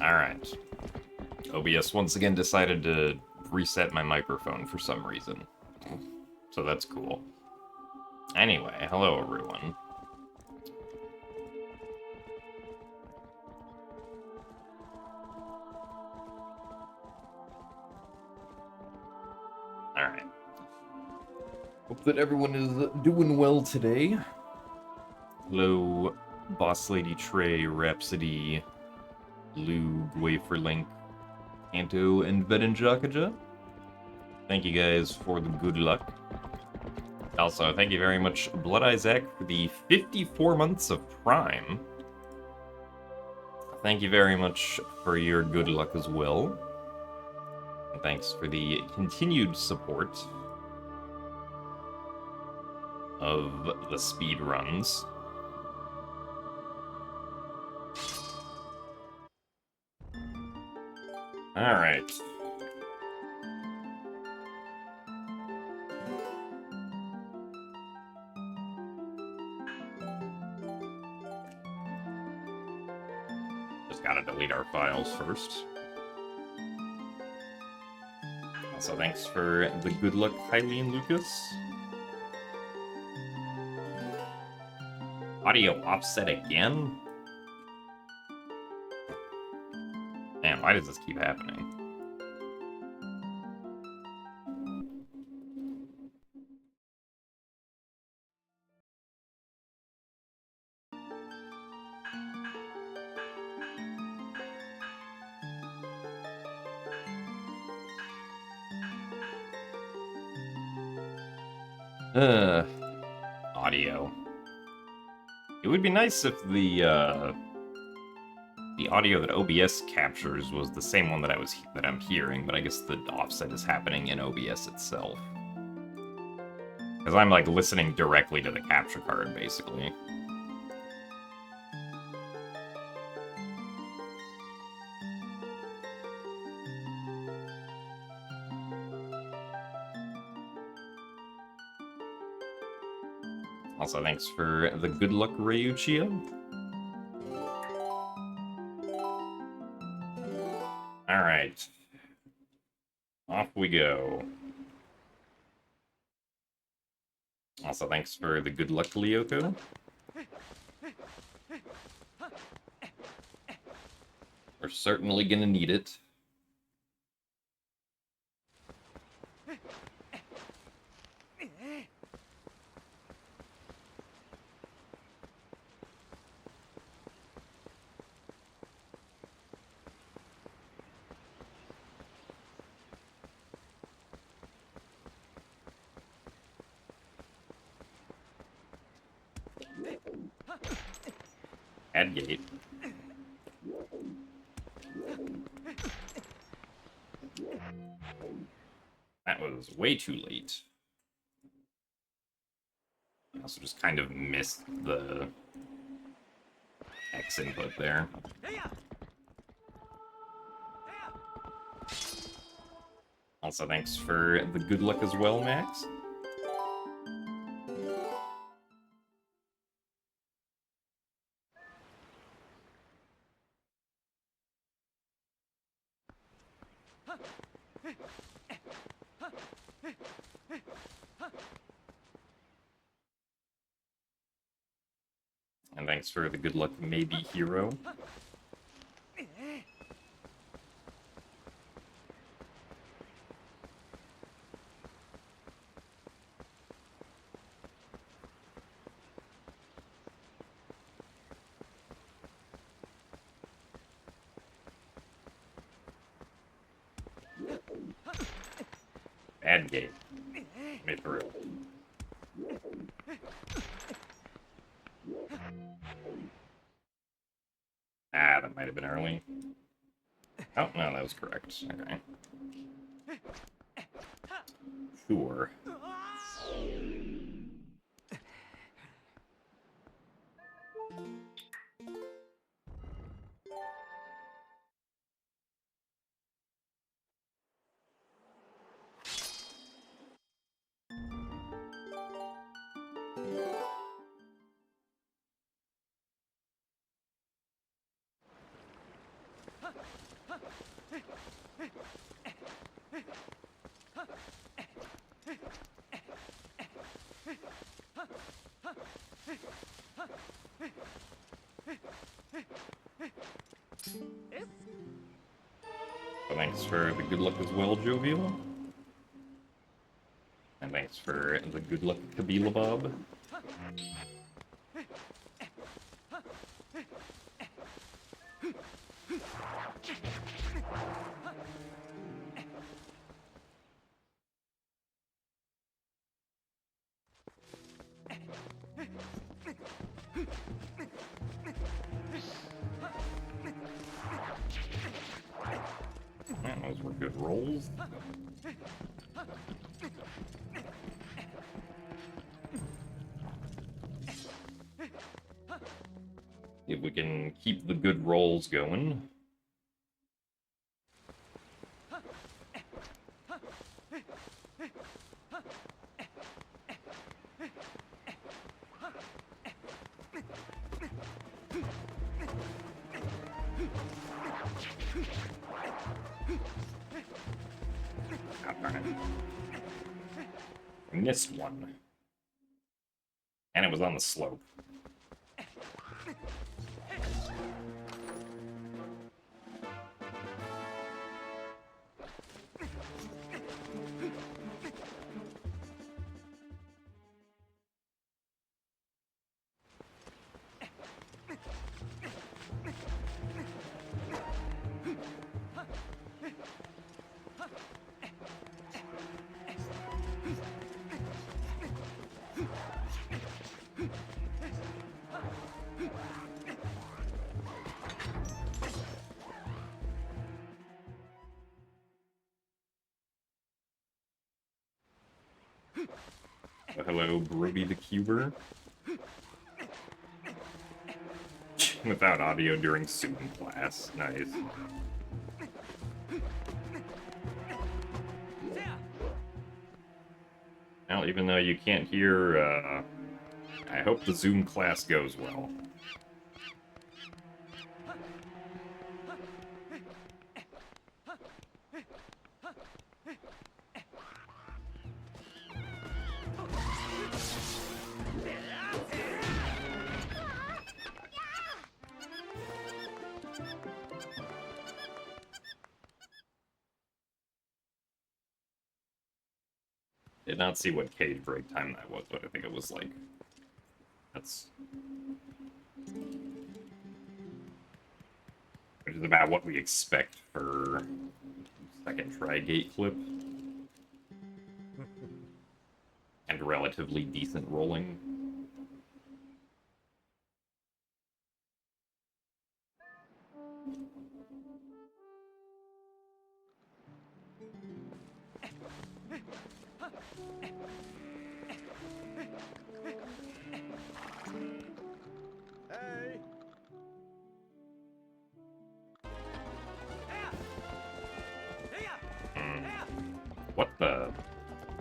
Alright. OBS once again decided to reset my microphone for some reason. So that's cool. Anyway, hello everyone. Alright. Hope that everyone is doing well today. Hello, Boss Lady Trey, Rhapsody, Lug, Waferlink, Anto, and Vedenjakaja. Thank you guys for the good luck. Also, thank you very much, Blood Isaac, for the 54 months of Prime. Thank you very much for your good luck as well. And thanks for the continued support of the speedruns. Alright. Just gotta delete our files first. Also, thanks for the good luck, Kylie and Lucas. Audio offset again? Man, why does this keep happening? Audio. It would be nice if the audio that OBS captures was the same one that I'm hearing, but I guess the offset is happening in OBS itself. Because I'm like listening directly to the capture card, basically. Also, thanks for the good luck, Ryuchia. Alright. Off we go. Also, thanks for the good luck, Lyoko. We're certainly gonna need it. Add gate. That was way too late. I also just kind of missed the X input there. Also, thanks for the good luck as well, Max. And thanks for the good luck, maybe hero. Bad gate. Made through. Ah, that might have been early. Oh, no, that was correct. Okay. Sure. So thanks for the good luck as well, Jovial. And thanks for the good luck, Kabila Bob. Man, those were good rolls. If we can keep the good rolls going. Ah, darn it. I missed one. And it was on the slope. Hello, Broby the Cuber. Without audio during Zoom class. Nice. Well, even though you can't hear, I hope the Zoom class goes well. Did not see what cage break time that was, but I think it was like... That's... Which is about what we expect for second tri-gate flip. And relatively decent rolling. What the...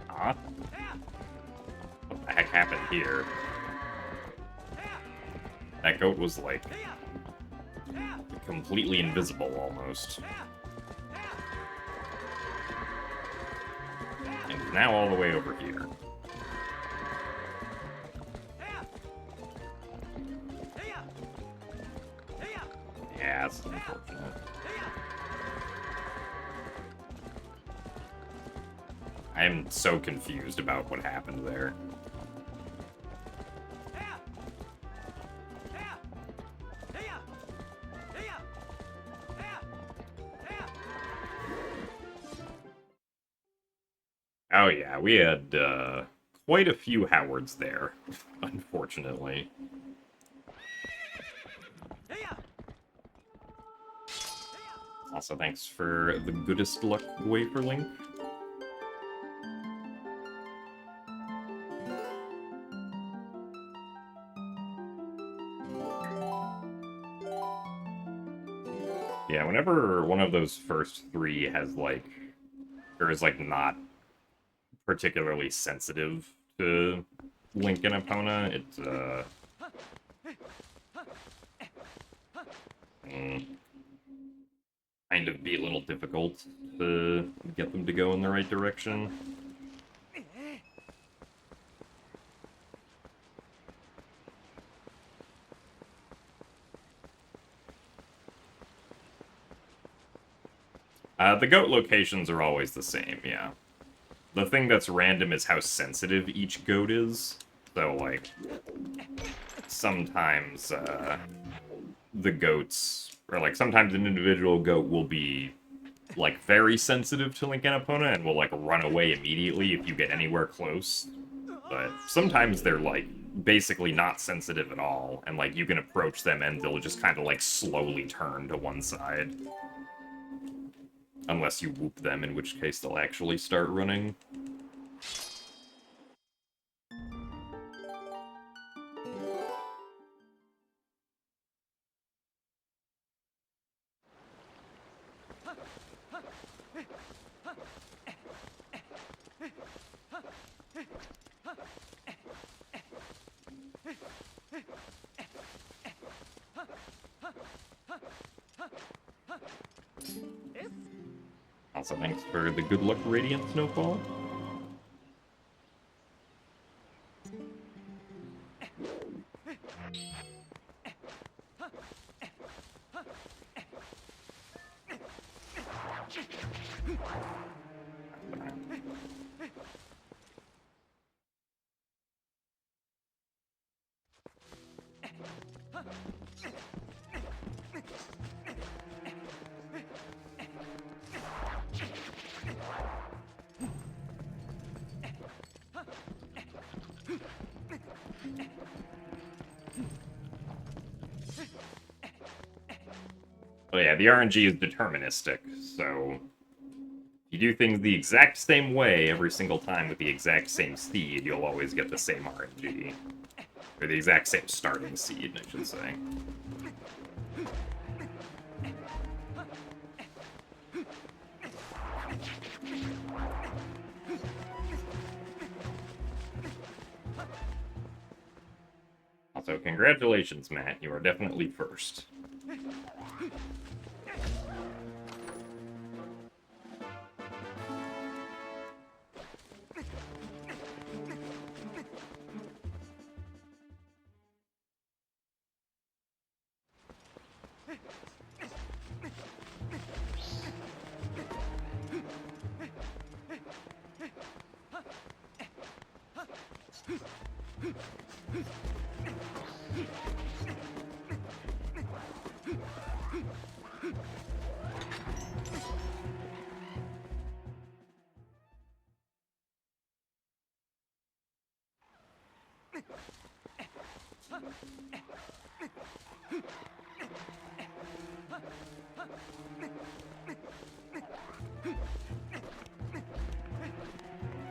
Huh? What the heck happened here? That goat was, like, completely invisible, almost. And is now all the way over here. Yeah, that's unfortunate. I am so confused about what happened there. Oh yeah, we had quite a few Howards there, unfortunately. Also, thanks for the goodest luck wafer link. Yeah, whenever one of those first three has, like, or is, like, not particularly sensitive to Link and Epona, it, kind of be a little little difficult to get them to go in the right direction. The goat locations are always the same, yeah. The thing that's random is how sensitive each goat is. So, like, sometimes, the goats, or like, sometimes an individual goat will be, like, very sensitive to Link and Epona and will, like, run away immediately if you get anywhere close. But sometimes they're, like, basically not sensitive at all, and, like, you can approach them and they'll just kind of, like, slowly turn to one side. Unless you whoop them, in which case they'll actually start running. Also, thanks for the good luck Radiant Snowfall. But yeah, the RNG is deterministic, so if you do things the exact same way every single time with the exact same seed, you'll always get the same RNG. Or the exact same starting seed, I should say. Also, congratulations, Matt. You are definitely first.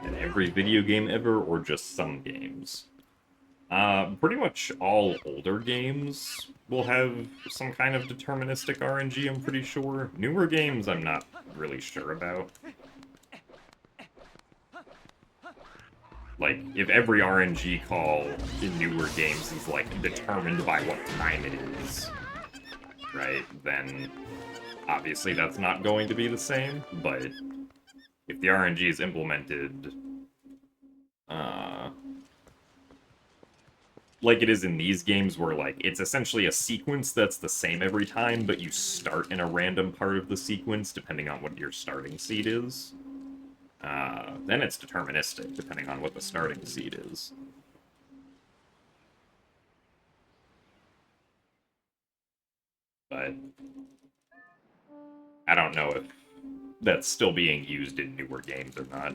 In every video game ever, or just some games? Pretty much all older games will have some kind of deterministic RNG, I'm pretty sure. Newer games, I'm not really sure about. Like, if every RNG call in newer games is, like, determined by what time it is, right, then obviously that's not going to be the same, but if the RNG is implemented, like it is in these games where, like, it's essentially a sequence that's the same every time, but you start in a random part of the sequence depending on what your starting seed is, then it's deterministic, depending on what the starting seed is. But I don't know if that's still being used in newer games or not.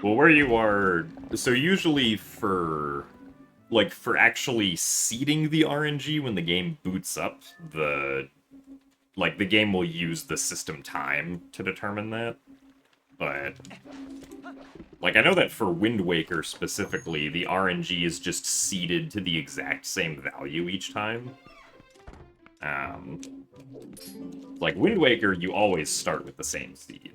Well, where you are... So usually for... Like, for actually seeding the RNG when the game boots up, the game will use the system time to determine that. But... Like, I know that for Wind Waker specifically, the RNG is just seeded to the exact same value each time. Like, Wind Waker, you always start with the same seed.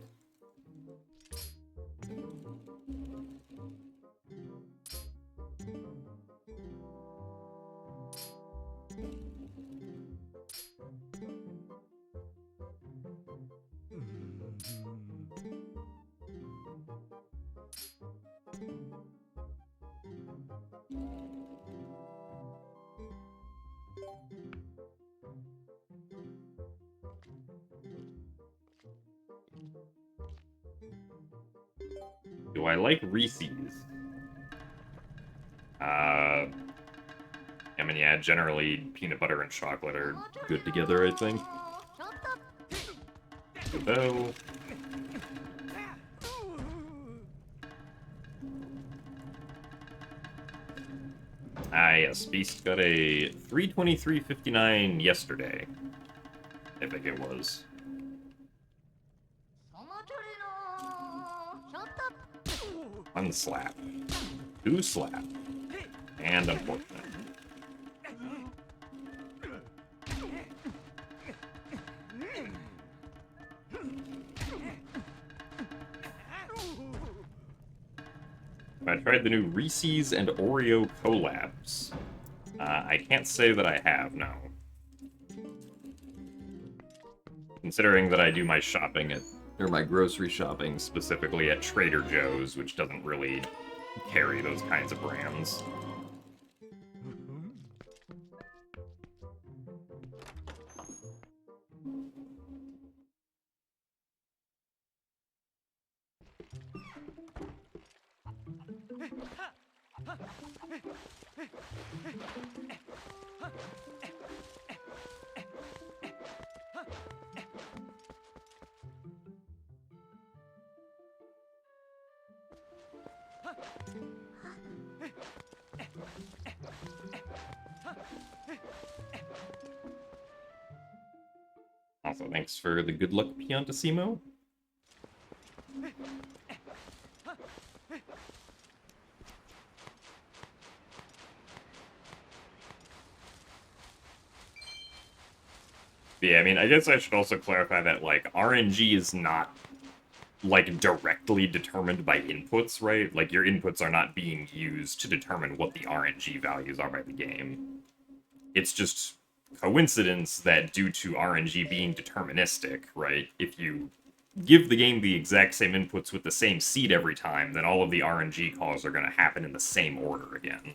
Do I like Reese's? I mean, yeah, generally peanut butter and chocolate are good together, I think. Though... Ah, yes, Beast got a 323.59 yesterday. I think it was. One slap. Two slap. And unfortunate. I tried the new Reese's and Oreo collabs. I can't say that I have, no. Considering that I do my shopping at, or my grocery shopping specifically at Trader Joe's, which doesn't really carry those kinds of brands. Also, thanks for the good luck, Piantissimo. Yeah, I mean, I guess I should also clarify that, like, RNG is not, like, directly determined by inputs, right? Like, your inputs are not being used to determine what the RNG values are by the game. It's just coincidence that due to RNG being deterministic, right, if you give the game the exact same inputs with the same seed every time, then all of the RNG calls are going to happen in the same order again.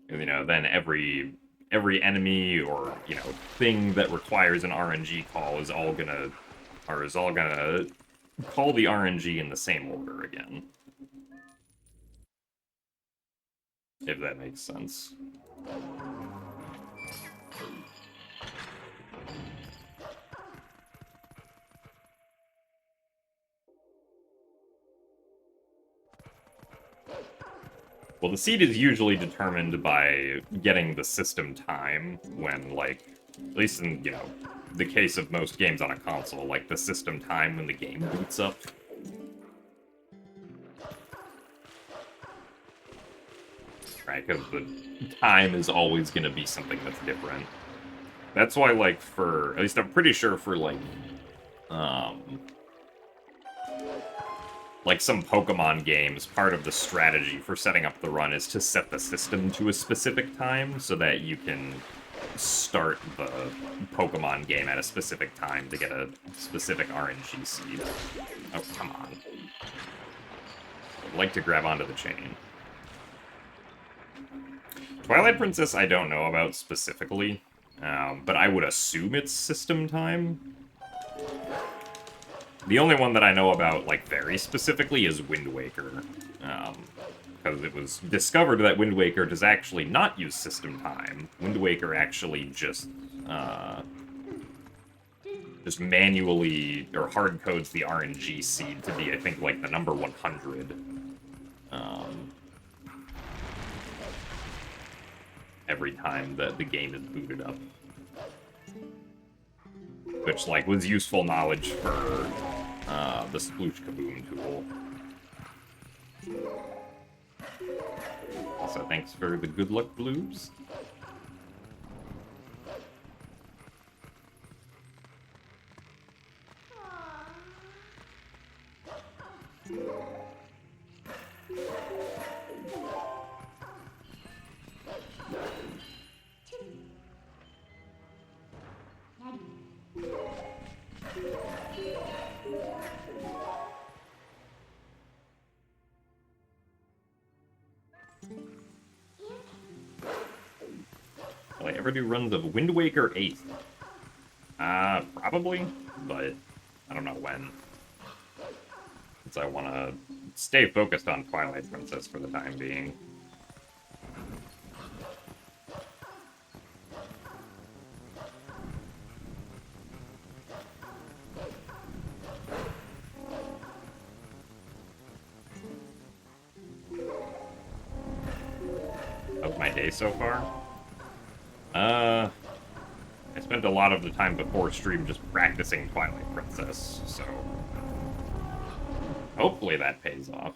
You know, then every enemy or, you know, thing that requires an RNG call is all gonna call the RNG in the same order again. If that makes sense. Well, the seed is usually determined by getting the system time when, like, at least in, you know, the case of most games on a console, like, the system time when the game boots up. Right, because the time is always going to be something that's different. That's why, like, for, at least I'm pretty sure for, like some Pokemon games, part of the strategy for setting up the run is to set the system to a specific time so that you can start the Pokemon game at a specific time to get a specific RNG seed. Oh, come on. I'd like to grab onto the chain. Twilight Princess I don't know about specifically, but I would assume it's system time. The only one that I know about, like, very specifically is Wind Waker. because it was discovered that Wind Waker does actually not use system time. Wind Waker actually just manually or hard codes the RNG seed to be, I think, like the number 100. Every time that the game is booted up. Which, like, was useful knowledge for the Sploosh Kaboom tool. Also, thanks for the good luck blues. Will I ever do runs of Wind Waker 8? Probably, but I don't know when. Since I want to stay focused on Twilight Princess for the time being. Of my day so far? I spent a lot of the time before stream just practicing Twilight Princess, so hopefully that pays off.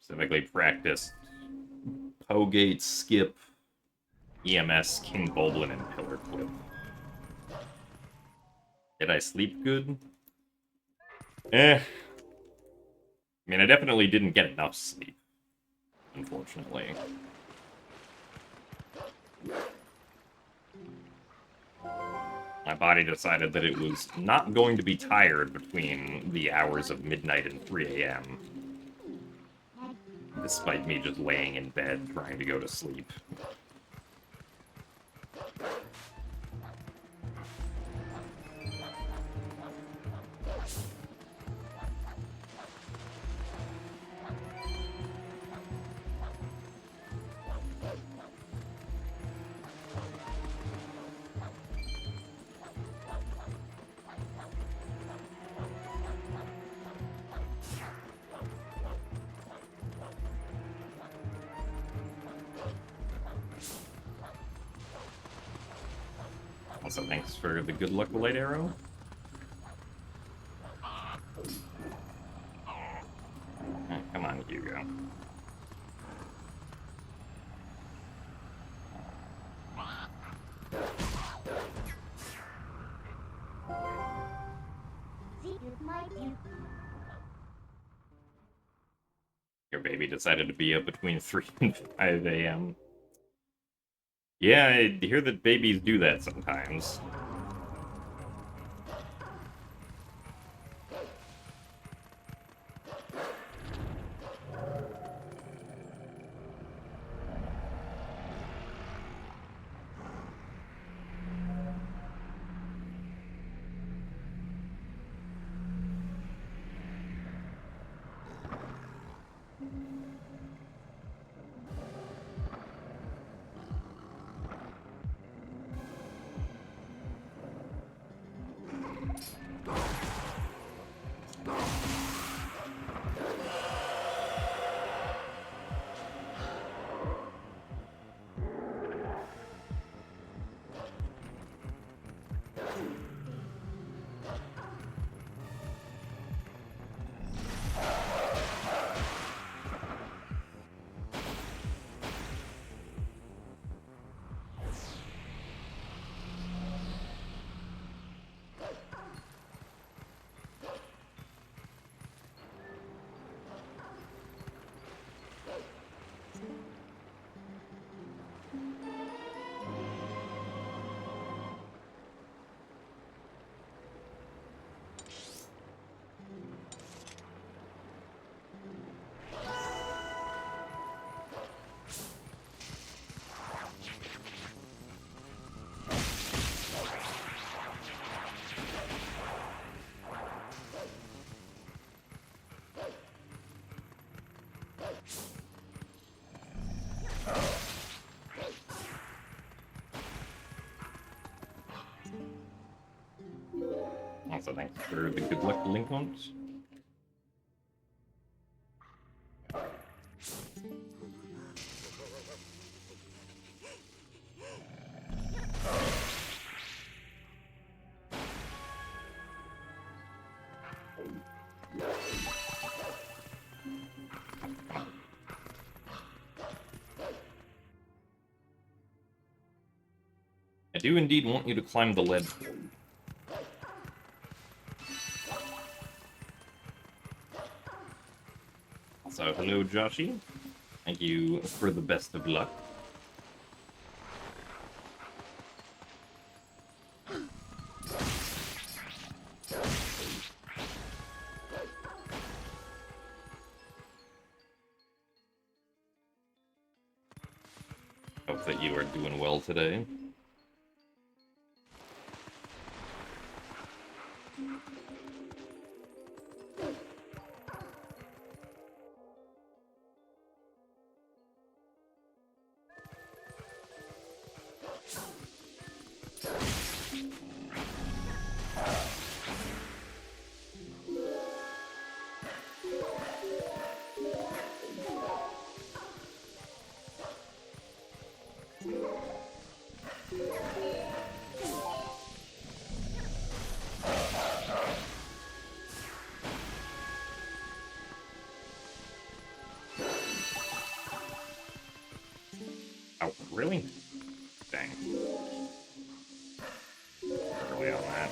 Specifically practiced Pogate, Skip, EMS, King Bulblin, and Pillar Clip. Did I sleep good? I mean, I definitely didn't get enough sleep, unfortunately. My body decided that it was not going to be tired between the hours of midnight and 3 a.m. Despite me just laying in bed trying to go to sleep. Also, thanks for the good luck light arrow. Come on, Hugo. Your baby decided to be up between 3 and 5 a.m. Yeah, I hear that babies do that sometimes. So thanks for the good luck link ones. I do indeed want you to climb the lead pole. So, hello, Joshy. Thank you for the best of luck. Hope that you are doing well today. Oh, really? Dang. Early on that.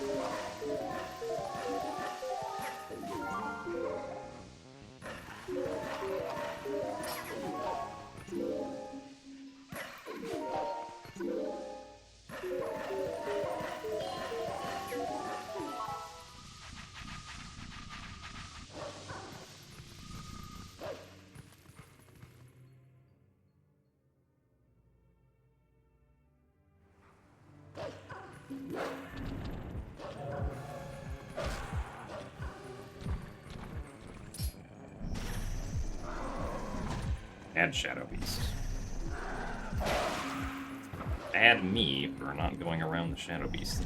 Add Shadow Beast. Add me for not going around the Shadow Beast.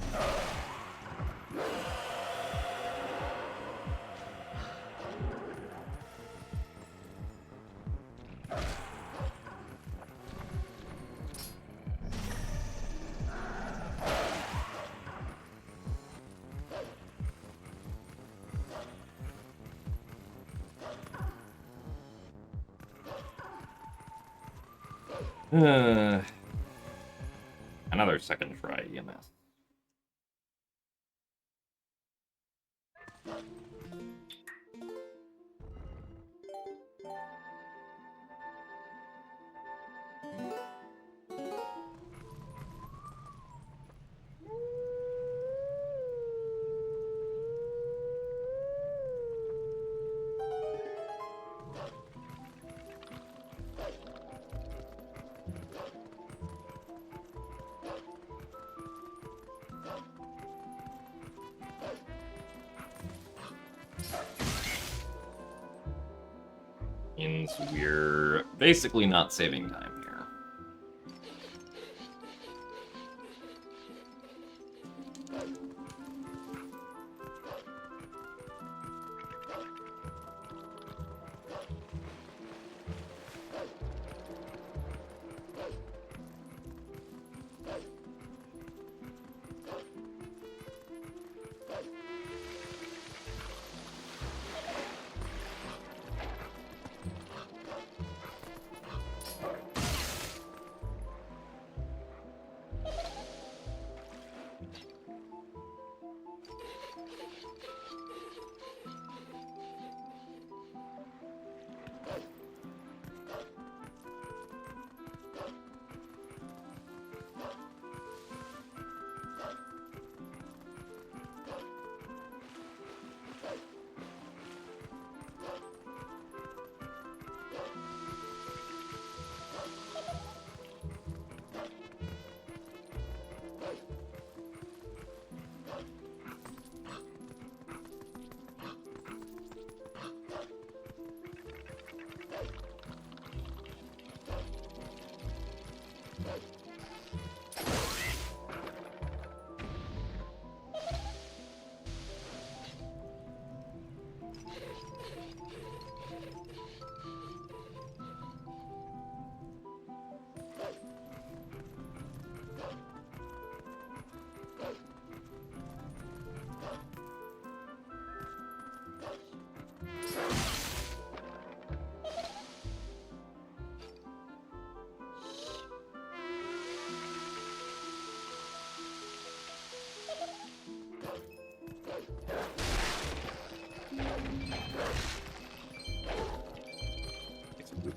Another second try, EMS. Means we're basically not saving time here.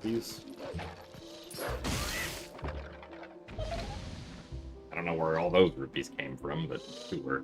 rupees. I don't know where all those rupees came from, but sure.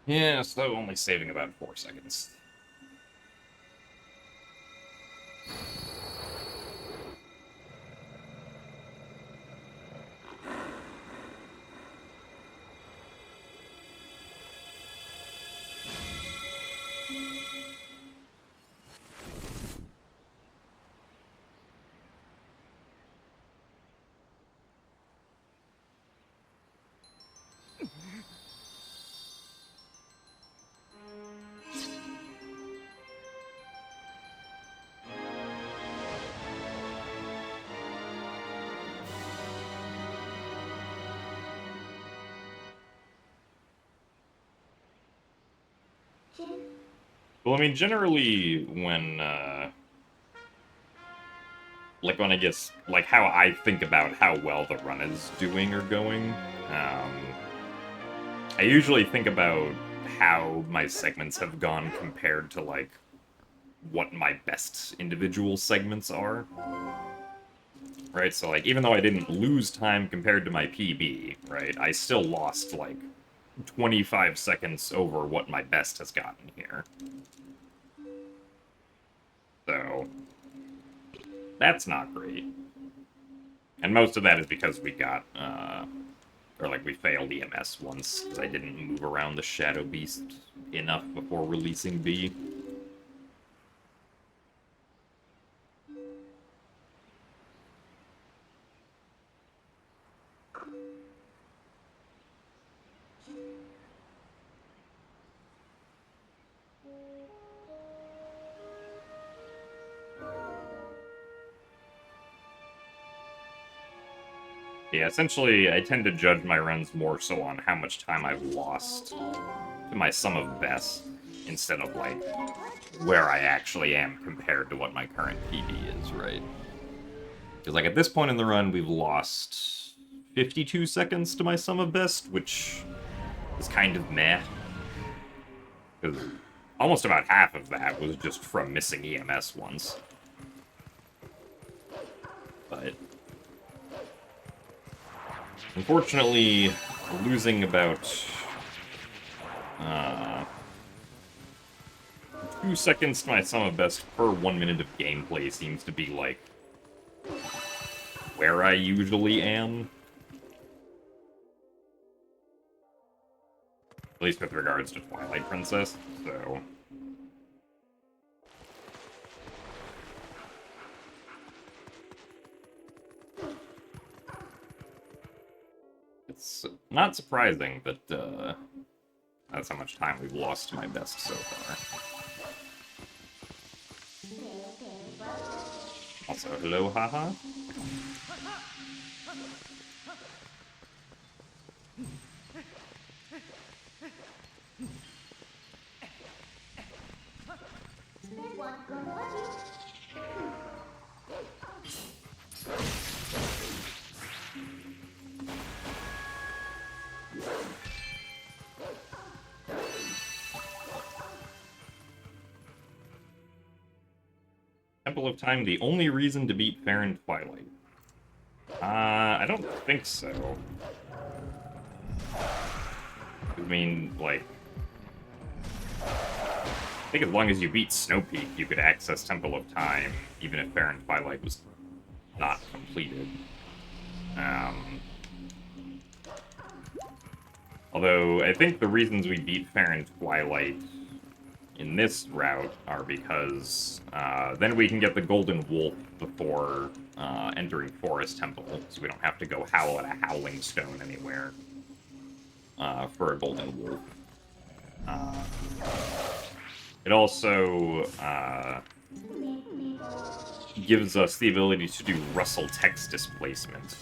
Yeah, so only saving about 4 seconds. Well, I mean, generally, when I guess, like, how I think about how well the run is doing or going, I usually think about how my segments have gone compared to, like, what my best individual segments are. Right, so, like, even though I didn't lose time compared to my PB, right, I still lost, like, 25 seconds over what my best has gotten here. So, that's not great. And most of that is because we got, or like we failed EMS once, because I didn't move around the Shadow Beast enough before releasing B. Yeah, essentially, I tend to judge my runs more so on how much time I've lost to my sum of best, instead of, like, where I actually am compared to what my current PB is, right? Because, like, at this point in the run, we've lost 52 seconds to my sum of best, which is kind of meh. Because almost about half of that was just from missing EMS once. But unfortunately, losing about 2 seconds to my sum of best per 1 minute of gameplay seems to be, like, where I usually am. At least with regards to Twilight Princess, so... It's not surprising, but, that's how much time we've lost to my best so far. Also, hello, haha. Temple of Time, the only reason to beat Fair and Twilight? I don't think so. I mean, like... I think as long as you beat Snow Peak, you could access Temple of Time, even if Fair and Twilight was not completed. Although, I think the reasons we beat Fair and Twilight in this route are because then we can get the Golden Wolf before entering Forest Temple, so we don't have to go howl at a Howling Stone anywhere for a Golden Wolf. It also gives us the ability to do Russell text displacement.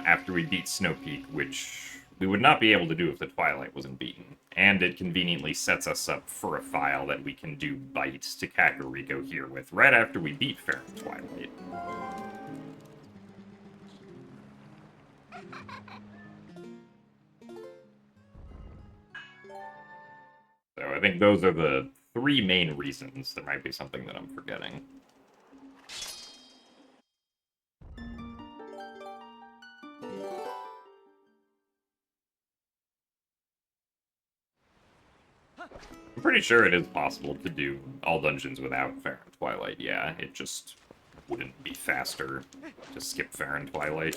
After we beat Snow Peak, which we would not be able to do if the Twilight wasn't beaten. And it conveniently sets us up for a file that we can do Bites to Kakariko here with, right after we beat Fair and Twilight. So I think those are the three main reasons. There might be something that I'm forgetting. I'm pretty sure it is possible to do all dungeons without Fair and Twilight, yeah. It just wouldn't be faster to skip Fair and Twilight.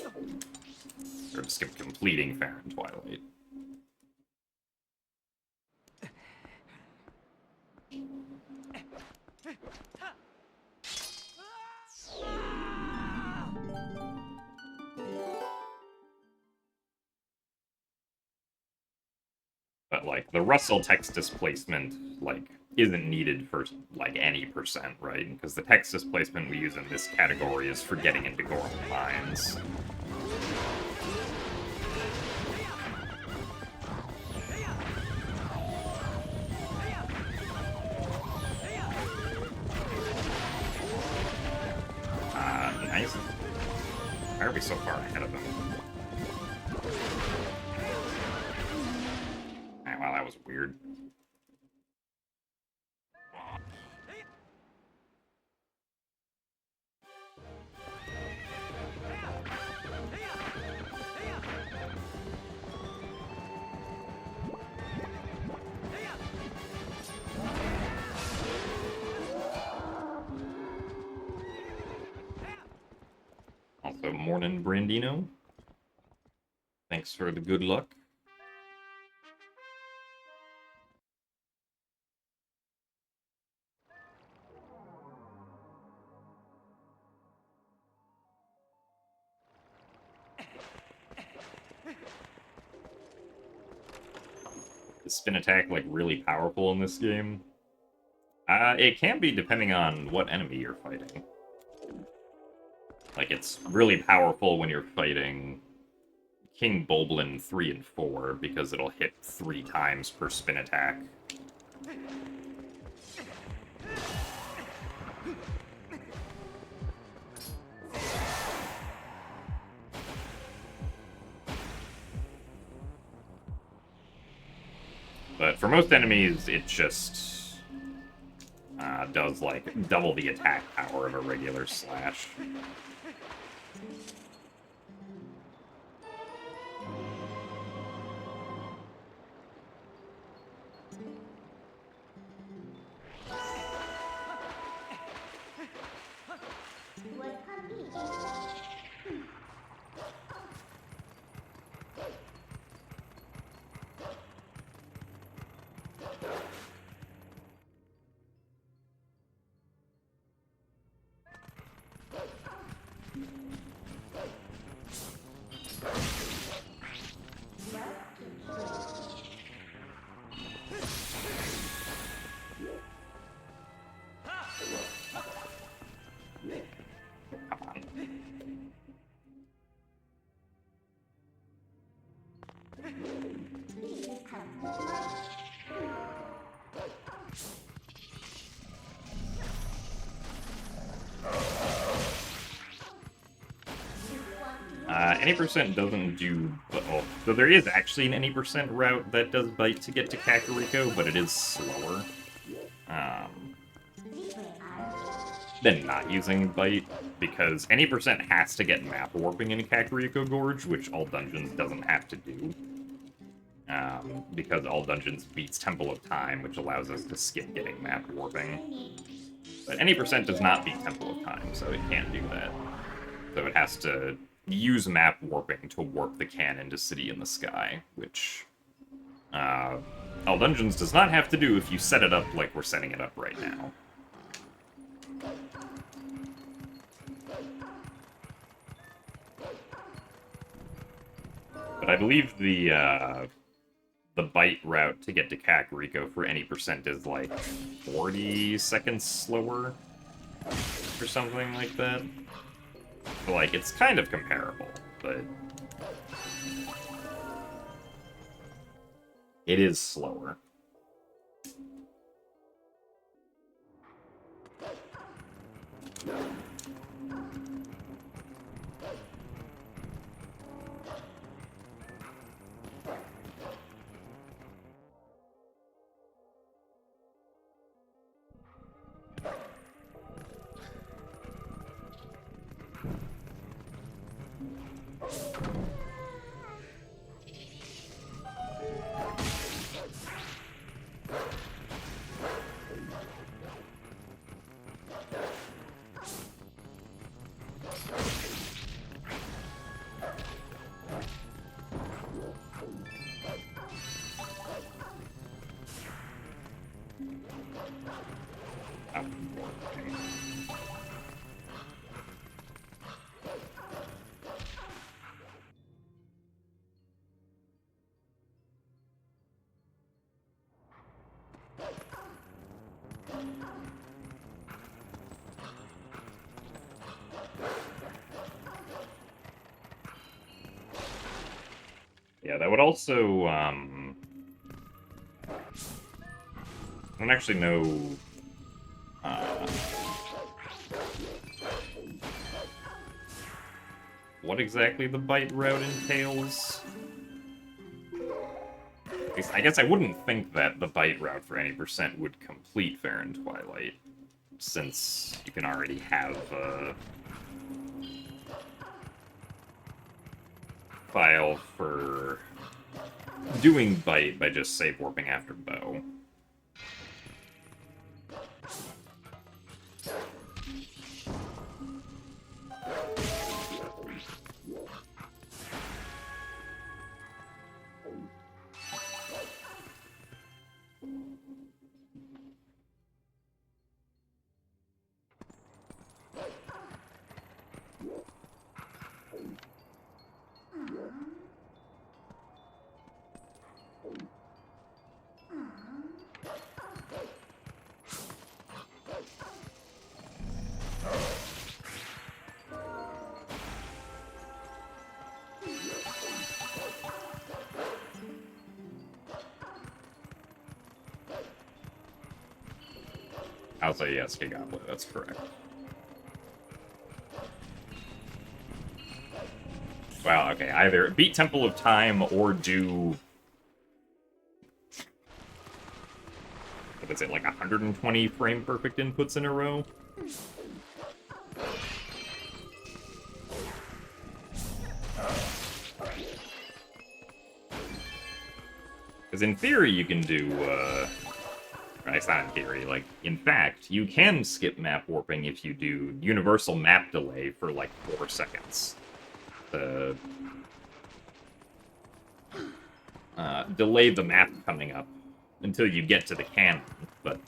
Or to skip completing Fair and Twilight. But, like, the Russell text displacement, like, isn't needed for, like, any percent, right? Because the text displacement we use in this category is for getting into Goron Mines. Nice. Why are we so far ahead of them? Wow, that was weird. Also, morning, Brandino. Thanks for the good luck. Is spin attack, like, really powerful in this game? It can be depending on what enemy you're fighting. Like, it's really powerful when you're fighting King Bulblin 3 and 4, because it'll hit 3 times per spin attack. But for most enemies, it just does, like, double the attack power of a regular slash. Come on. Any percent doesn't do... Oh, so there is actually an any percent route that does bite to get to Kakariko, but it is slower. Than not using bite, because any percent has to get map warping in Kakariko Gorge, which all dungeons doesn't have to do. Because all dungeons beats Temple of Time, which allows us to skip getting map warping. But any percent does not beat Temple of Time, so it can't do that. So it has to use map warping to warp the cannon to City in the Sky, which all dungeons does not have to do if you set it up like we're setting it up right now. But I believe the bite route to get to Kakariko for any percent is like 40 seconds slower or something like that. So, like, it's kind of comparable, but it is slower. Yeah, that would also, I don't actually know, what exactly the bite route entails. I guess I wouldn't think that the bite route for any percent would complete Fair and Twilight, since you can already have a file for doing bite by just save warping after bow. I'll say yes, Gigablo, that's correct. Well, okay, either beat Temple of Time or do... what is it, like 120 frame perfect inputs in a row? Because in theory you can do, it's not in theory, like, in fact, you can skip map warping if you do universal map delay for, like, 4 seconds. Delay the map coming up until you get to the cannon, but,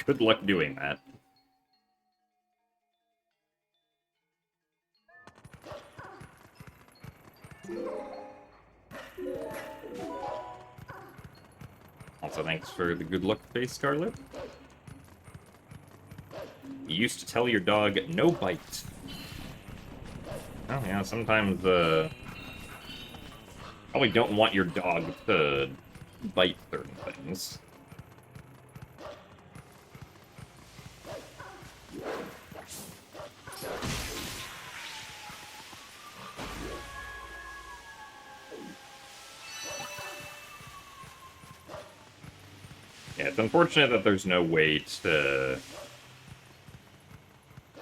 good luck doing that. Also, thanks for the good luck face, Scarlet. You used to tell your dog, no bite. Oh, yeah, sometimes, probably don't want your dog to bite certain things. Yeah, it's unfortunate that there's no way to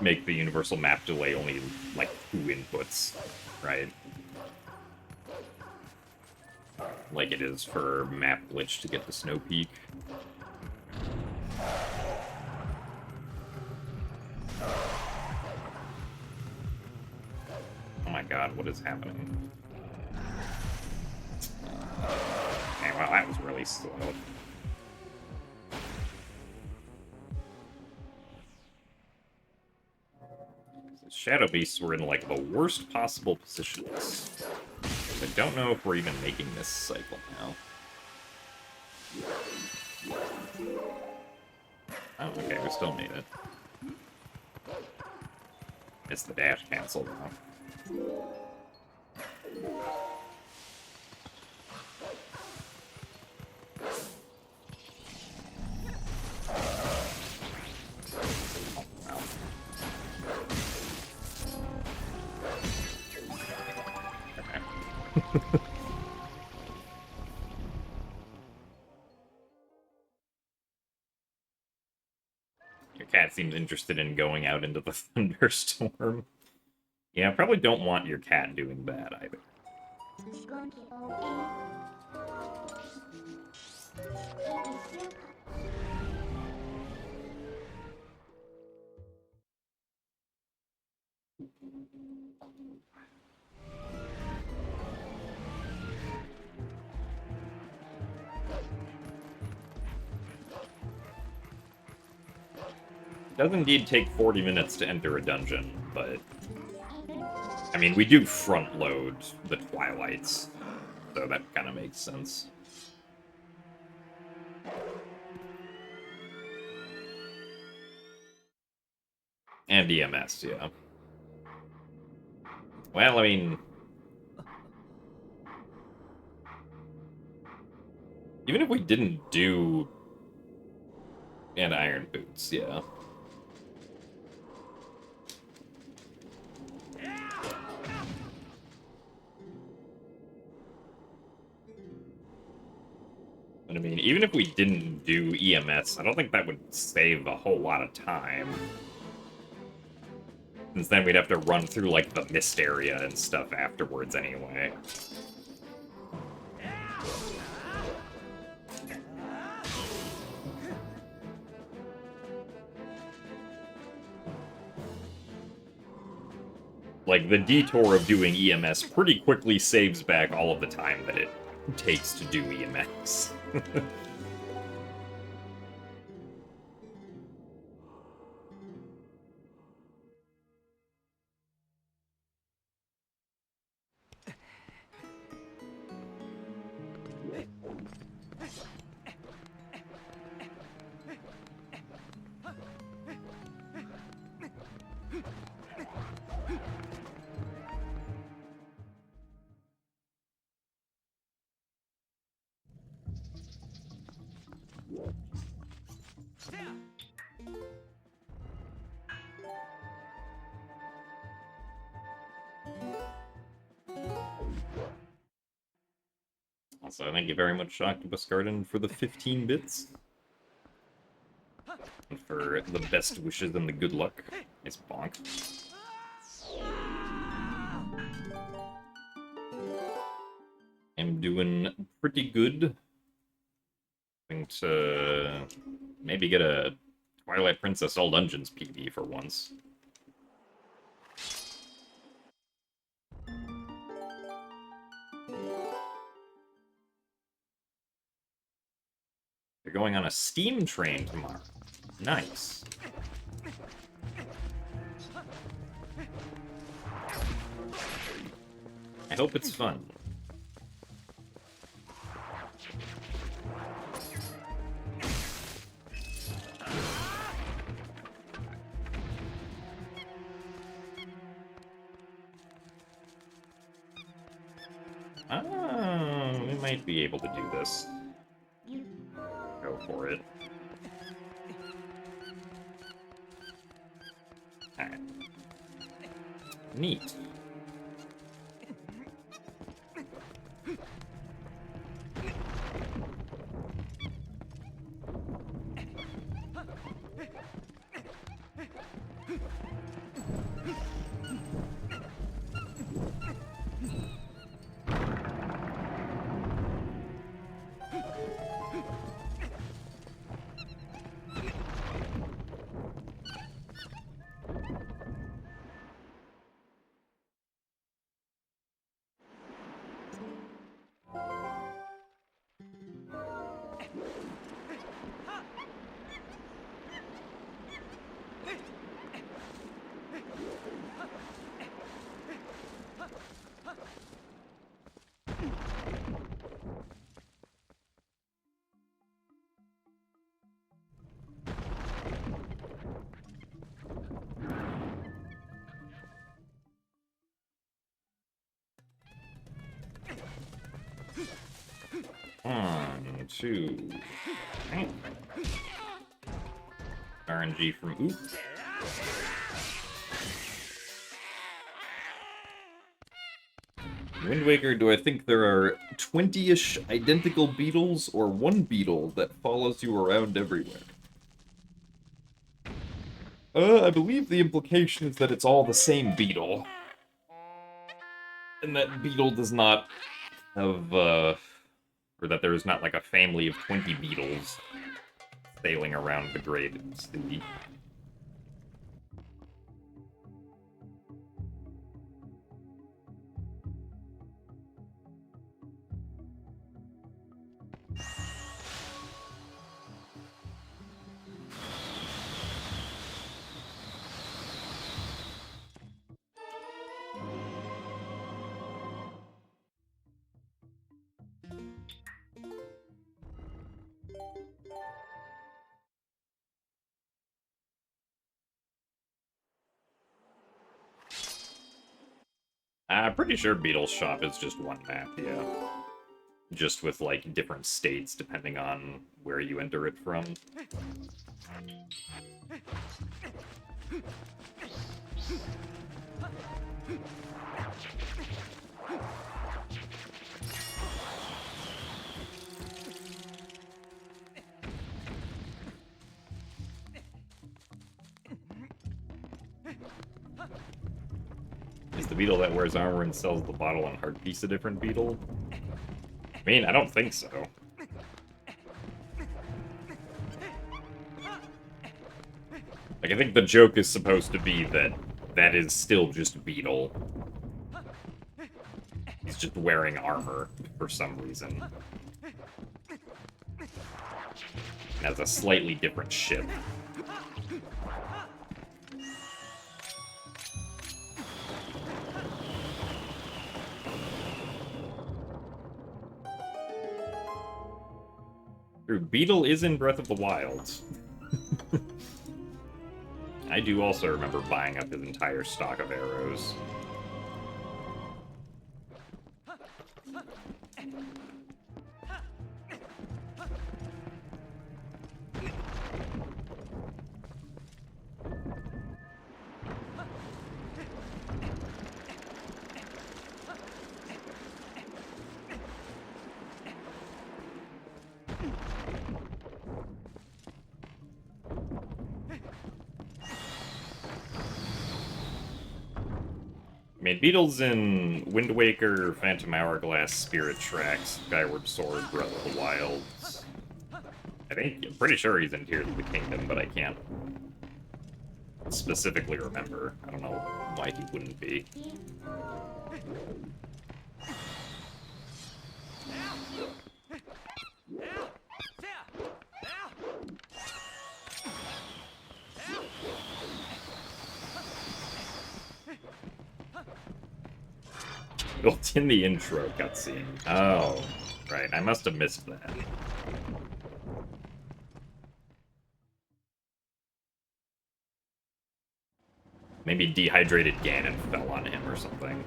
make the universal map delay only, like, 2 inputs, right? Like it is for map glitch to get to Snow Peak. Oh my god, what is happening? Okay, well, that was really slow. Shadow Beasts were in, like, the worst possible positions. I don't know if we're even making this cycle now. Oh, okay, we still made it. It's the dash cancel now. Your cat seems interested in going out into the thunderstorm. Yeah, I probably don't want your cat doing that either. It does indeed take 40 minutes to enter a dungeon, but... I mean, we do front-load the Twilights, so that kind of makes sense. And EMS, yeah. Well, I mean... even if we didn't do... and Iron Boots, yeah. But I mean, even if we didn't do EMS, I don't think that would save a whole lot of time. Since then we'd have to run through, like, the mist area and stuff afterwards anyway. Like, the detour of doing EMS pretty quickly saves back all of the time that it takes to do EMS. Also, thank you very much, Octopus Garden, for the 15 bits. And for the best wishes and the good luck. Nice bonk. I'm doing pretty good. Going to maybe get a Twilight Princess All Dungeons PB for once. They're going on a steam train tomorrow. Nice. I hope it's fun. We might be able to do this. Go for it. Alright. Neat. One, two. Okay. RNG from Oop. Wind Waker, do I think there are 20-ish identical beetles or one beetle that follows you around everywhere? I believe the implication is that it's all the same beetle. And that beetle does not have, or that there is not like a family of 20 beetles sailing around the great sea. I'm pretty sure Beetle's Shop is just one map, yeah. Just with, like, different states depending on where you enter it from. Is the beetle that wears armor and sells the bottle and heart piece a different beetle? I mean, I don't think so. Like, I think the joke is supposed to be that that is still just Beetle. He's just wearing armor for some reason. And has a slightly different ship. Beetle is in Breath of the Wild. I do also remember buying up his entire stock of arrows. I mean, Beetle's in Wind Waker, Phantom Hourglass, Spirit Tracks, Skyward Sword, Breath of the Wild. I'm pretty sure he's in Tears of the Kingdom, but I can't specifically remember. I don't know why he wouldn't be. Built in the intro cutscene. Oh, right. I must have missed that. Maybe dehydrated Ganon fell on him or something.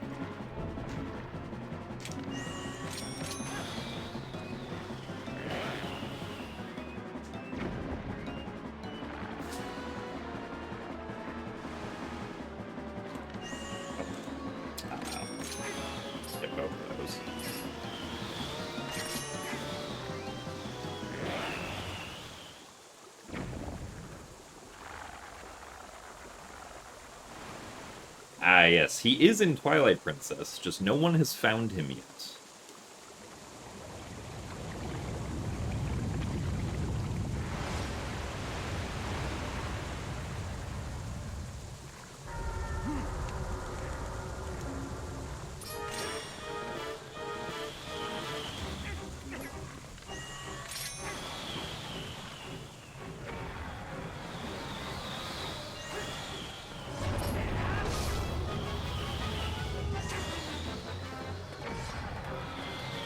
Ah, yes, he is in Twilight Princess, just no one has found him yet.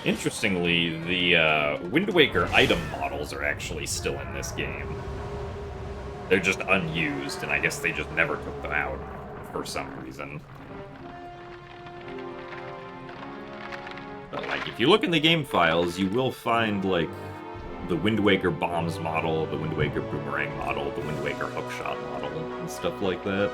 Interestingly, the Wind Waker item models are actually still in this game. They're just unused, and I guess they just never took them out for some reason. But, like, if you look in the game files, you will find, like, the Wind Waker Bombs model, the Wind Waker Boomerang model, the Wind Waker Hookshot model, and stuff like that.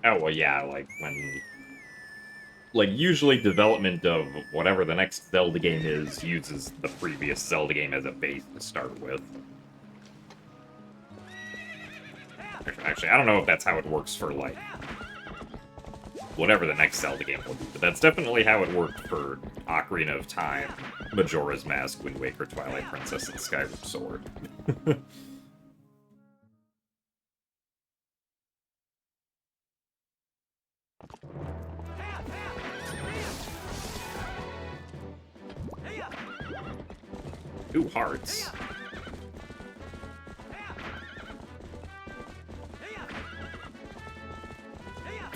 Oh, well, yeah, like, when... Like, usually development of whatever the next Zelda game is uses the previous Zelda game as a base to start with. Actually, I don't know if that's how it works for, like, whatever the next Zelda game will be, but that's definitely how it worked for Ocarina of Time, Majora's Mask, Wind Waker, Twilight Princess, and Skyward Sword. Ooh, hearts.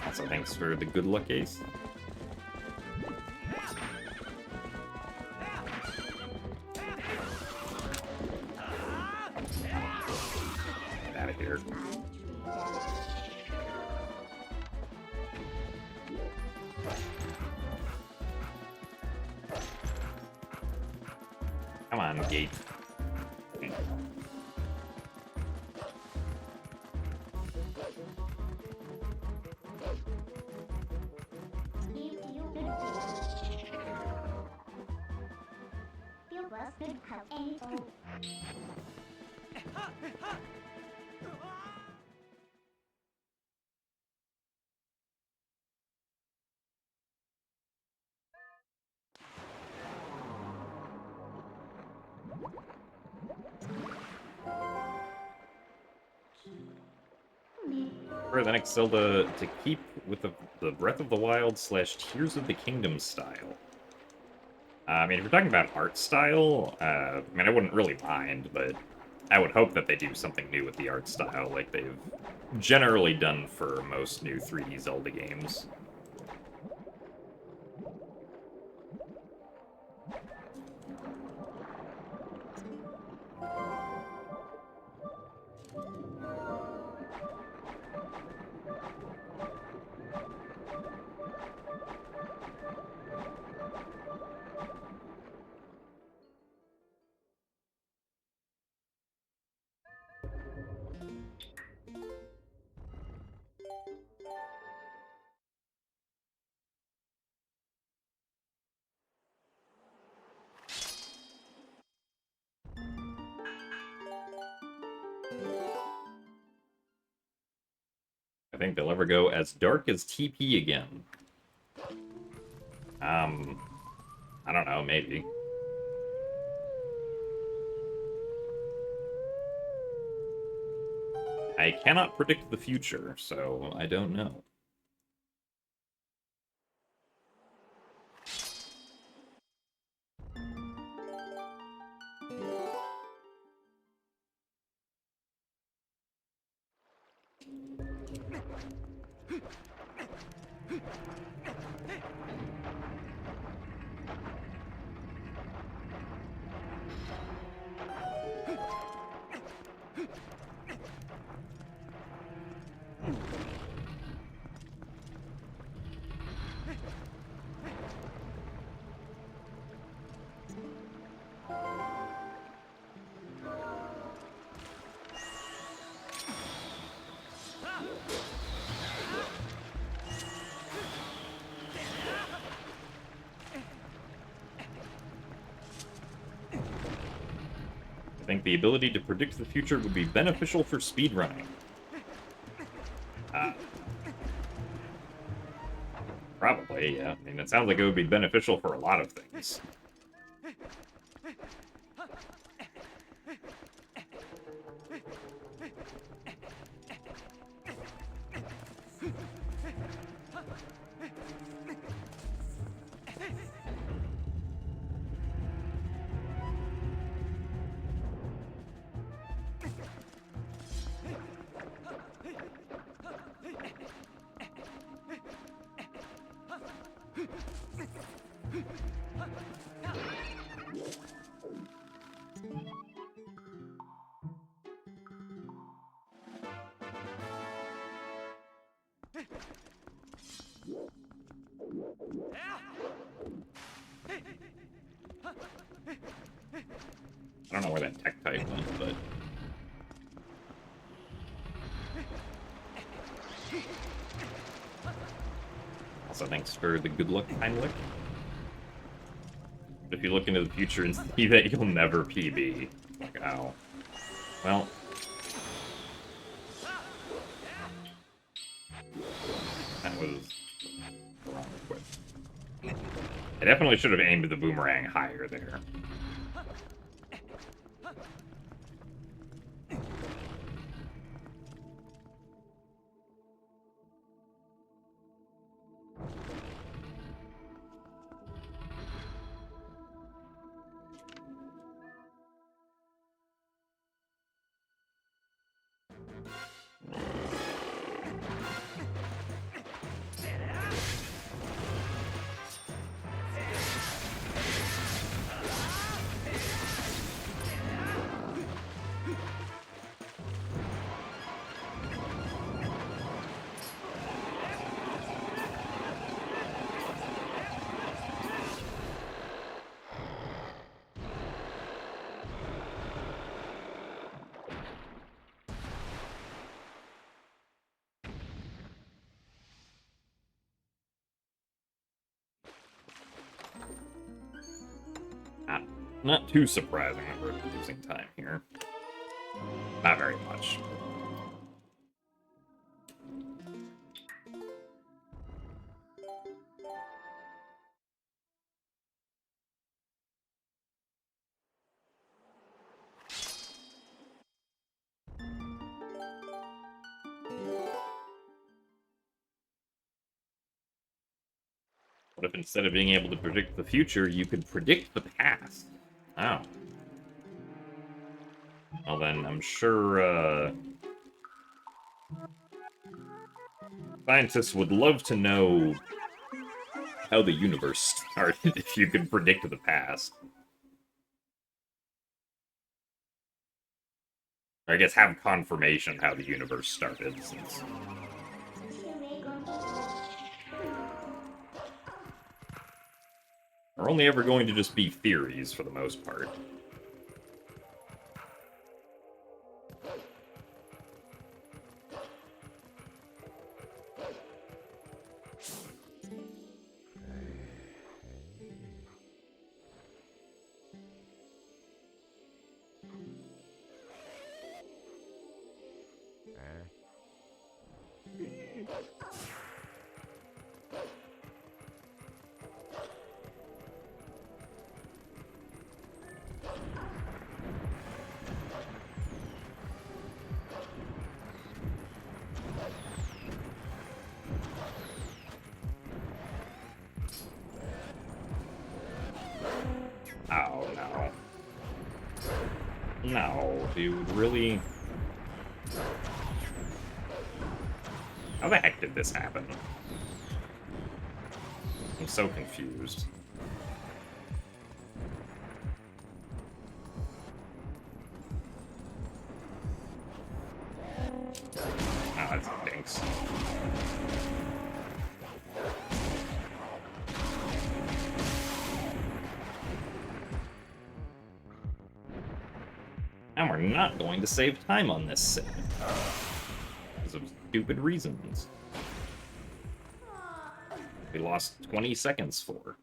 Also, thanks for the good luck ace. Get out of here. Come on, gate. For the next Zelda to keep with the Breath of the Wild / Tears of the Kingdom style. I mean, if you're talking about art style, I mean, I wouldn't really mind, but I would hope that they do something new with the art style, like they've generally done for most new 3D Zelda games. I think they'll ever go as dark as TP again. I don't know, maybe. I cannot predict the future, so I don't know. I think the ability to predict the future would be beneficial for speedrunning. Probably, yeah. I mean, it sounds like it would be beneficial for a lot of things. I don't know where that tech type went, but... Also, thanks for the good luck, Heimlich. If you look into the future and see that you'll never PB. Like, ow. Well... That was the wrong equip. I definitely should have aimed the boomerang higher there. Not too surprising that we're losing time here. Not very much. What if instead of being able to predict the future, you could predict the past? Oh. Well then, I'm sure, scientists would love to know how the universe started if you could predict the past. Or I guess have confirmation how the universe started, since... Are only ever going to just be theories for the most part. No, dude, really? How the heck did this happen? I'm so confused. Ah, that's dinks. And we're not going to save time on this sim. Because of stupid reasons. We lost 20 seconds for.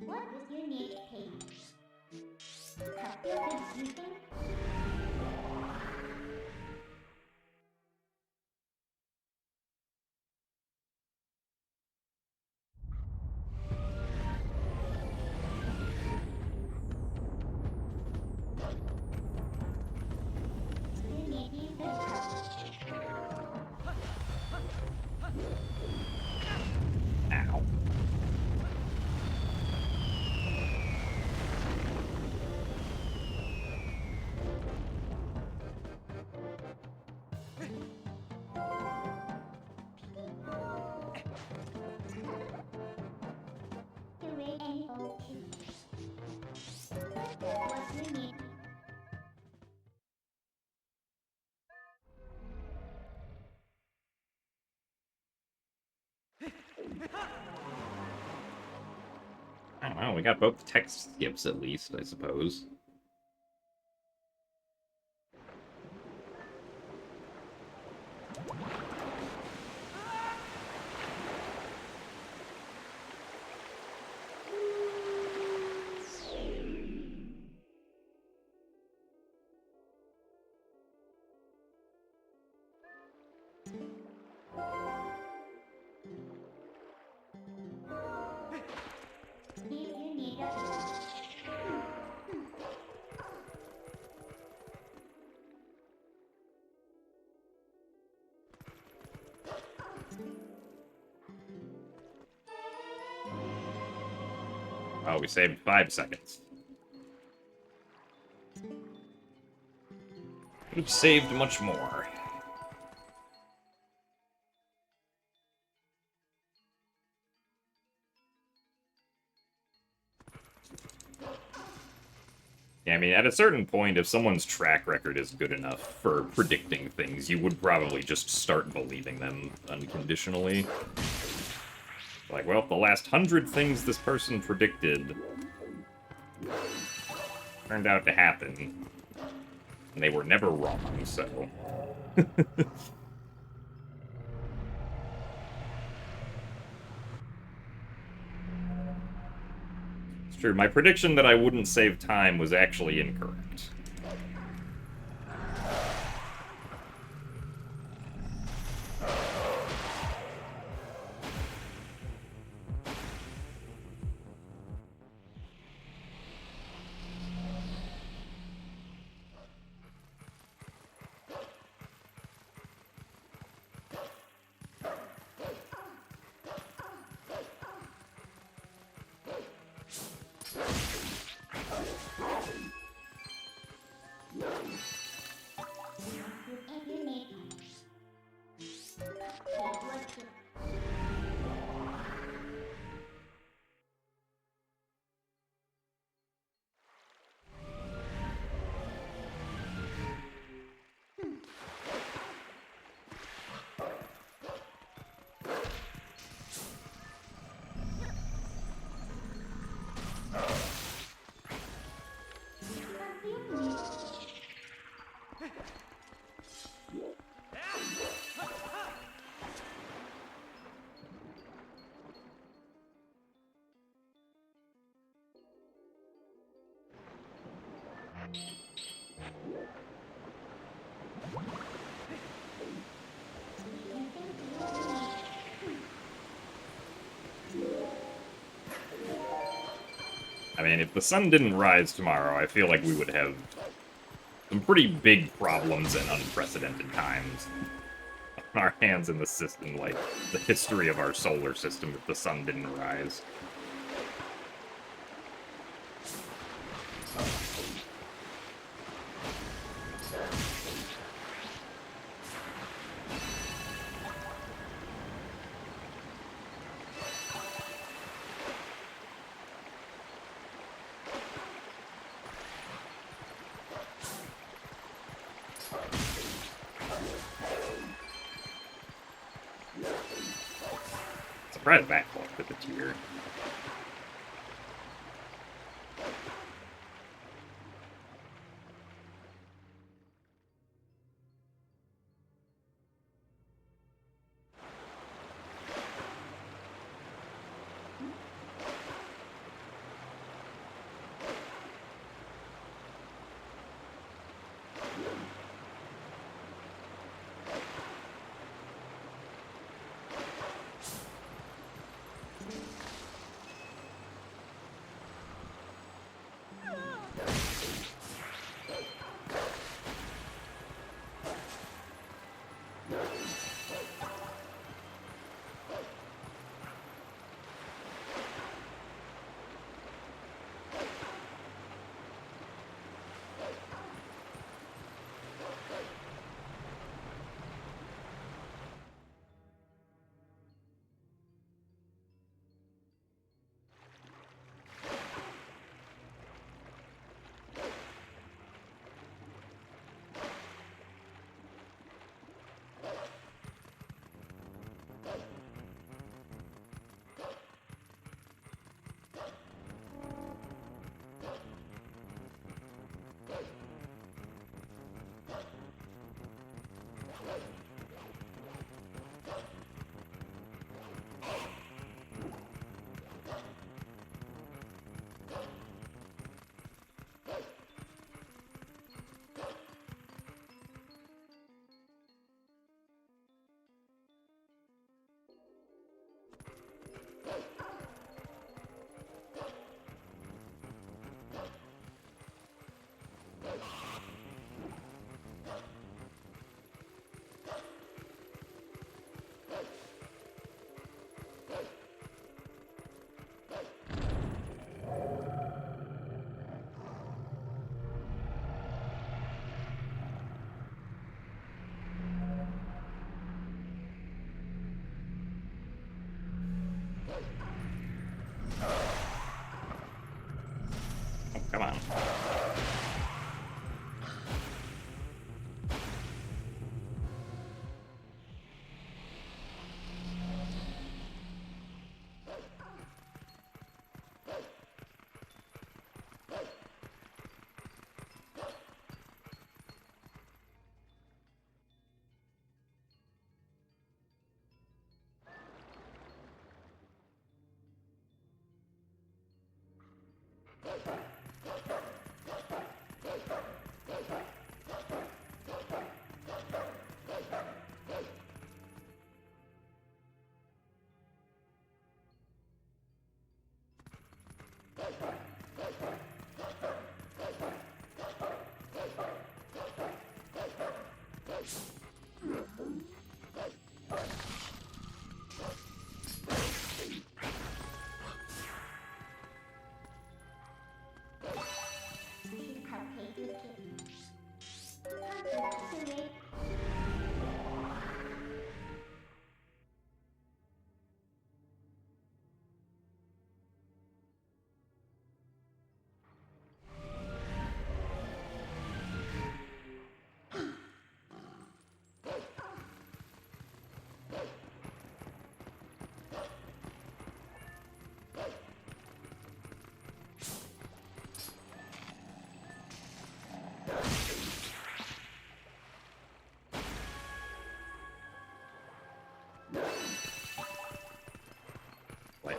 What is your need page? Have you been using? You need use this. Ow. Curate any old issues. What you need. I don't know, we got both text skips at least, I suppose. You need a Oh, we saved 5 seconds. Could have saved much more. Yeah, I mean, at a certain point, if someone's track record is good enough for predicting things, you would probably just start believing them unconditionally. Like, well, the last 100 things this person predicted turned out to happen. And they were never wrong, so... It's true, my prediction that I wouldn't save time was actually incorrect. I mean, if the sun didn't rise tomorrow, I feel like we would have some pretty big problems and unprecedented times on our hands in the system, like the history of our solar system if the sun didn't rise. Surprised that clocked with the tier.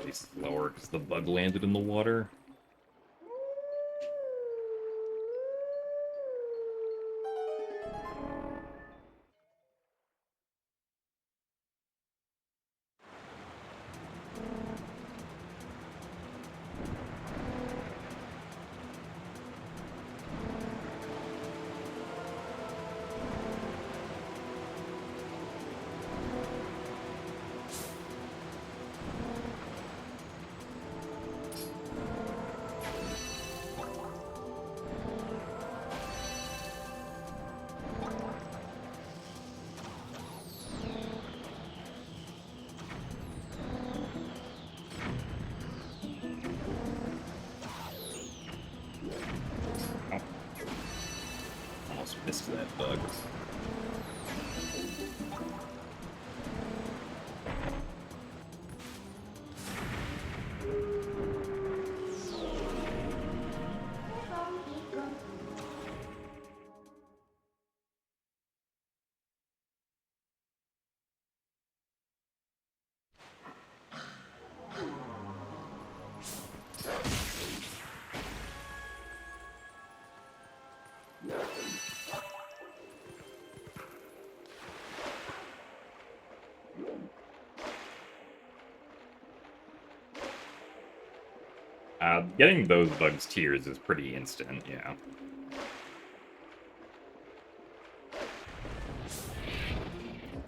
slightly slower because the bug landed in the water. Almost missed that bug. Getting those bugs tiers is pretty instant, yeah.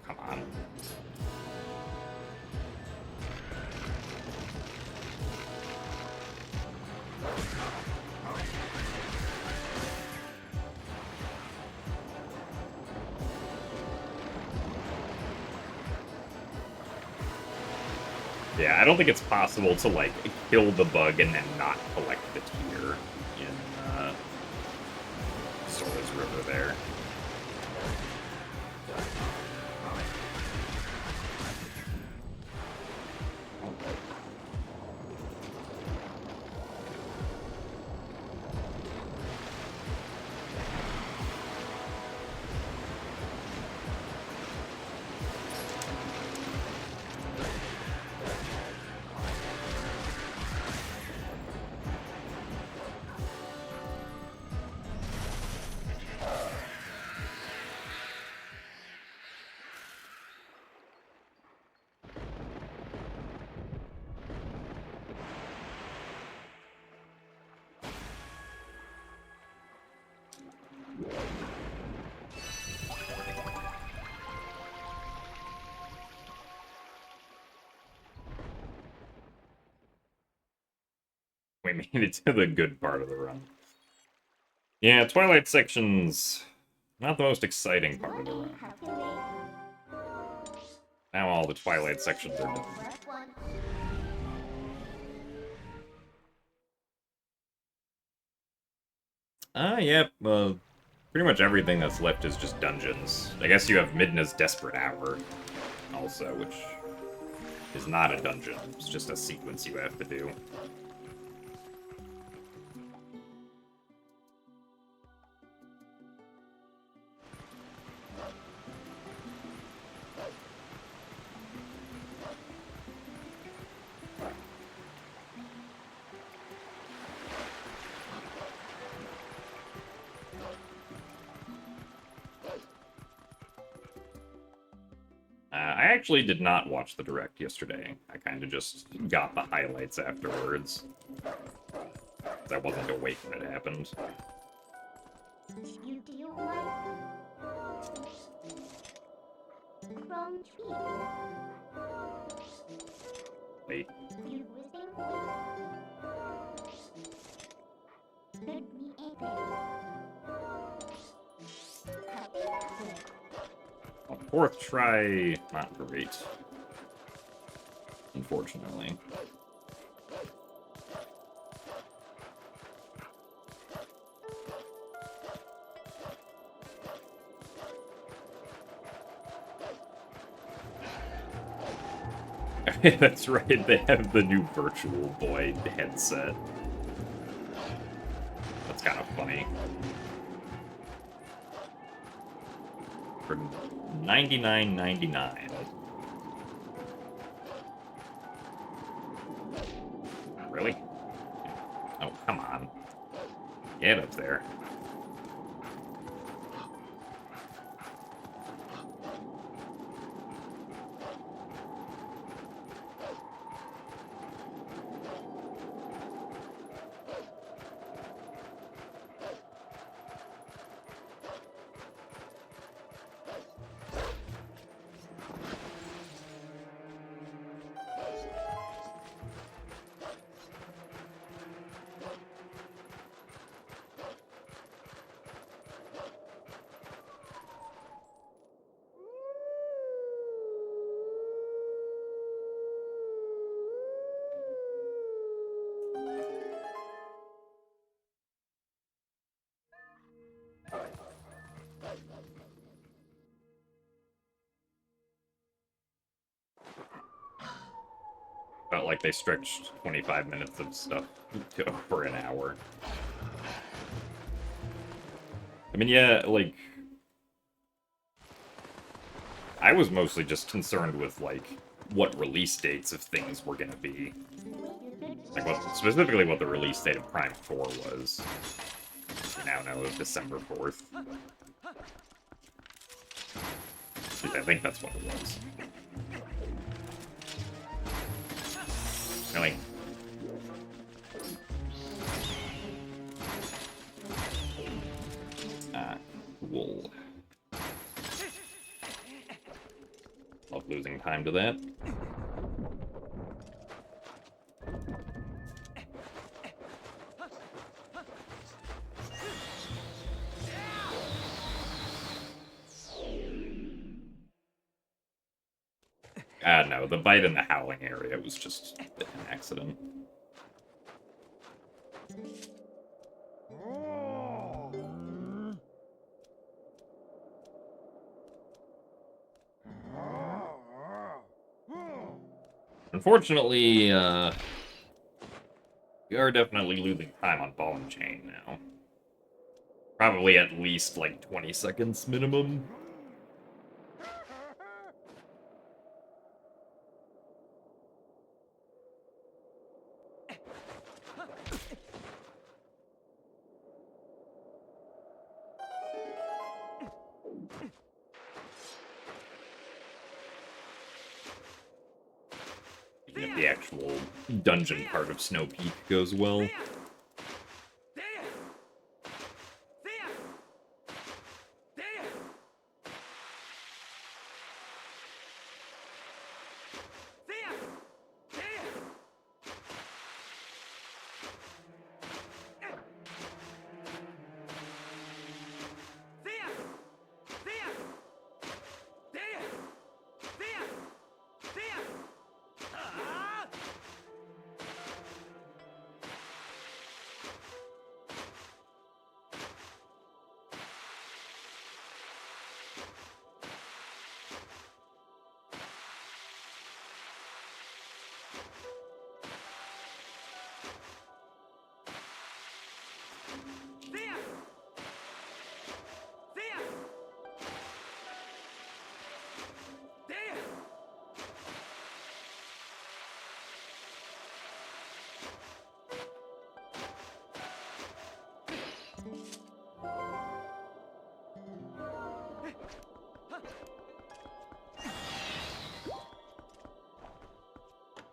Come on. Yeah, I don't think it's possible to, like, kill the bug and then not collect the tier in, Sora's River there. We made it to the good part of the run. Yeah, Twilight section's not the most exciting part of the run. Now all the Twilight sections are done. Yep, pretty much everything that's left is just dungeons. I guess you have Midna's Desperate Hour, also, which is not a dungeon. It's just a sequence you have to do. I actually did not watch the direct yesterday. I kind of just got the highlights afterwards. I wasn't awake when it happened. Wait. A fourth try, not great. Unfortunately. That's right, they have the new Virtual Boy headset. That's kind of funny. For $99.99. Really? Oh, come on. Get up there. Felt like they stretched 25 minutes of stuff to over an hour. I mean, yeah, like... I was mostly just concerned with, like, what release dates of things were gonna be. Like, specifically what the release date of Prime 4 was. We now know it's December 4th. I think that's what it was. Really? Cool. Love losing time to that. No, the bite in the howling area was just an accident. Unfortunately, we are definitely losing time on ball and chain now. Probably at least, like, 20 seconds minimum. Even if the actual dungeon part of Snow Peak goes well.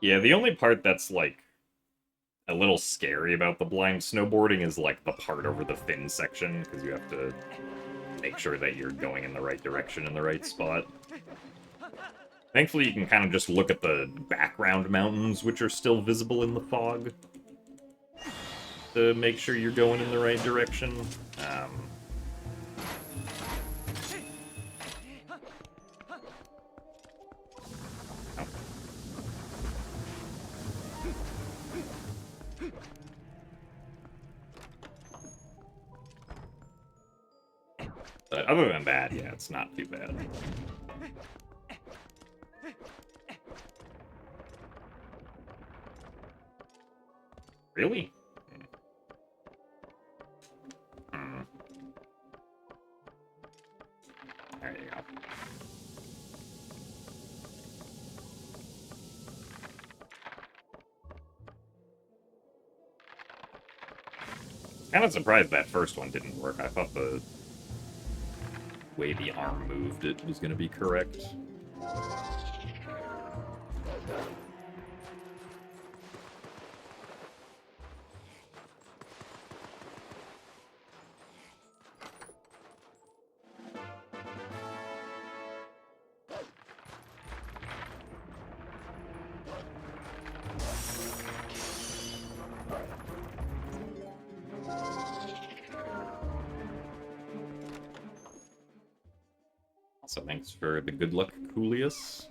Yeah, the only part that's, like, a little scary about the blind snowboarding is, like, the part over the fin section, because you have to make sure that you're going in the right direction in the right spot. Thankfully, you can kind of just look at the background mountains, which are still visible in the fog, to make sure you're going in the right direction. But other than that, yeah, it's not too bad. Really? There you go. Kind of surprised that first one didn't work. I thought the way the arm moved it was going to be correct. So thanks for the good luck, Coolius.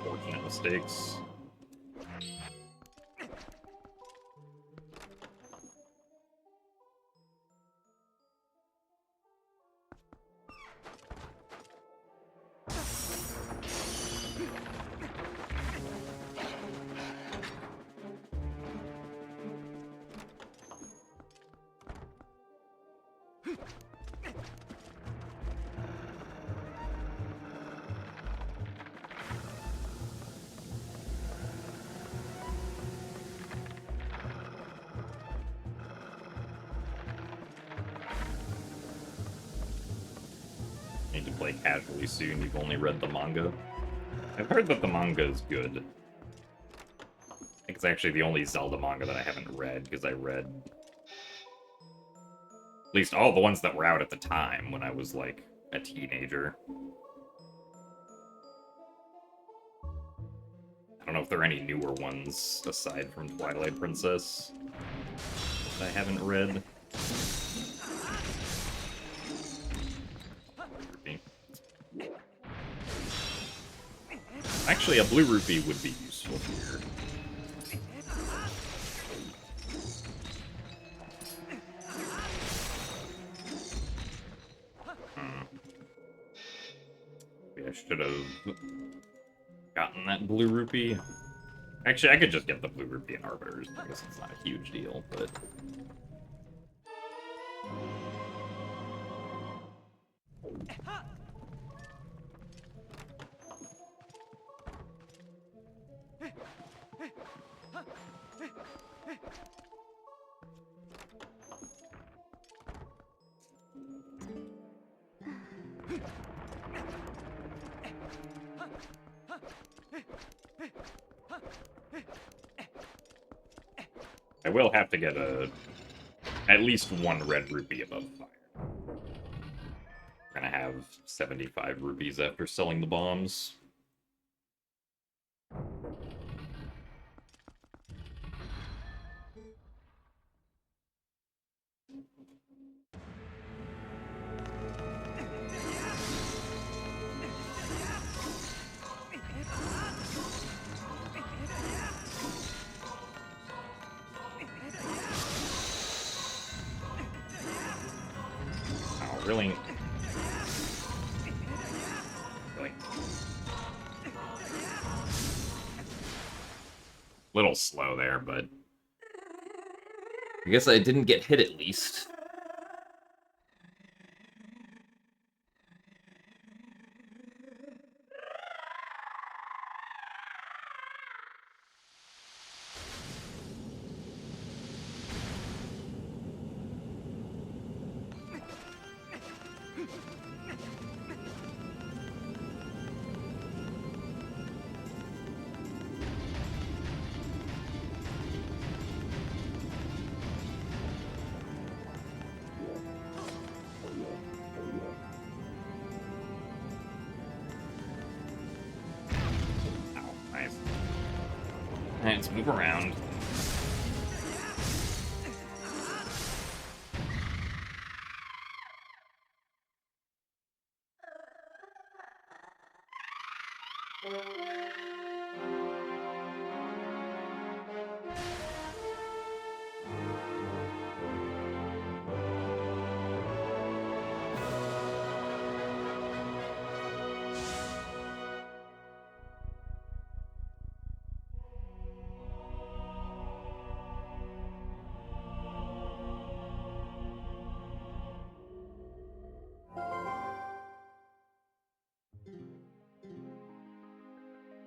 Unfortunate mistakes. Need to play casually soon. You've only read the manga. I've heard that the manga is good. I think it's actually the only Zelda manga that I haven't read, because I read at least all the ones that were out at the time when I was, like, a teenager. I don't know if there are any newer ones, aside from Twilight Princess, that I haven't read. Actually, a blue rupee would be useful here. Maybe I should have gotten that blue rupee. Actually, I could just get the blue rupee in Arbiters. I guess it's not a huge deal, but... I will have to get at least one red rupee above fire. We're gonna have 75 rupees after selling the bombs. Really? Really? Little slow there, but... I guess I didn't get hit at least. Let's move around.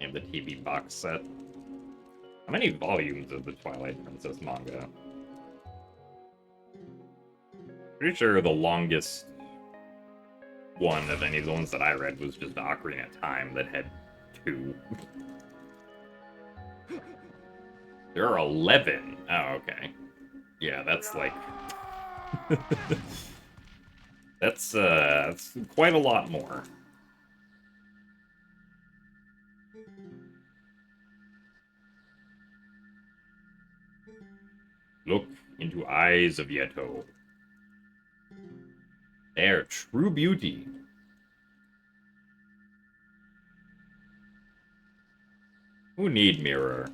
And the TV box set. How many volumes of the Twilight Princess manga? Pretty sure the longest one of any of the ones that I read was just Ocarina of Time that had 2. There are 11. Oh, okay. Yeah, that's like... that's quite a lot more. Look into eyes of Yeto. They are true beauty. Who need mirror?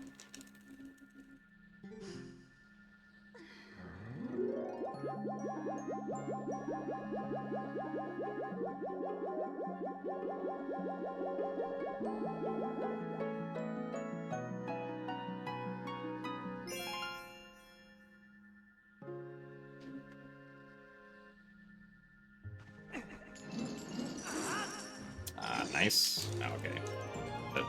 Nice. Oh, okay. But...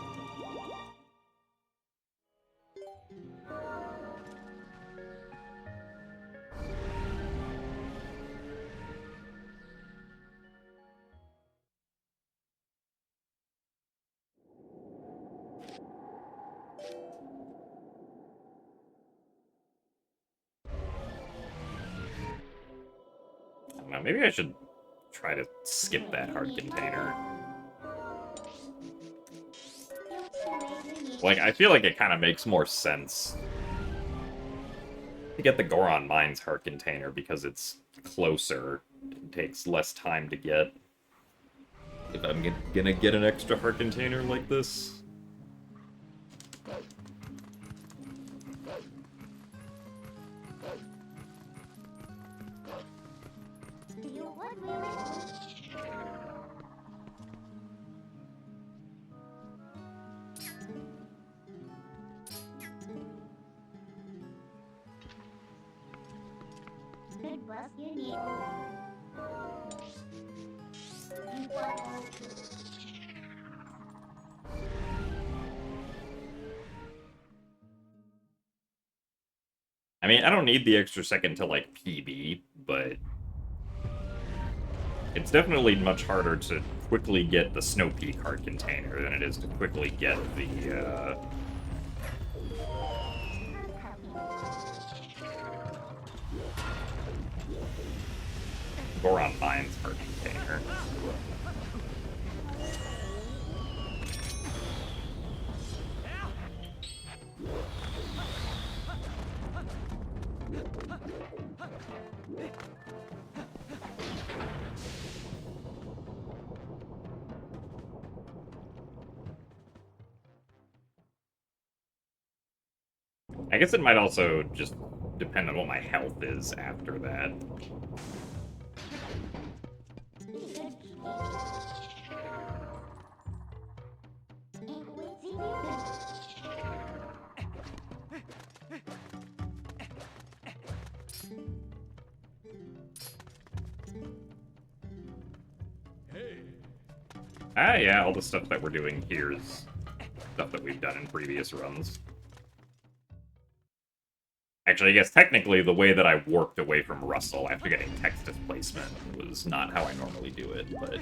I don't know, maybe I should try to skip that hard container. Like, I feel like it kind of makes more sense to get the Goron Mines heart container because it's closer. It takes less time to get. If I'm gonna get an extra heart container like this. Good bus you need. I mean, I don't need the extra second to, like, PB, but it's definitely much harder to quickly get the Snow Peak heart container than it is to quickly get the, Goron Mines heart container. I guess it might also just depend on what my health is after that. Ah, yeah, all the stuff that we're doing here is stuff that we've done in previous runs. Actually, I guess technically the way that I worked away from Russell after getting text displacement was not how I normally do it, but...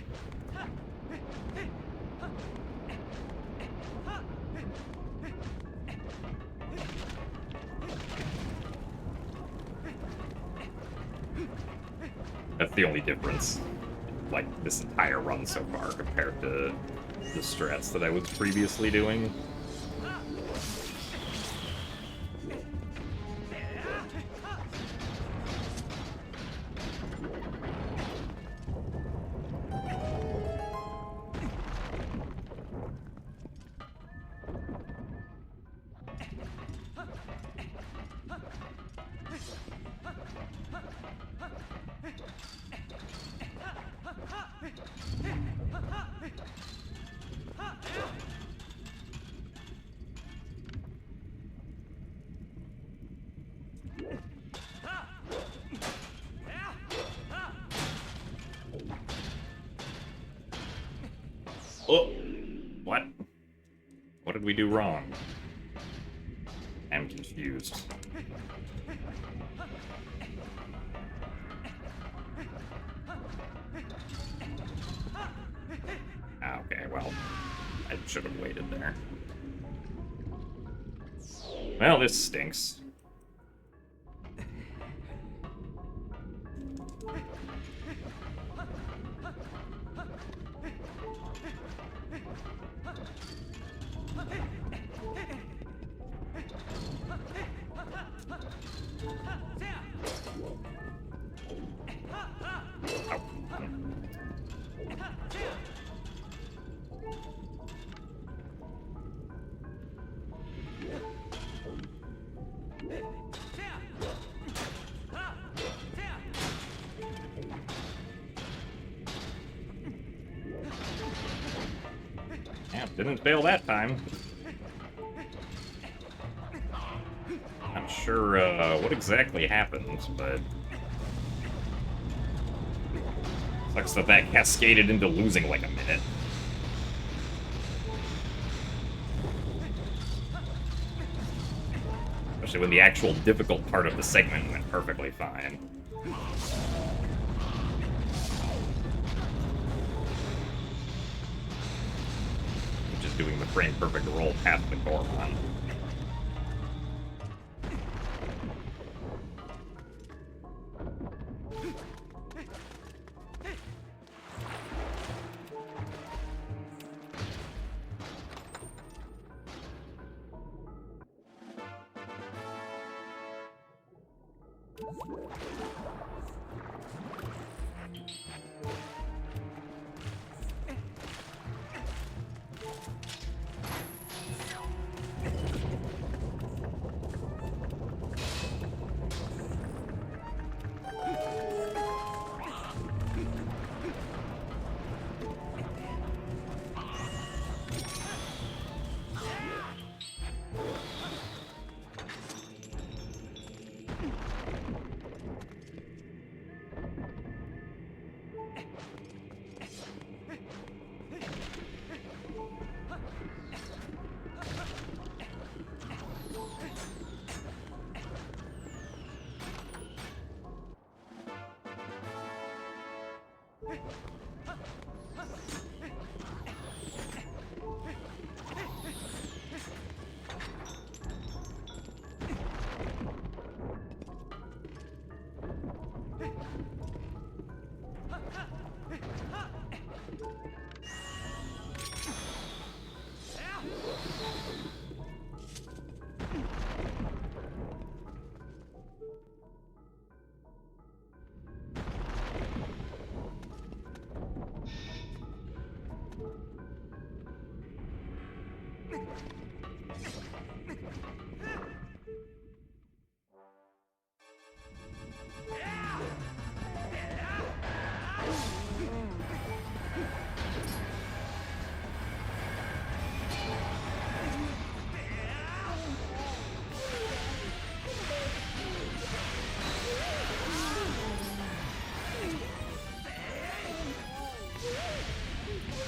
that's the only difference, like, this entire run so far compared to the strats that I was previously doing. Oh! What? What did we do wrong? I'm confused. Okay, well, I should have waited there. Well, this stinks. Yeah, didn't fail that time. Not sure what exactly happened, but sucks that cascaded into losing like a minute. Especially when the actual difficult part of the segment went perfectly fine. Just doing the frame-perfect roll past the Goron.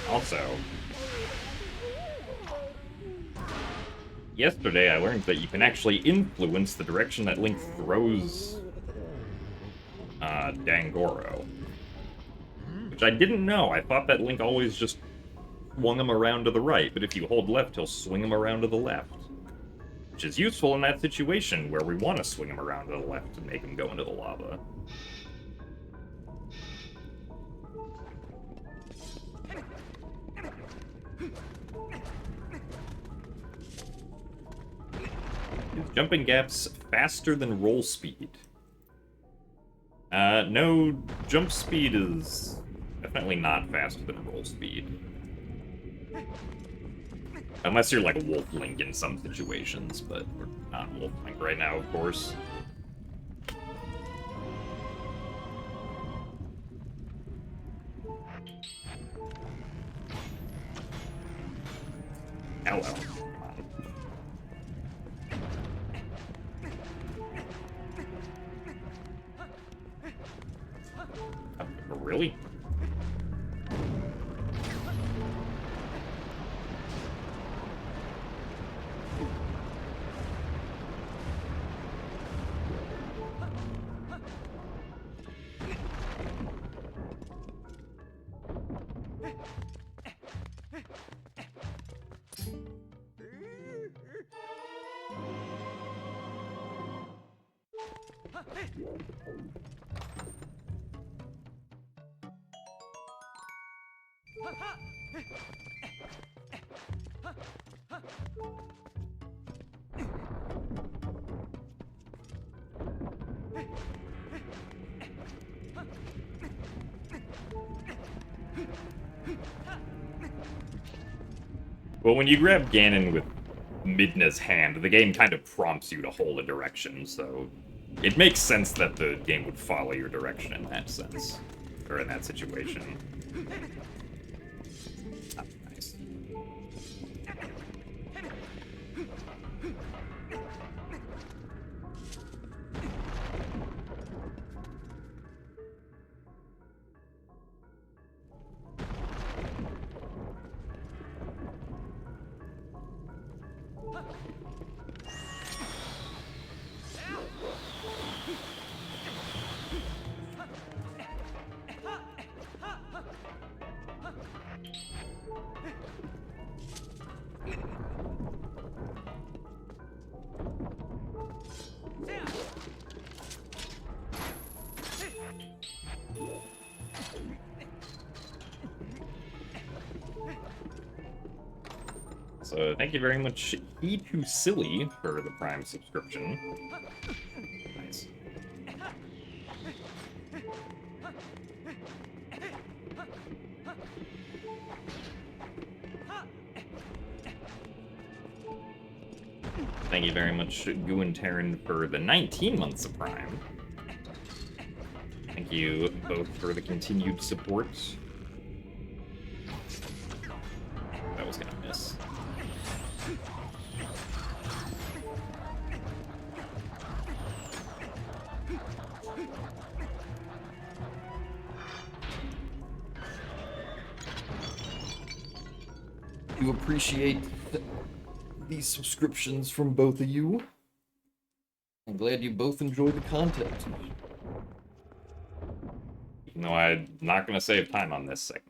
Also, yesterday I learned that you can actually influence the direction that Link throws Dangoro. Which I didn't know. I thought that Link always just swung him around to the right, but if you hold left, he'll swing him around to the left. Which is useful in that situation where we want to swing him around to the left and make him go into the lava. Jumping gaps faster than roll speed. No, jump speed is definitely not faster than roll speed. Unless you're like Wolf Link in some situations, but we're not Wolf Link right now, of course. Hello. Really? Well, when you grab Ganon with Midna's hand, the game kind of prompts you to hold a direction, so it makes sense that the game would follow your direction in that sense. Or in that situation. Ah, nice. So thank you very much, E2Silly, for the Prime subscription. Nice. Thank you very much, Guintarin, for the 19 months of Prime. Thank you both for the continued support. That was gonna miss. Do appreciate these subscriptions from both of you. I'm glad you both enjoy the content. Even though I'm not gonna save time on this segment.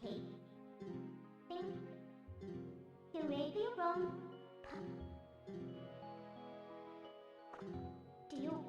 Pink. Pink. To make you wrong. Do you?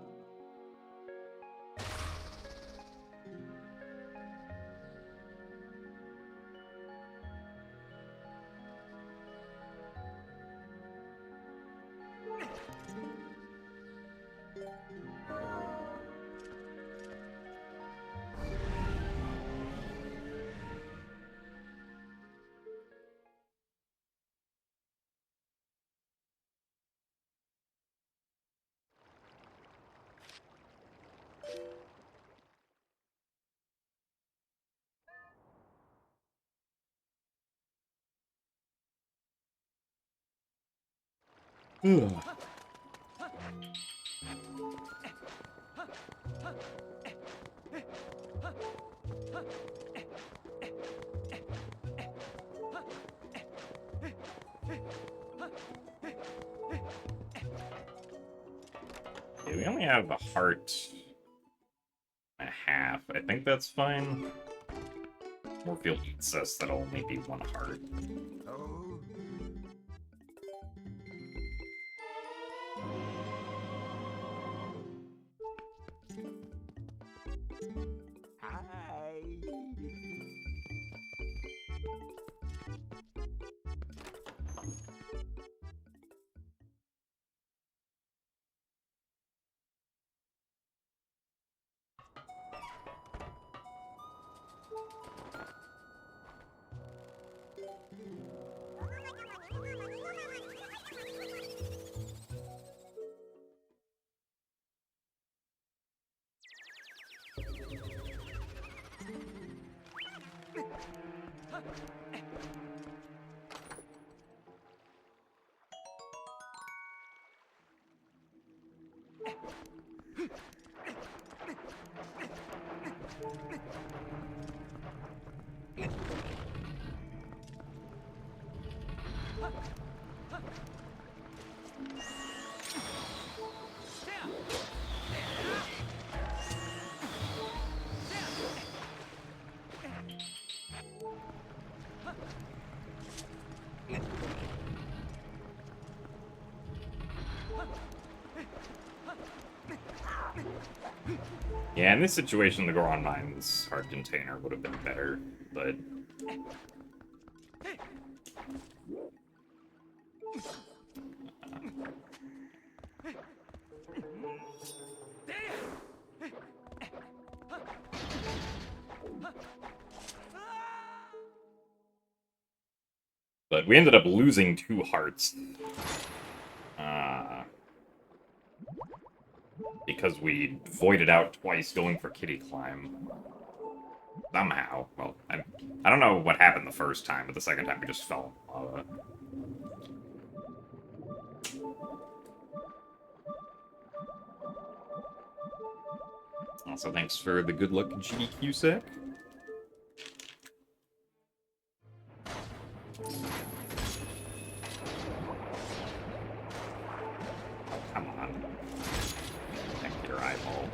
Yeah, we only have a heart and a half. I think that's fine. Morpheal eats us, that'll only be one heart. Yeah, in this situation, the Goron Mine's heart container would have been better, but... But we ended up losing 2 hearts. Because we voided out twice going for Kitty Climb. Somehow. Well, I don't know what happened the first time, but the second time we just fell in lava. Also, thanks for the good luck, GDQ sec. Come on. Protect your eyeball.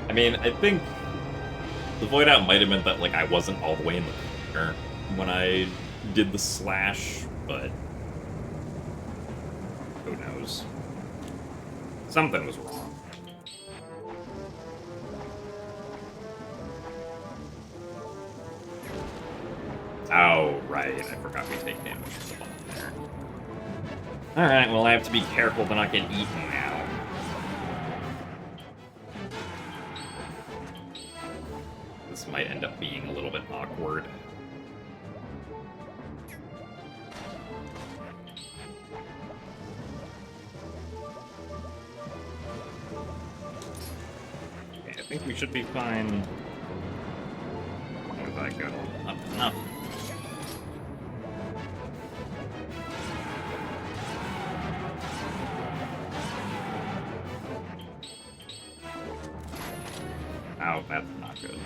I mean, I think the void out might have meant that, like, I wasn't all the way in the corner when I did the slash, but who knows? Something was wrong. Oh, right. I forgot we take damage from the bomb there. Alright, well, I have to be careful to not get eaten now. This might end up being a little bit awkward. Okay, I think we should be fine. Where did that go? Up enough. Oh, that's not good.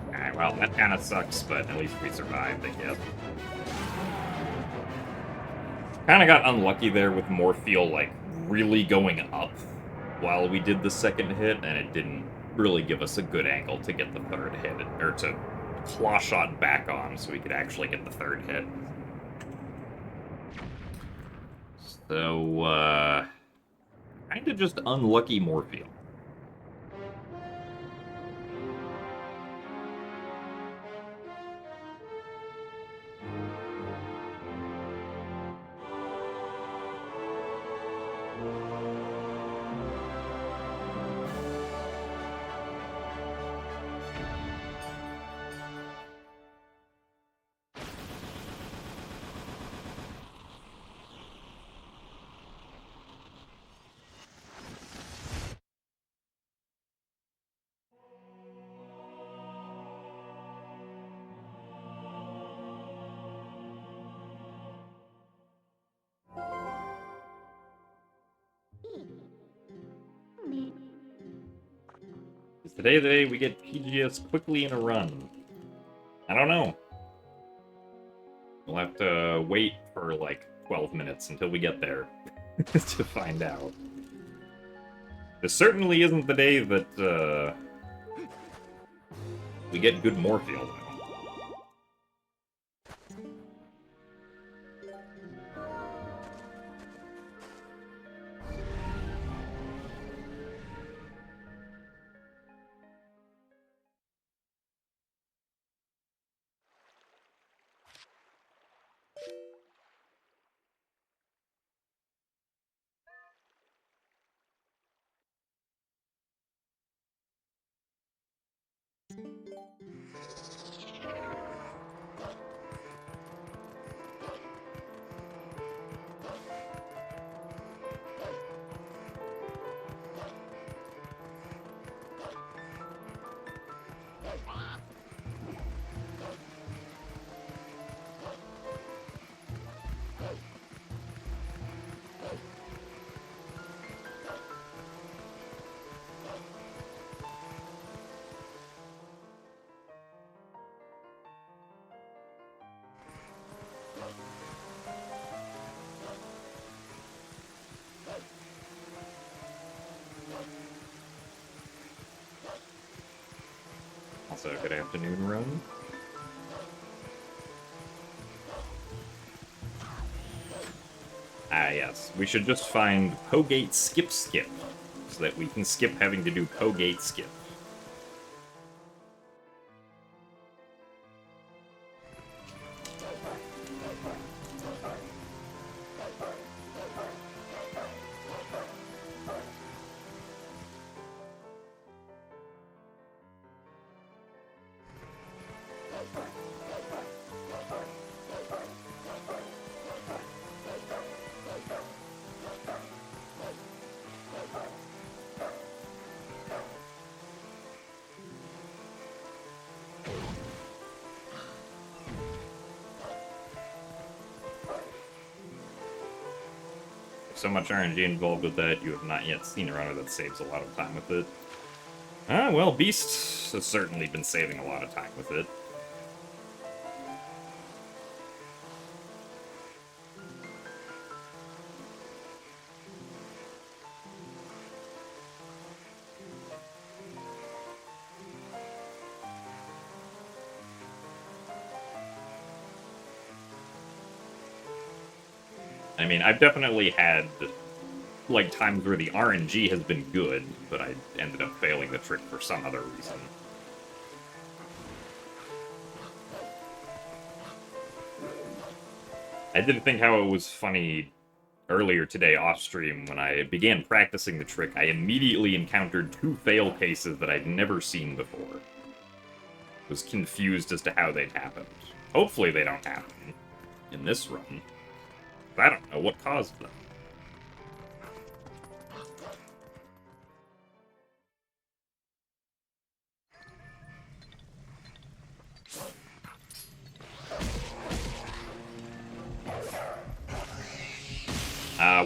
Alright, well, that kind of sucks, but at least we survived, I guess. Kind of got unlucky there with Morpheal, like, really going up while we did the second hit, and it didn't really give us a good angle to get the third hit, or to claw shot back on so we could actually get the third hit. So, kind of just unlucky Morpheal. Is today the day we get PGS quickly in a run? I don't know. We'll have to wait for like 12 minutes until we get there to find out. This certainly isn't the day that we get good Moorfield. Also, good afternoon, Rome. Ah, yes. We should just find Pogate Skip Skip, so that we can skip having to do Pogate Skip. So much RNG involved with that, you have not yet seen a runner that saves a lot of time with it. Ah, well, Beast has certainly been saving a lot of time with it. I mean, I've definitely had, like, times where the RNG has been good, but I ended up failing the trick for some other reason. I did think how it was funny earlier today off-stream when I began practicing the trick. I immediately encountered 2 fail cases that I'd never seen before. Was confused as to how they'd happened. Hopefully they don't happen in this run. I don't know what caused them.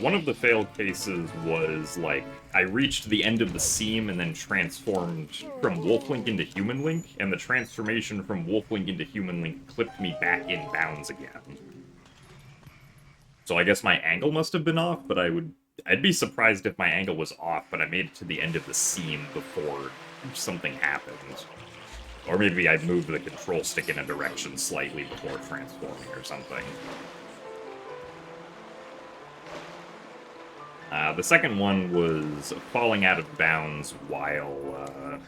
One of the failed cases was, like, I reached the end of the seam and then transformed from Wolf Link into Human Link, and the transformation from Wolf Link into Human Link clipped me back in bounds again. So I guess my angle must have been off, but I'd be surprised if my angle was off, but I made it to the end of the seam before something happened. Or maybe I'd moved the control stick in a direction slightly before transforming or something. The second one was falling out of bounds while,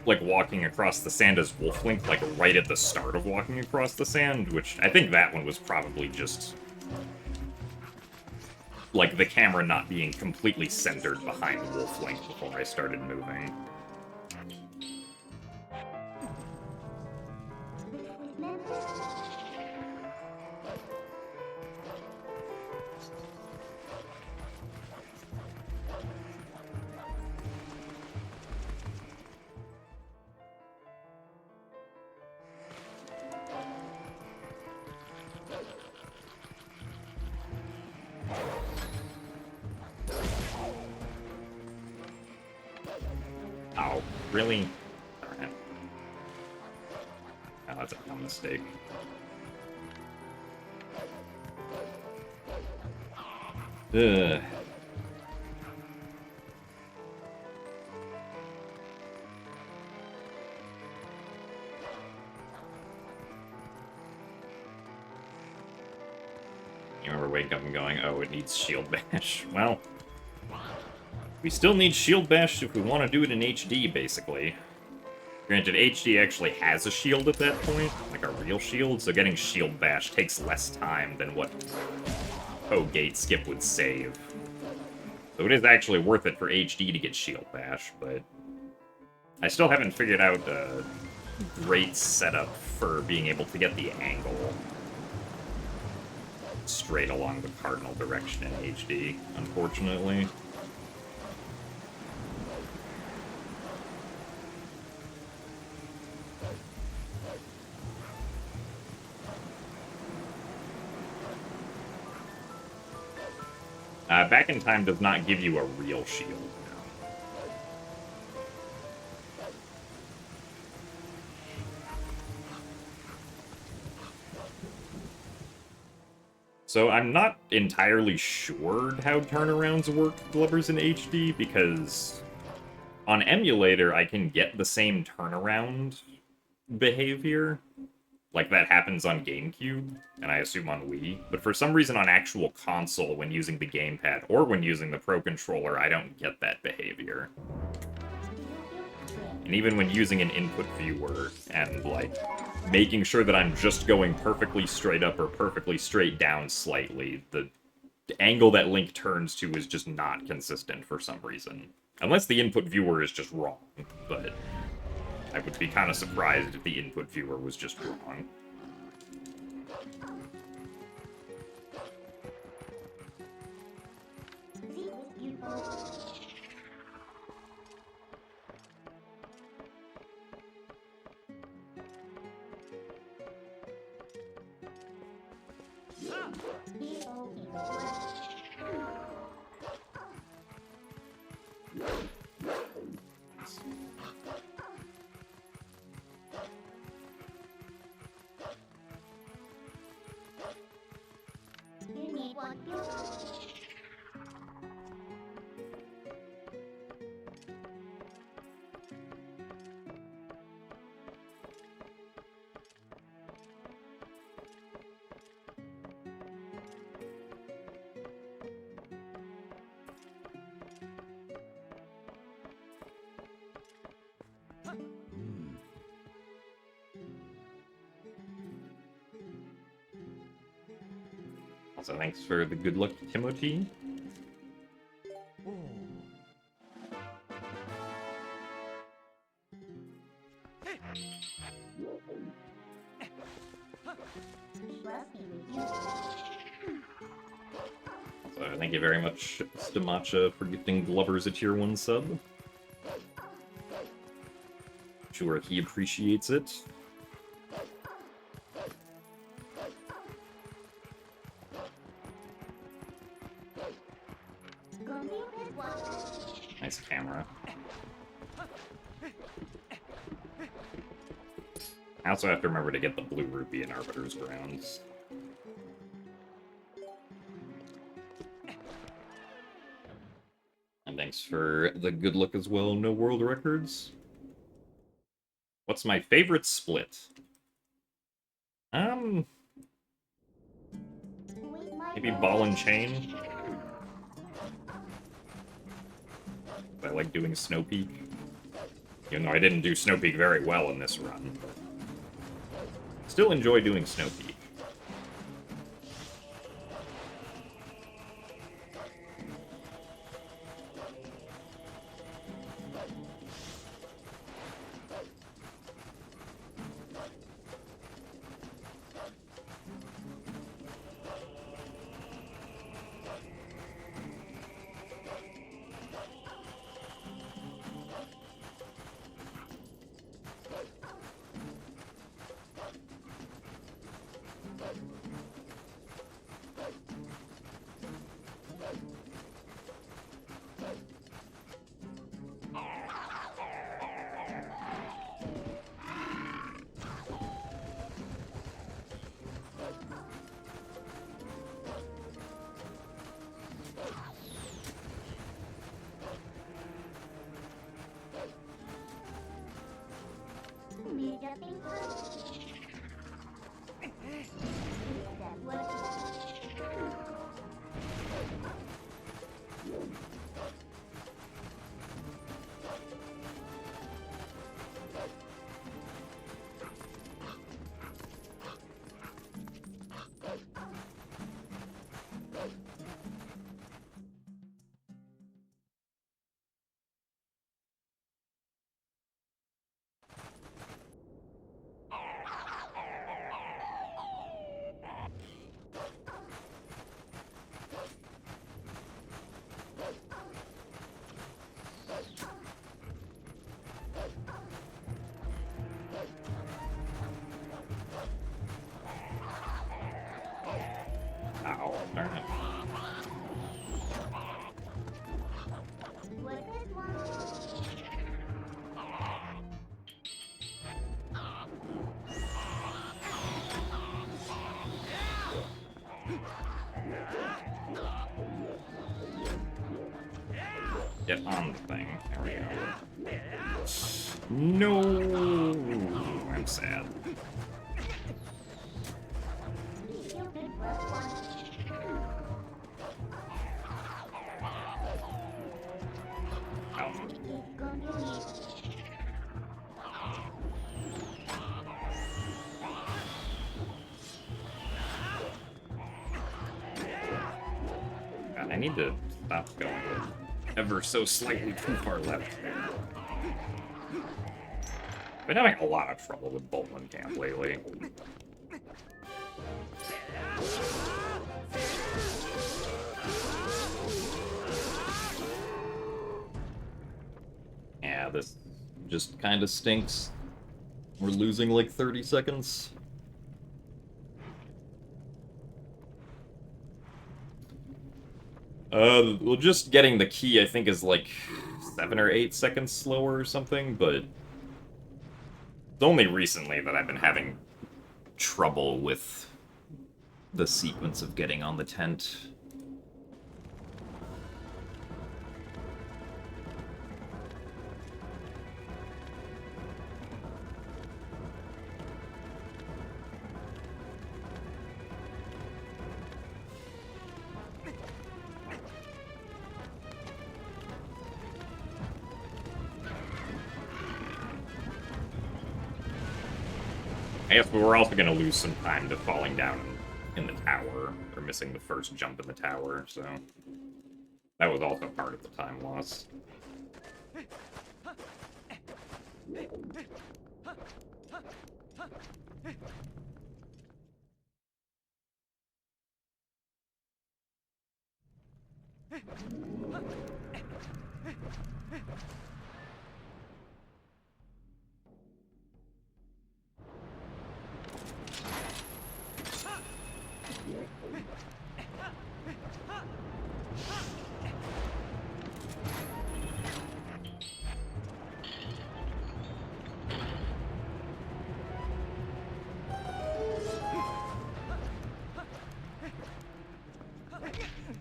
like, walking across the sand as Wolf Link, like, right at the start of walking across the sand, which I think that one was probably just, like, the camera not being completely centered behind Wolf Link before I started moving. Really? Alright. Oh, that's a dumb mistake. Ugh. You remember waking up and going, oh, it needs Shield Bash. Well, we still need Shield Bash if we want to do it in HD, basically. Granted, HD actually has a shield at that point, like a real shield, so getting Shield Bash takes less time than what Gate Skip would save. So it is actually worth it for HD to get Shield Bash, but I still haven't figured out a great setup for being able to get the angle straight along the cardinal direction in HD, unfortunately. Back in Time does not give you a real shield. So I'm not entirely sure how turnarounds work Glubbers in HD, because on emulator I can get the same turnaround behavior. Like that happens on GameCube, and I assume on Wii. But for some reason on actual console, when using the gamepad, or when using the Pro Controller, I don't get that behavior. And even when using an input viewer, and like, making sure that I'm just going perfectly straight up or perfectly straight down slightly, the angle that Link turns to is just not consistent for some reason. Unless the input viewer is just wrong, but I would be kind of surprised if the input viewer was just wrong. You need one fuel. So thanks for the good luck, Timothy. So thank you very much, Stamacha, for gifting Glubbers a tier 1 sub. Sure, he appreciates it. Nice camera. I also have to remember to get the blue rupee in Arbiter's Grounds. And thanks for the good luck as well, no world records. What's my favorite split? Maybe Ball and Chain? I like doing Snow Peak. Even though I didn't do Snow Peak very well in this run. Still enjoy doing Snow Peak. Ow, darn it. What this one? Get on the thing. There we go. No! I'm sad. Stupid rough one. Ow. It's gonna be me. God, I need to stop going ever so slightly too far left. Been having a lot of trouble with Bowman Camp lately. Yeah, this just kind of stinks. We're losing like 30 seconds. Well, just getting the key, I think, is like 7 or 8 seconds slower or something, but it's only recently that I've been having trouble with the sequence of getting on the tent. I guess we were also going to lose some time to falling down in the tower, or missing the first jump in the tower, so that was also part of the time loss.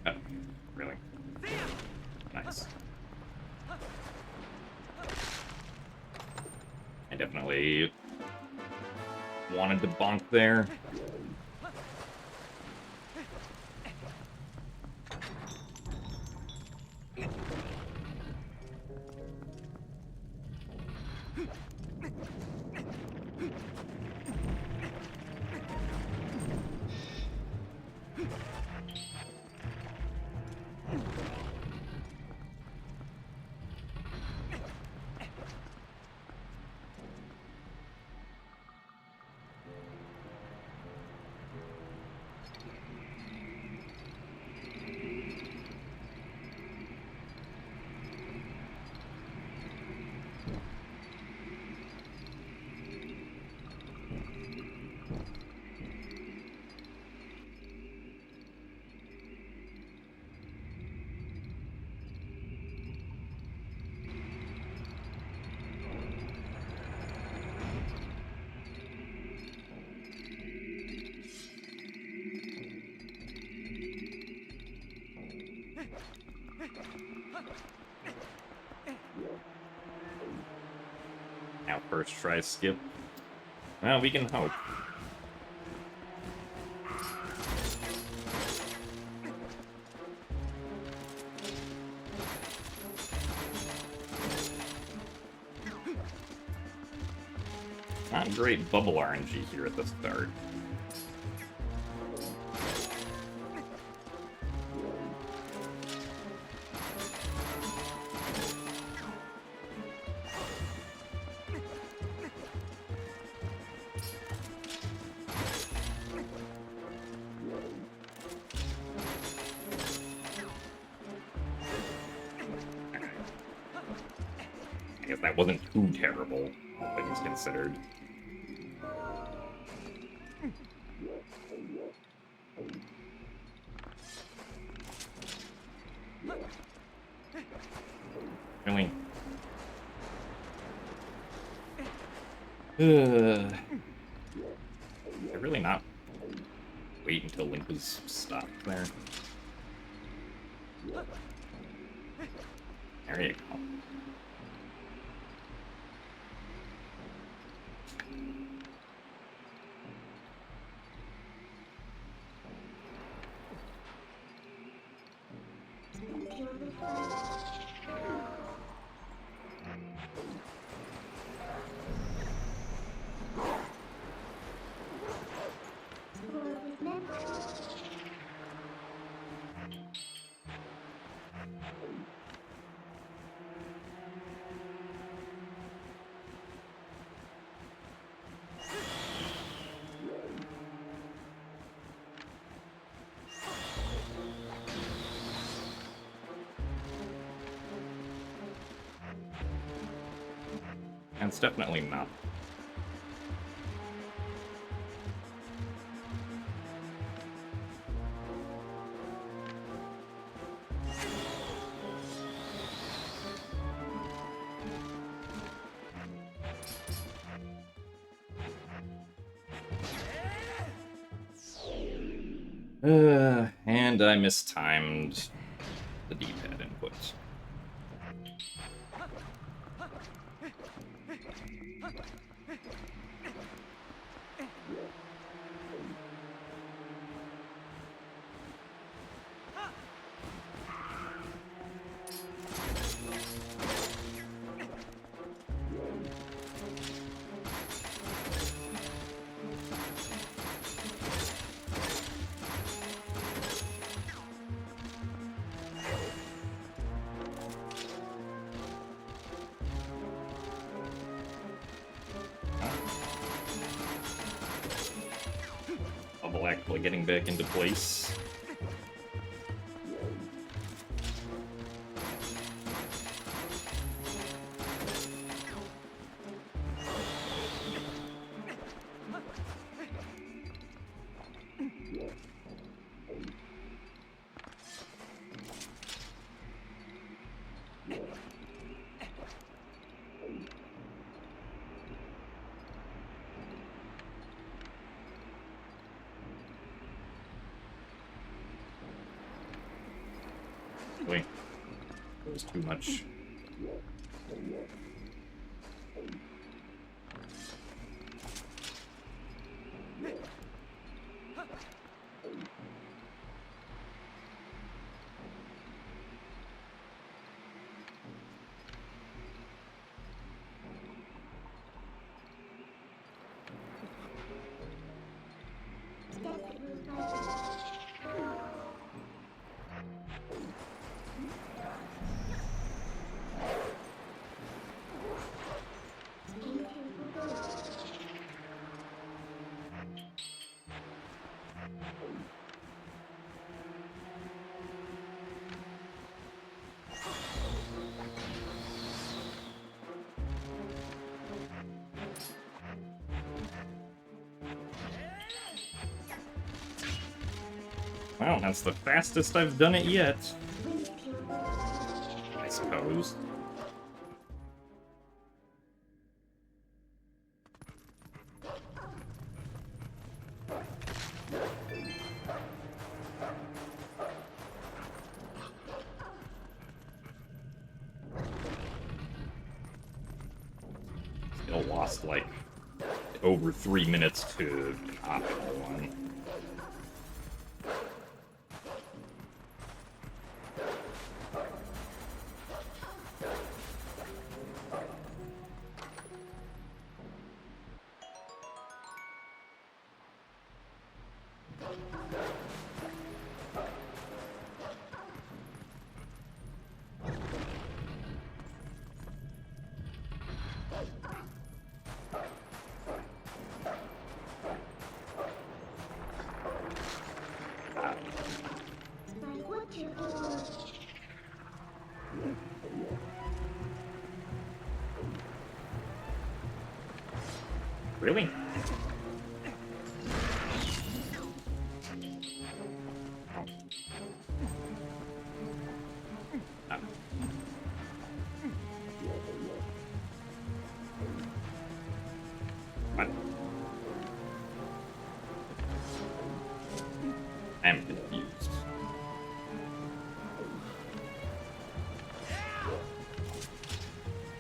Oh, really? Nice. I definitely wanted to bonk there. Now first try skip. Well, we can hope. Not great bubble RNG here at the start. I guess that wasn't too terrible, all things considered. Really? Did I really not wait until Link was stopped there? There you go. And it's definitely not. And I mistimed the D-pad input. Bubble actually getting back into place. Wait, there was too much. Well, that's the fastest I've done it yet. I suppose. Still lost like over 3 minutes to copy one. My waterfall. Really? Ah. What? I'm confused.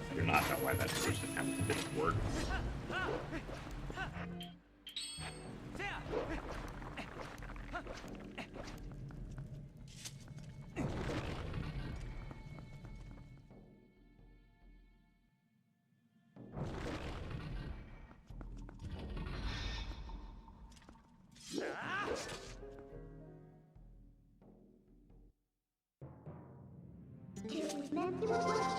I do not know why that first attempt didn't work. To remember what?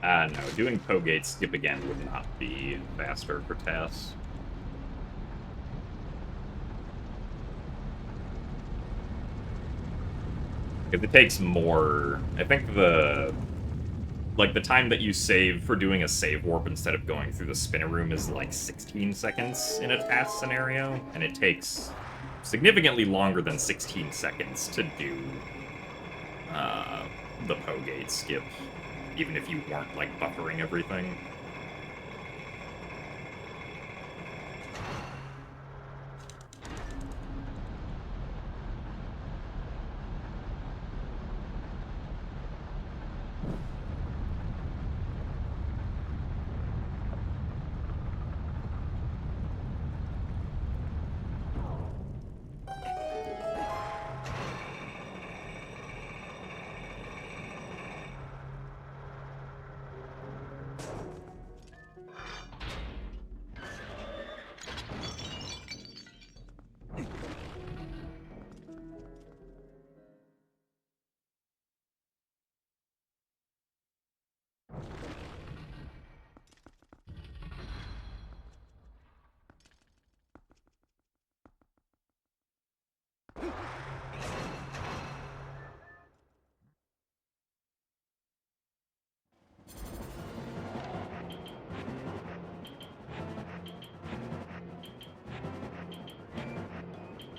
No, doing Pogate skip again would not be faster for Tess. Because it takes more... I think the time that you save for doing a save warp instead of going through the spinner room is like 16 seconds in a task scenario, and it takes significantly longer than 16 seconds to do the Pogate skip, even if you weren't, like, buffering everything.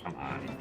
Come on.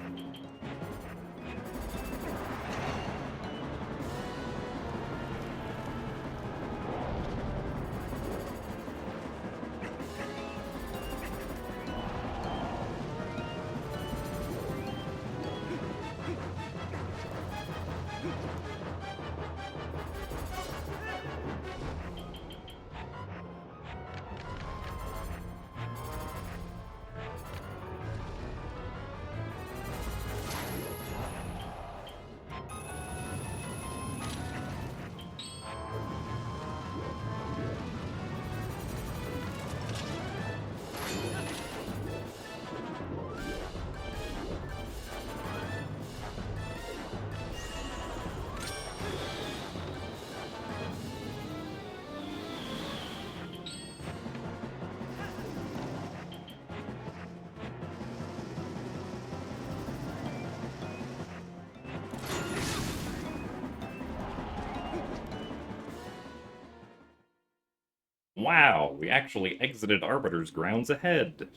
Wow, we actually exited Arbiter's grounds ahead.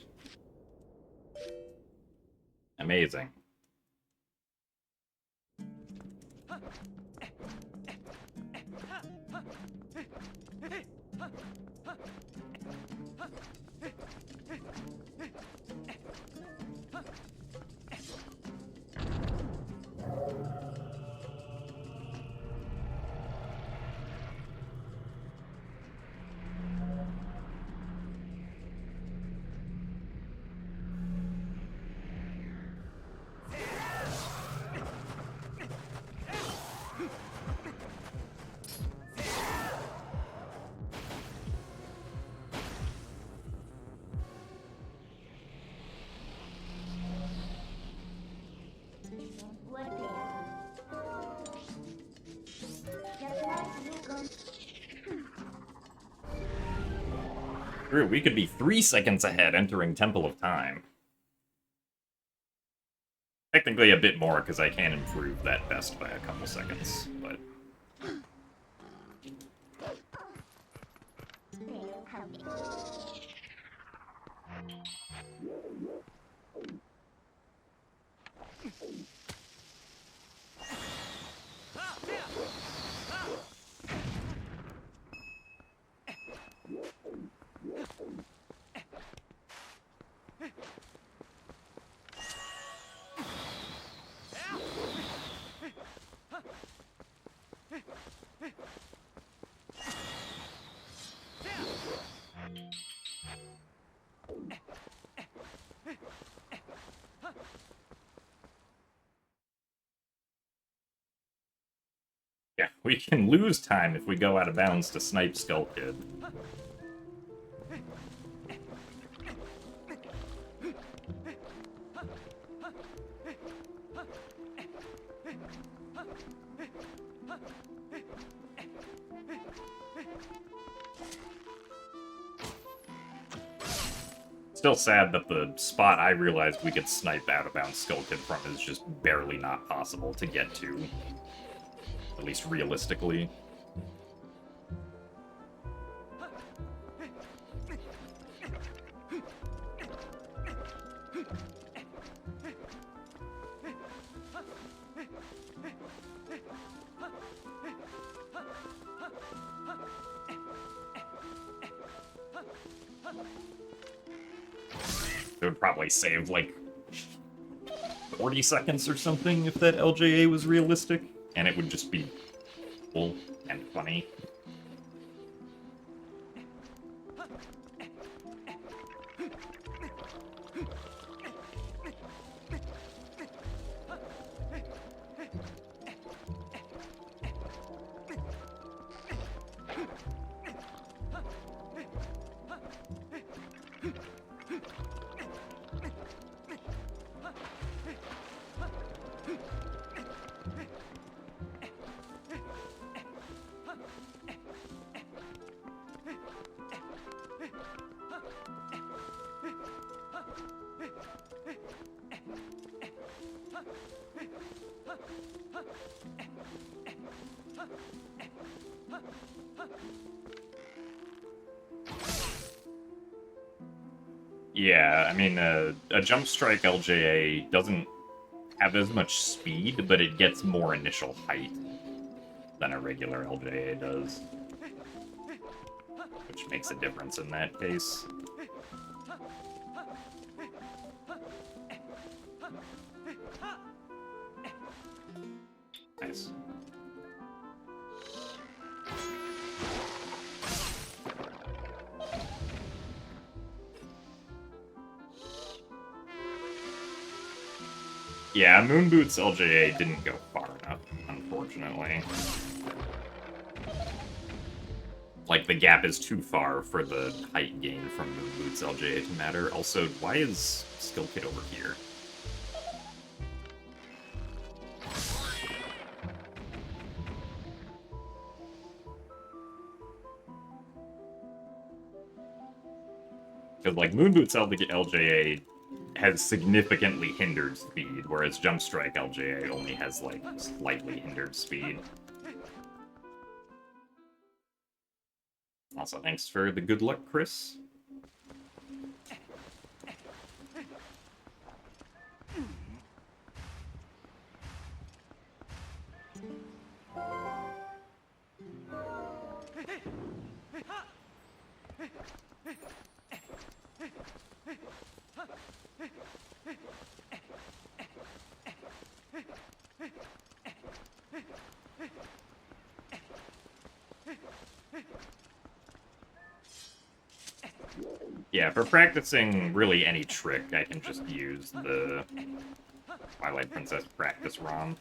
Amazing. True, we could be 3 seconds ahead entering Temple of Time. Technically a bit more, because I can improve that best by a couple seconds, but... Yeah, we can lose time if we go out of bounds to snipe Skull Kid. Still sad that the spot I realized we could snipe out of bounds Skull Kid from is just barely not possible to get to. At least realistically. It would probably save, like, 40 seconds or something if that LJA was realistic, and it would just be cool and funny. Yeah, I mean, a Jump Strike LJA doesn't have as much speed, but it gets more initial height than a regular LJA does. Which makes a difference in that case. Nice. Yeah, Moon Boots LJA didn't go far enough, unfortunately. Like, the gap is too far for the height gain from Moon Boots LJA to matter. Also, why is Skill Kit over here? Because, like, Moon Boots LJA has significantly hindered speed, whereas Jump Strike LJA only has, like, slightly hindered speed. Also, thanks for the good luck, Chris. Yeah, for practicing really any trick, I can just use the Twilight Princess practice ROM.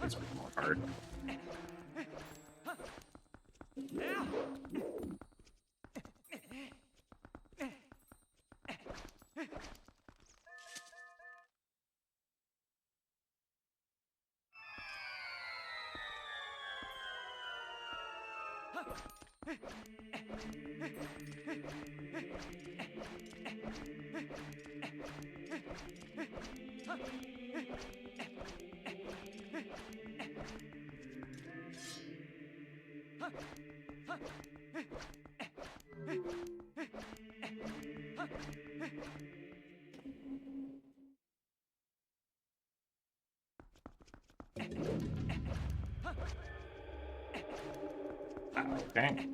It's more hard. Okay.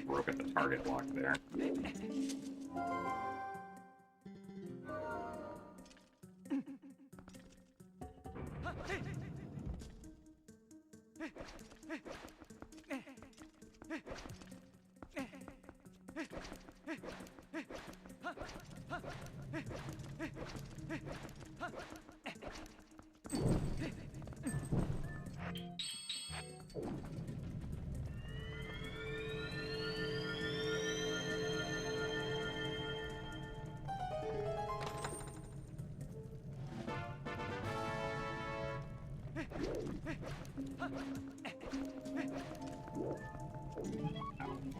Broke at the target lock there.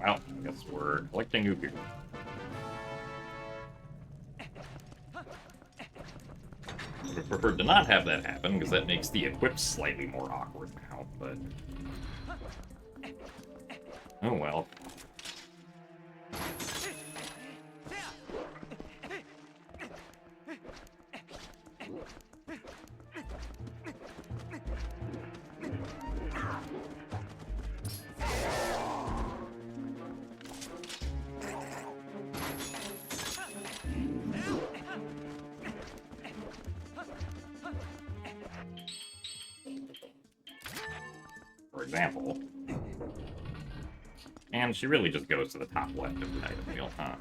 Well, I guess we're collecting Uku. I would prefer to not have that happen, because that makes the equip slightly more awkward now, but... oh well. For example. And she really just goes to the top left of the item wheel, huh?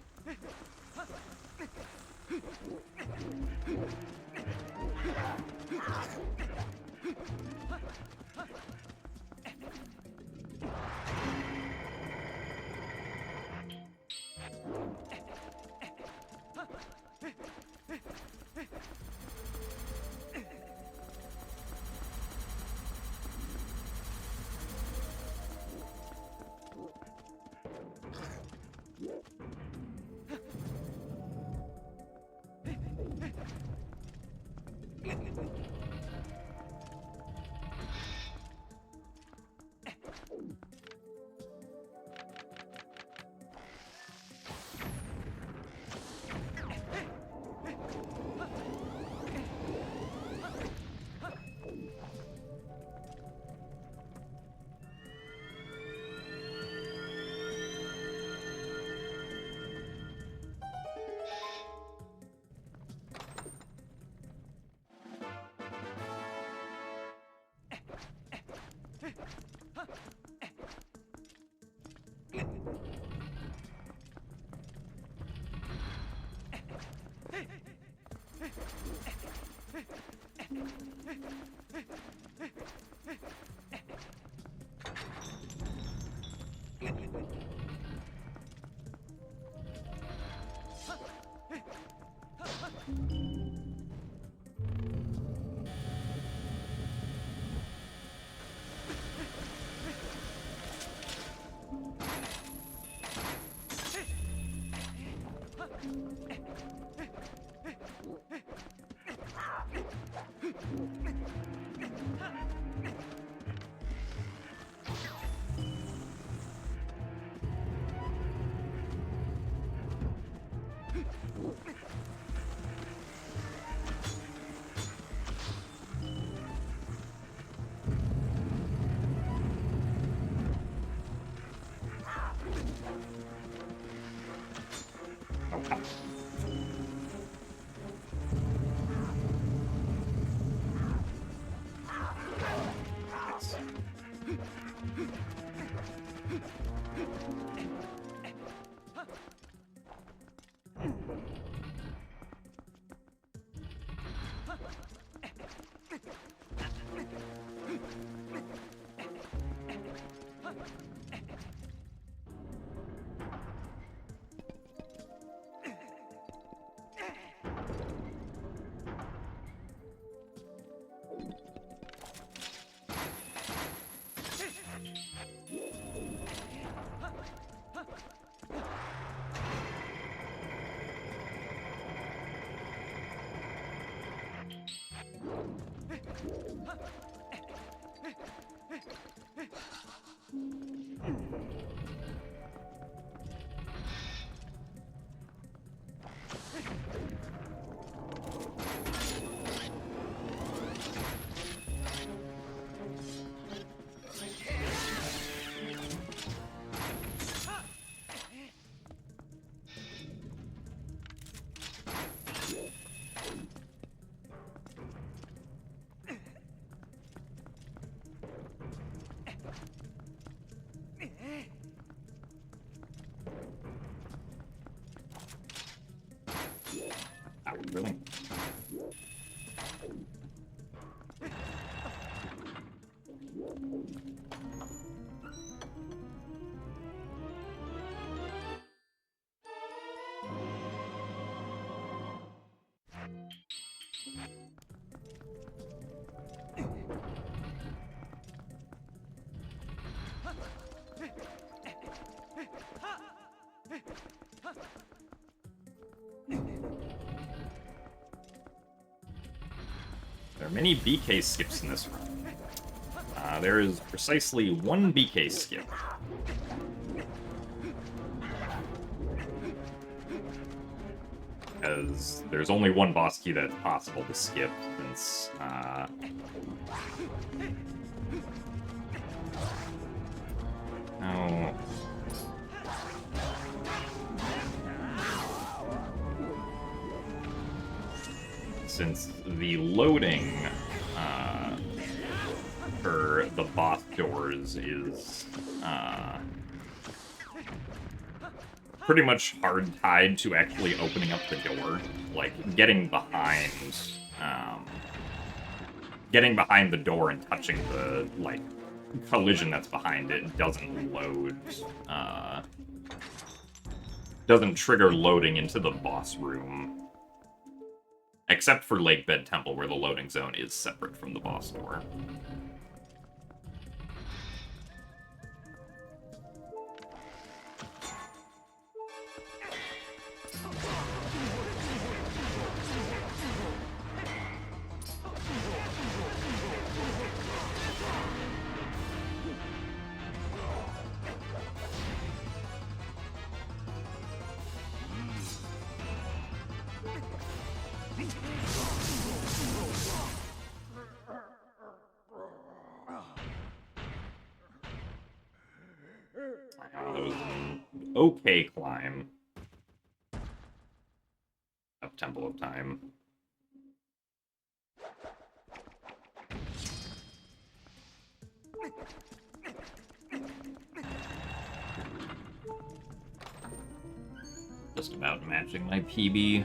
Oh, really? There are many BK skips in this run. There is precisely one BK skip. Because there's only one boss key that's possible to skip, since, no. Since the loading for the boss doors is pretty much hard tied to actually opening up the door. Like, getting behind the door and touching the, like, collision that's behind it doesn't doesn't trigger loading into the boss room. Except for Lake Bed Temple, where the loading zone is separate from the boss door. That was an okay climb. Up Temple of Time. Just about matching my PB.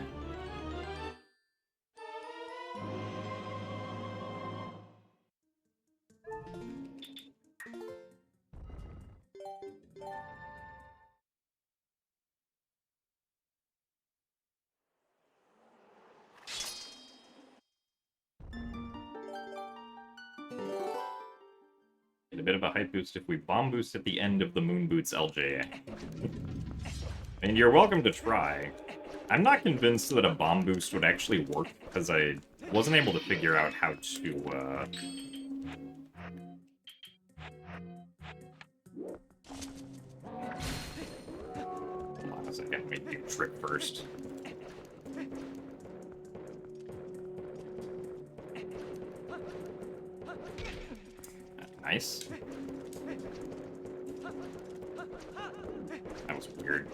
Get a bit of a hype boost if we bomb boost at the end of the Moon Boots LJA. And you're welcome to try. I'm not convinced that a bomb boost would actually work, because I wasn't able to figure out how to, Hold on a second, let me do a trick first. Nice. That was weird.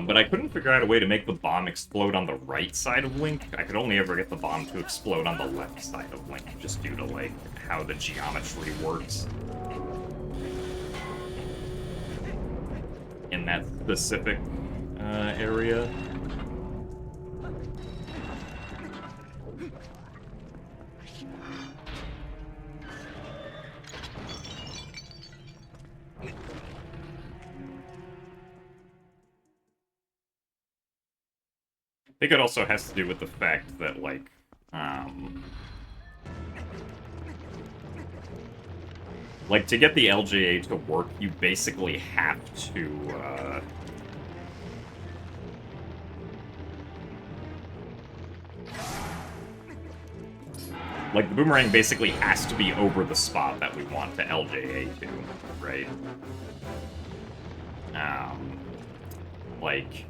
But I couldn't figure out a way to make the bomb explode on the right side of Link. I could only ever get the bomb to explode on the left side of Link, just due to, like, how the geometry works in that specific area. I think it also has to do with the fact that, like, like, to get the LJA to work, you basically have to, like, the boomerang basically has to be over the spot that we want the LJA to, right? Like,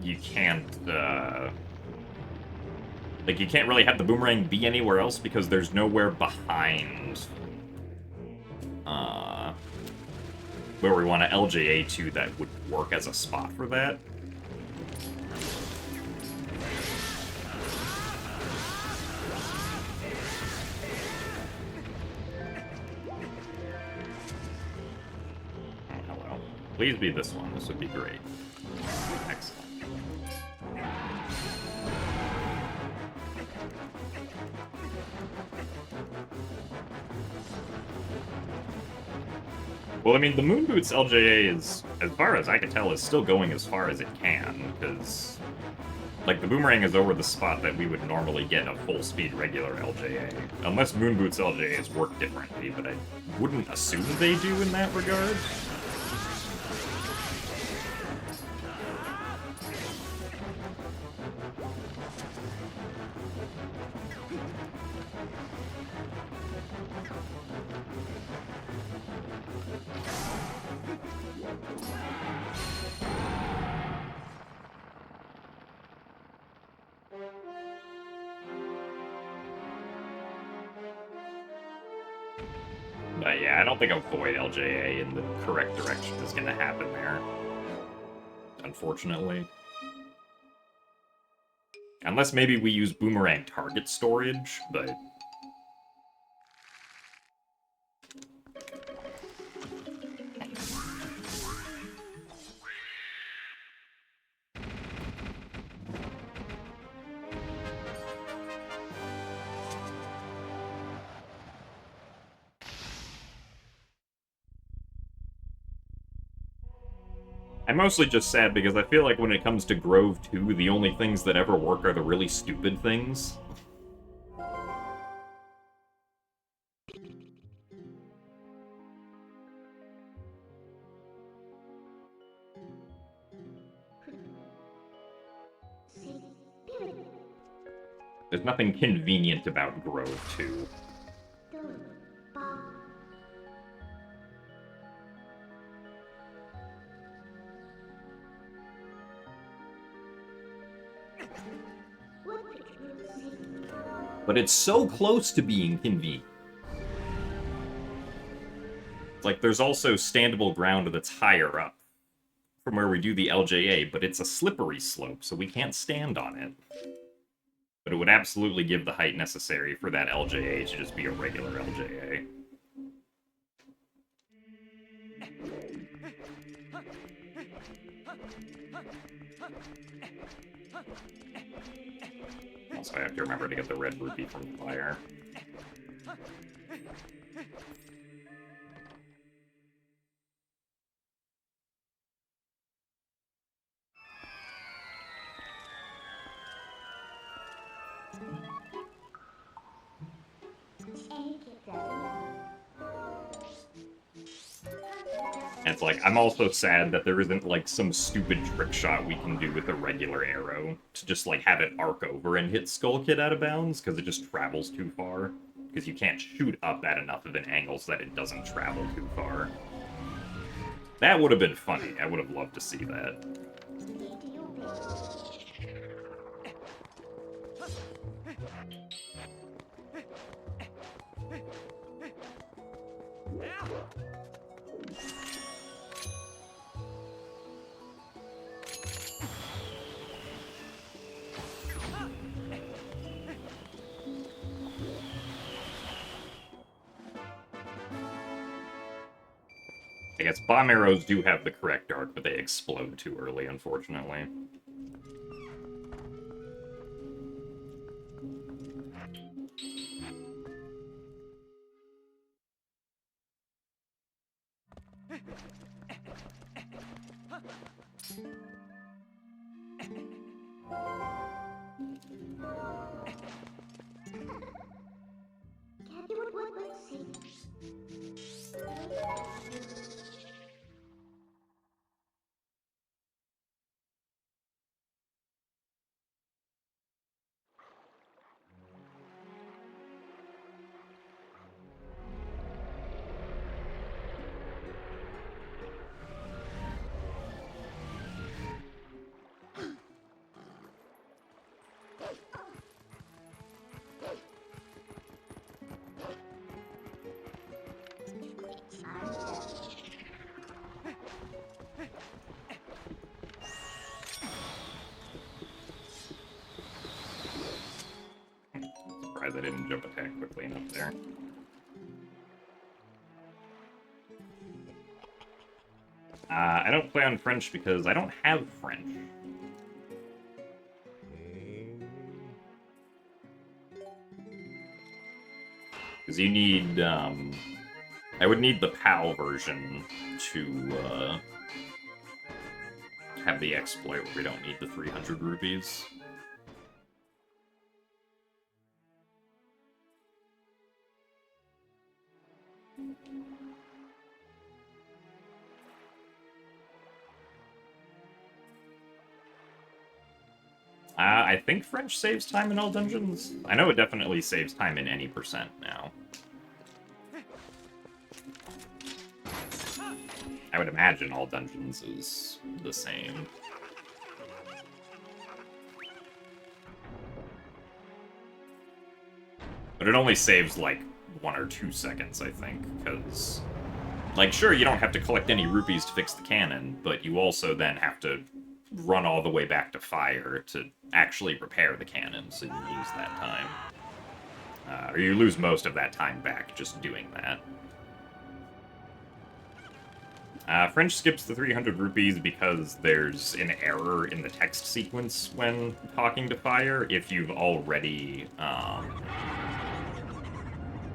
you can't, like, you can't really have the boomerang be anywhere else because there's nowhere behind, where we want to LJA to that would work as a spot for that. Oh, hello. Please be this one. This would be great. Excellent. Well, I mean, the Moon Boots LJA is, as far as I can tell, is still going as far as it can, because, like, the boomerang is over the spot that we would normally get a full-speed regular LJA. Unless Moon Boots LJAs work differently, but I wouldn't assume they do in that regard. But yeah, I don't think a void LJA in the correct direction is going to happen there. Unfortunately. Unless maybe we use boomerang target storage, but... I'm mostly just sad because I feel like when it comes to Grove 2, the only things that ever work are the really stupid things. There's nothing convenient about Grove 2. But it's so close to being convenient. Like, there's also standable ground that's higher up from where we do the LJA, but it's a slippery slope, so we can't stand on it. But it would absolutely give the height necessary for that LJA to just be a regular LJA. Also, I have to remember to get the red rupee from the fire. And it's like, I'm also sad that there isn't, like, some stupid trick shot we can do with a regular arrow to just, like, have it arc over and hit Skull Kid out of bounds, because it just travels too far. Because you can't shoot up at enough of an angle so that it doesn't travel too far. That would have been funny. I would have loved to see that. I guess bomb arrows do have the correct arc, but they explode too early, unfortunately. Surprised I didn't jump attack quickly enough there. I don't play on French because I don't have French. Because you need, I would need the PAL version to, have the exploit where we don't need the 300 rupees. I think French saves time in all dungeons. I know it definitely saves time in any percent now. I would imagine all dungeons is the same. But it only saves, like, 1 or 2 seconds, I think, because... Like, sure, you don't have to collect any rupees to fix the cannon, but you also then have to run all the way back to fire to actually repair the cannon, so you lose that time. Or you lose most of that time back just doing that. French skips the 300 rupees because there's an error in the text sequence when talking to fire if you've already,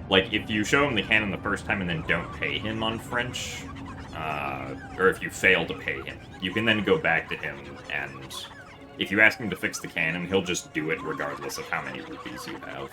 like, if you show him the cannon the first time and then don't pay him on French, or if you fail to pay him, you can then go back to him, and if you ask him to fix the cannon, he'll just do it regardless of how many rupees you have.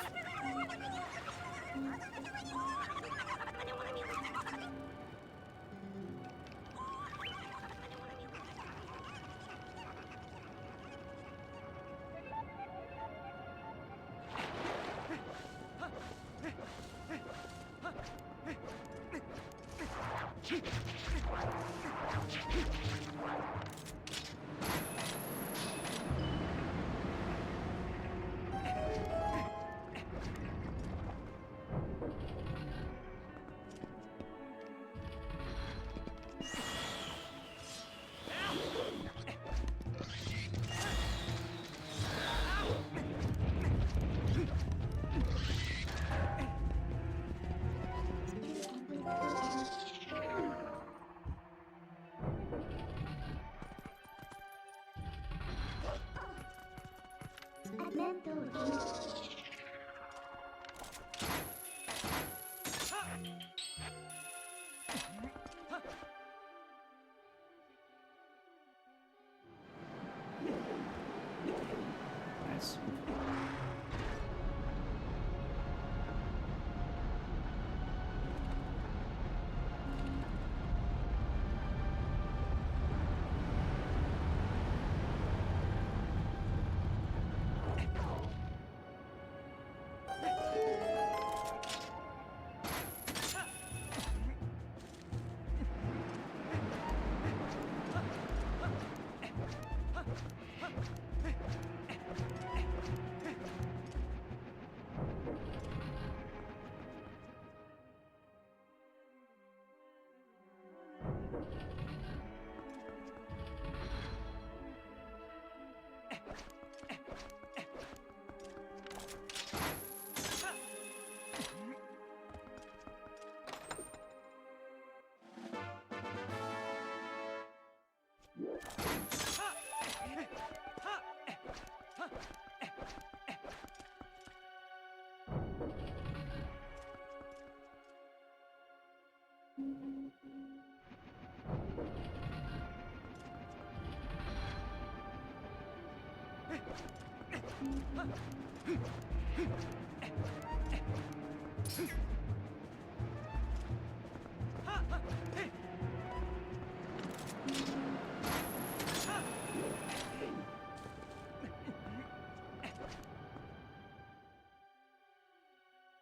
Nice.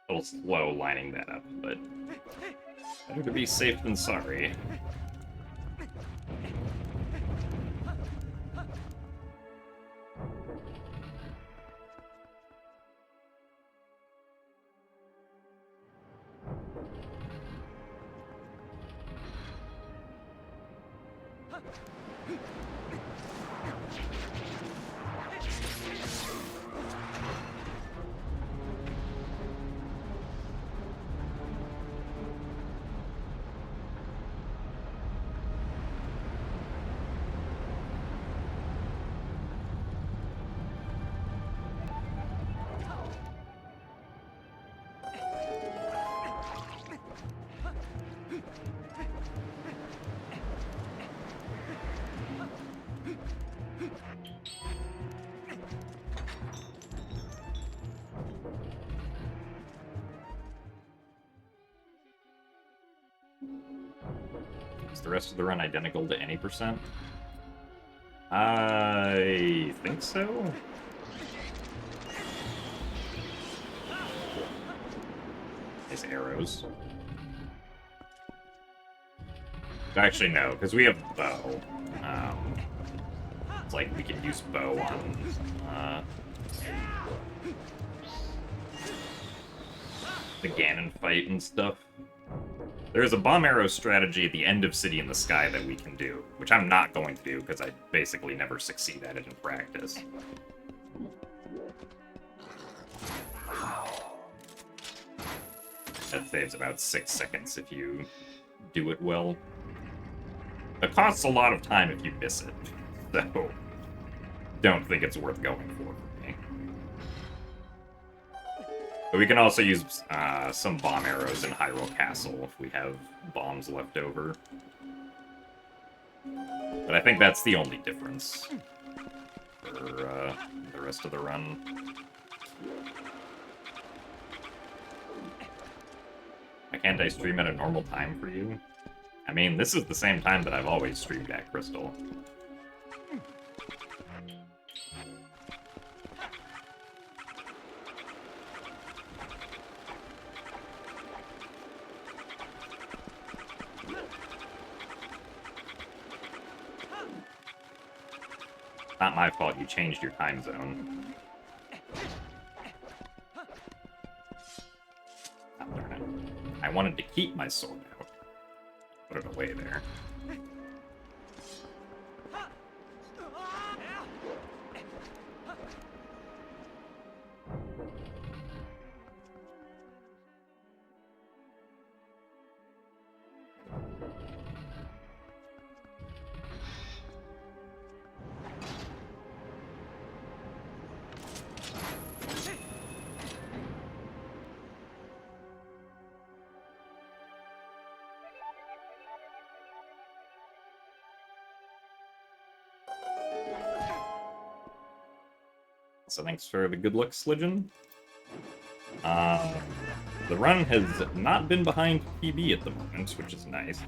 A little slow lining that up, but better to be safe than sorry. Is the rest of the run identical to any percent? I think so. His arrows. Actually, no, because we have bow. It's like we can use bow on the Ganon fight and stuff. There's a bomb arrow strategy at the end of City in the Sky that we can do, which I'm not going to do because I basically never succeed at it in practice. That saves about 6 seconds if you do it well. It costs a lot of time if you miss it, so don't think it's worth going for me. But we can also use some bomb arrows in Hyrule Castle if we have bombs left over. But I think that's the only difference for the rest of the run. Why can't I stream at a normal time for you? I mean, this is the same time that I've always streamed at, Crystal. Not my fault you changed your time zone. Oh, darn it. I wanted to keep my sword out. Put it away there. So thanks for the good luck, Sledgen. The run has not been behind PB at the moment, which is nice.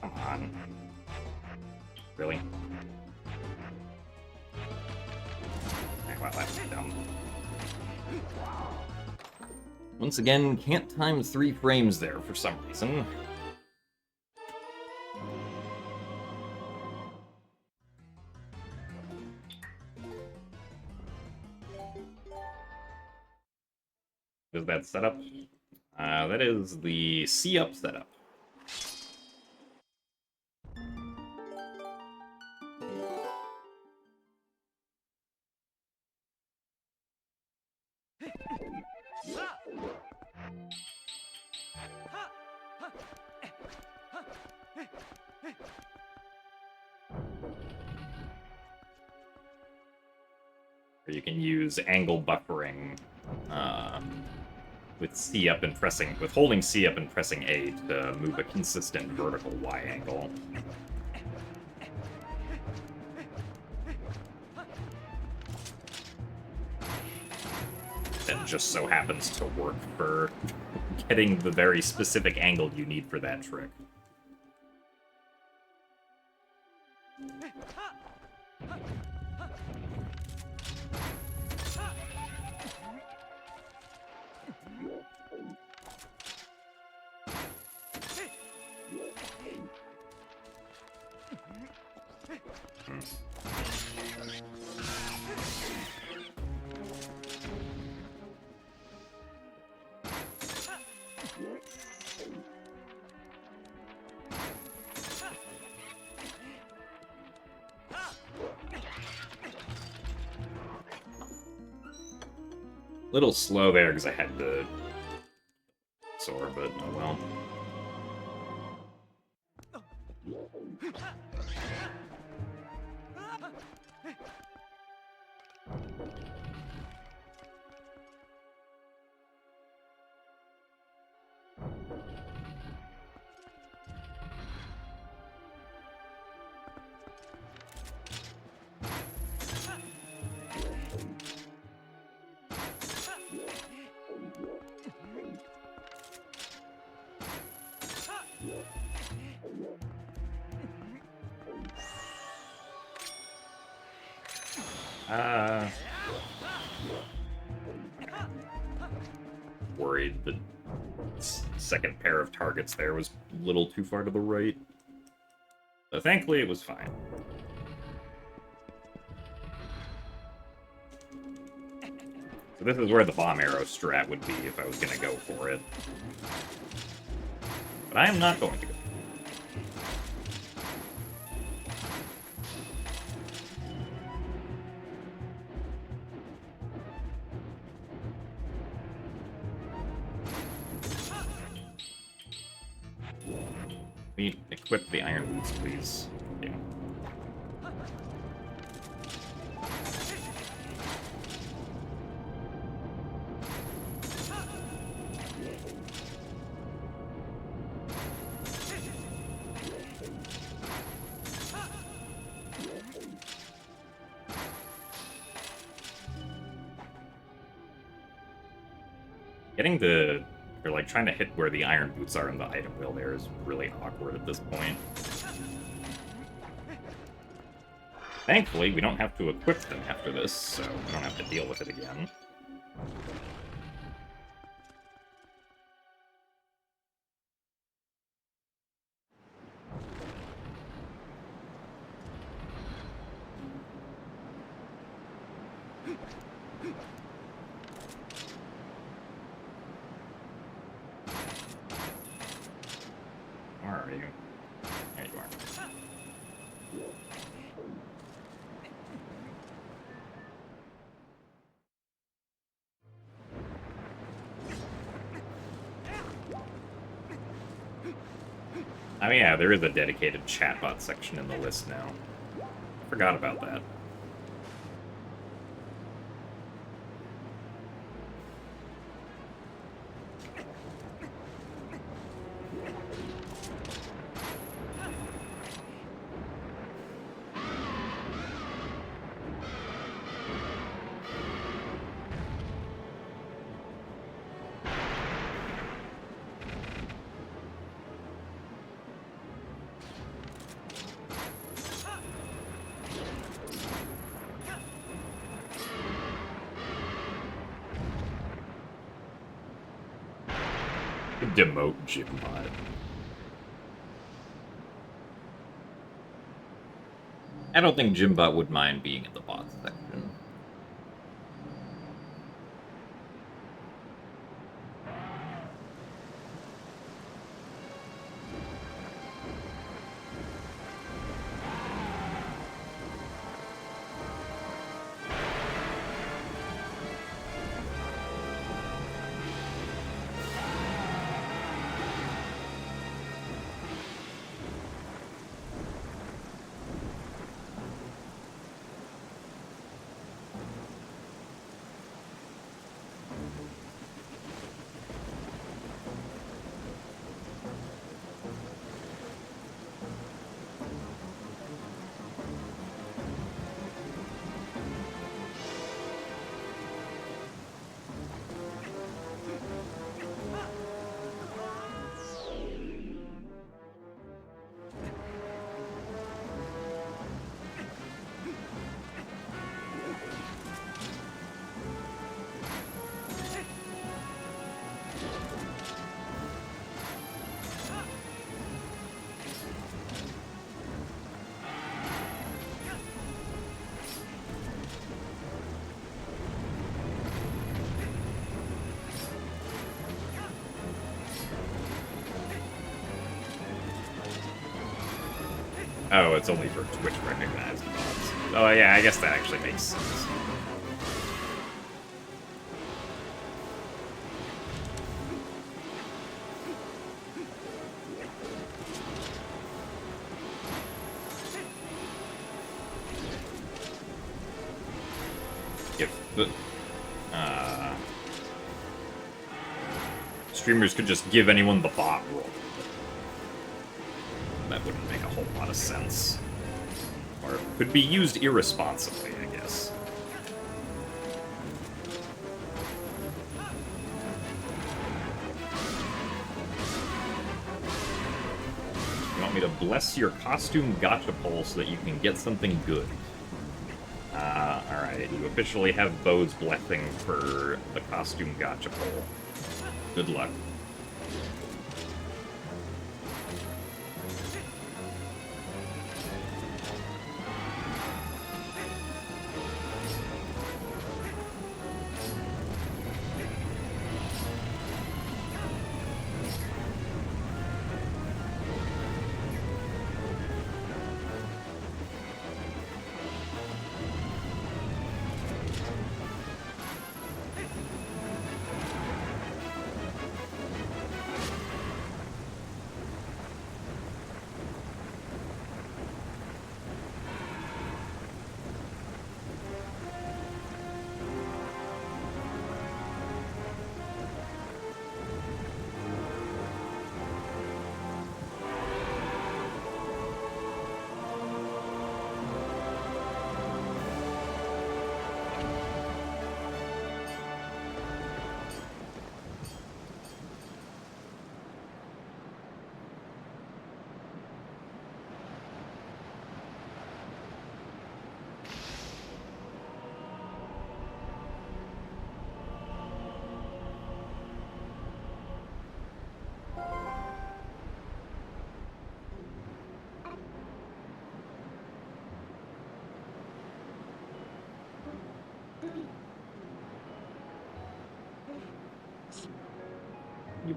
Come on. Really? Well, that's dumb. Once again, can't time 3 frames there for some reason. Is that setup? That is the C-up setup. Or you can use angle buffering with C up and pressing, with holding C up and pressing A to move a consistent vertical Y angle. That just so happens to work for getting the very specific angle you need for that trick. Little slow there because I had the sword, but oh well. Worried the second pair of targets there was a little too far to the right. But thankfully it was fine. So this is where the bomb arrow strat would be if I was going to go for it. But I am not going to go. Equip the iron boots, please. Yeah. Getting the... Or, like, trying to hit where the iron boots are in the item wheel there is really awkward at this point. Thankfully, we don't have to equip them after this, so we don't have to deal with it again. Where are you? There you are. I mean, yeah, there is a dedicated chatbot section in the list now. Forgot about that. Demote Gymbot. I don't think Gymbot would mind being in the bots section. Oh, it's only for Twitch recognized bots. Oh yeah, I guess that actually makes sense. If the streamers could just give anyone the bot role, that wouldn't make a whole lot of sense. Or it could be used irresponsibly, I guess. You want me to bless your costume gacha poll so that you can get something good? Alright, you officially have Bo's blessing for the costume gacha poll. Good luck.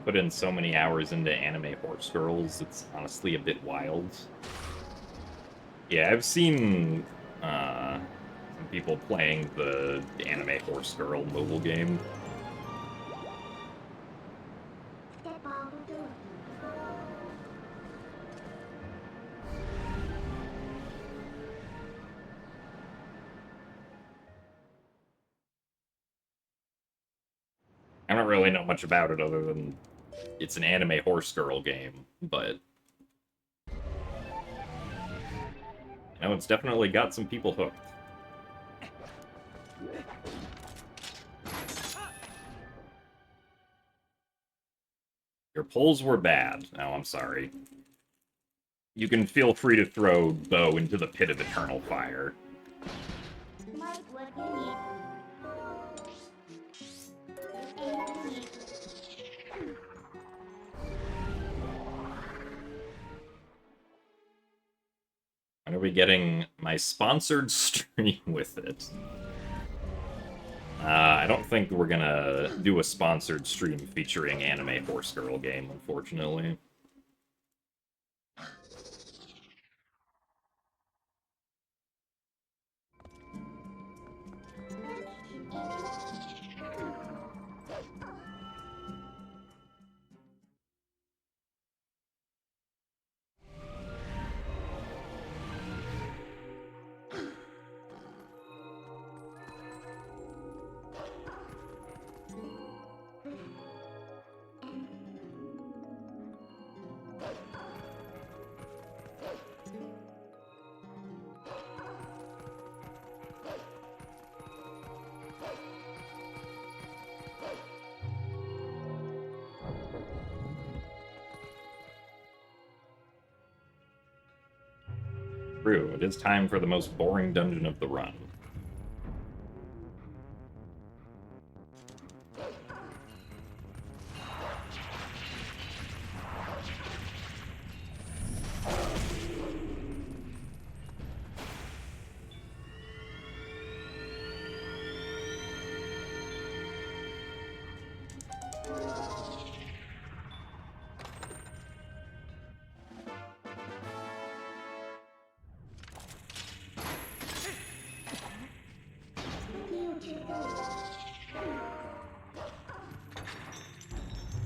put in so many hours into anime horse girls, it's honestly a bit wild. Yeah, I've seen some people playing the anime horse girl mobile game. I don't really know much about it other than it's an anime horse girl game, but I know it's definitely got some people hooked. Your polls were bad. No, I'm sorry. You can feel free to throw Bo into the pit of eternal fire. When are we getting my sponsored stream with it? I don't think we're gonna do a sponsored stream featuring anime horse girl game, unfortunately. True, it is time for the most boring dungeon of the run.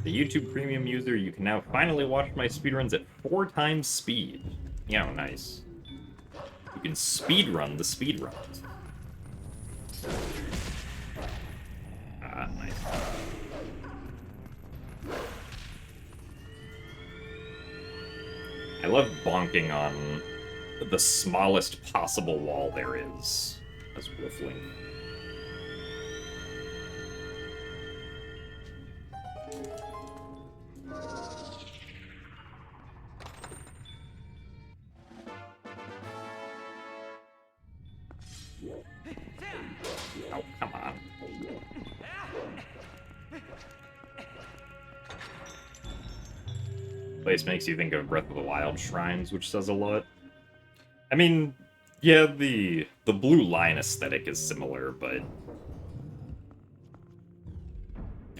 The YouTube Premium user, you can now finally watch my speedruns at 4 times speed. Yeah, nice. You can speedrun the speedruns. Ah, nice. I love bonking on the smallest possible wall there is as Wolfling. Oh, come on. Place makes you think of Breath of the Wild shrines, which says a lot. I mean, yeah, the blue line aesthetic is similar, but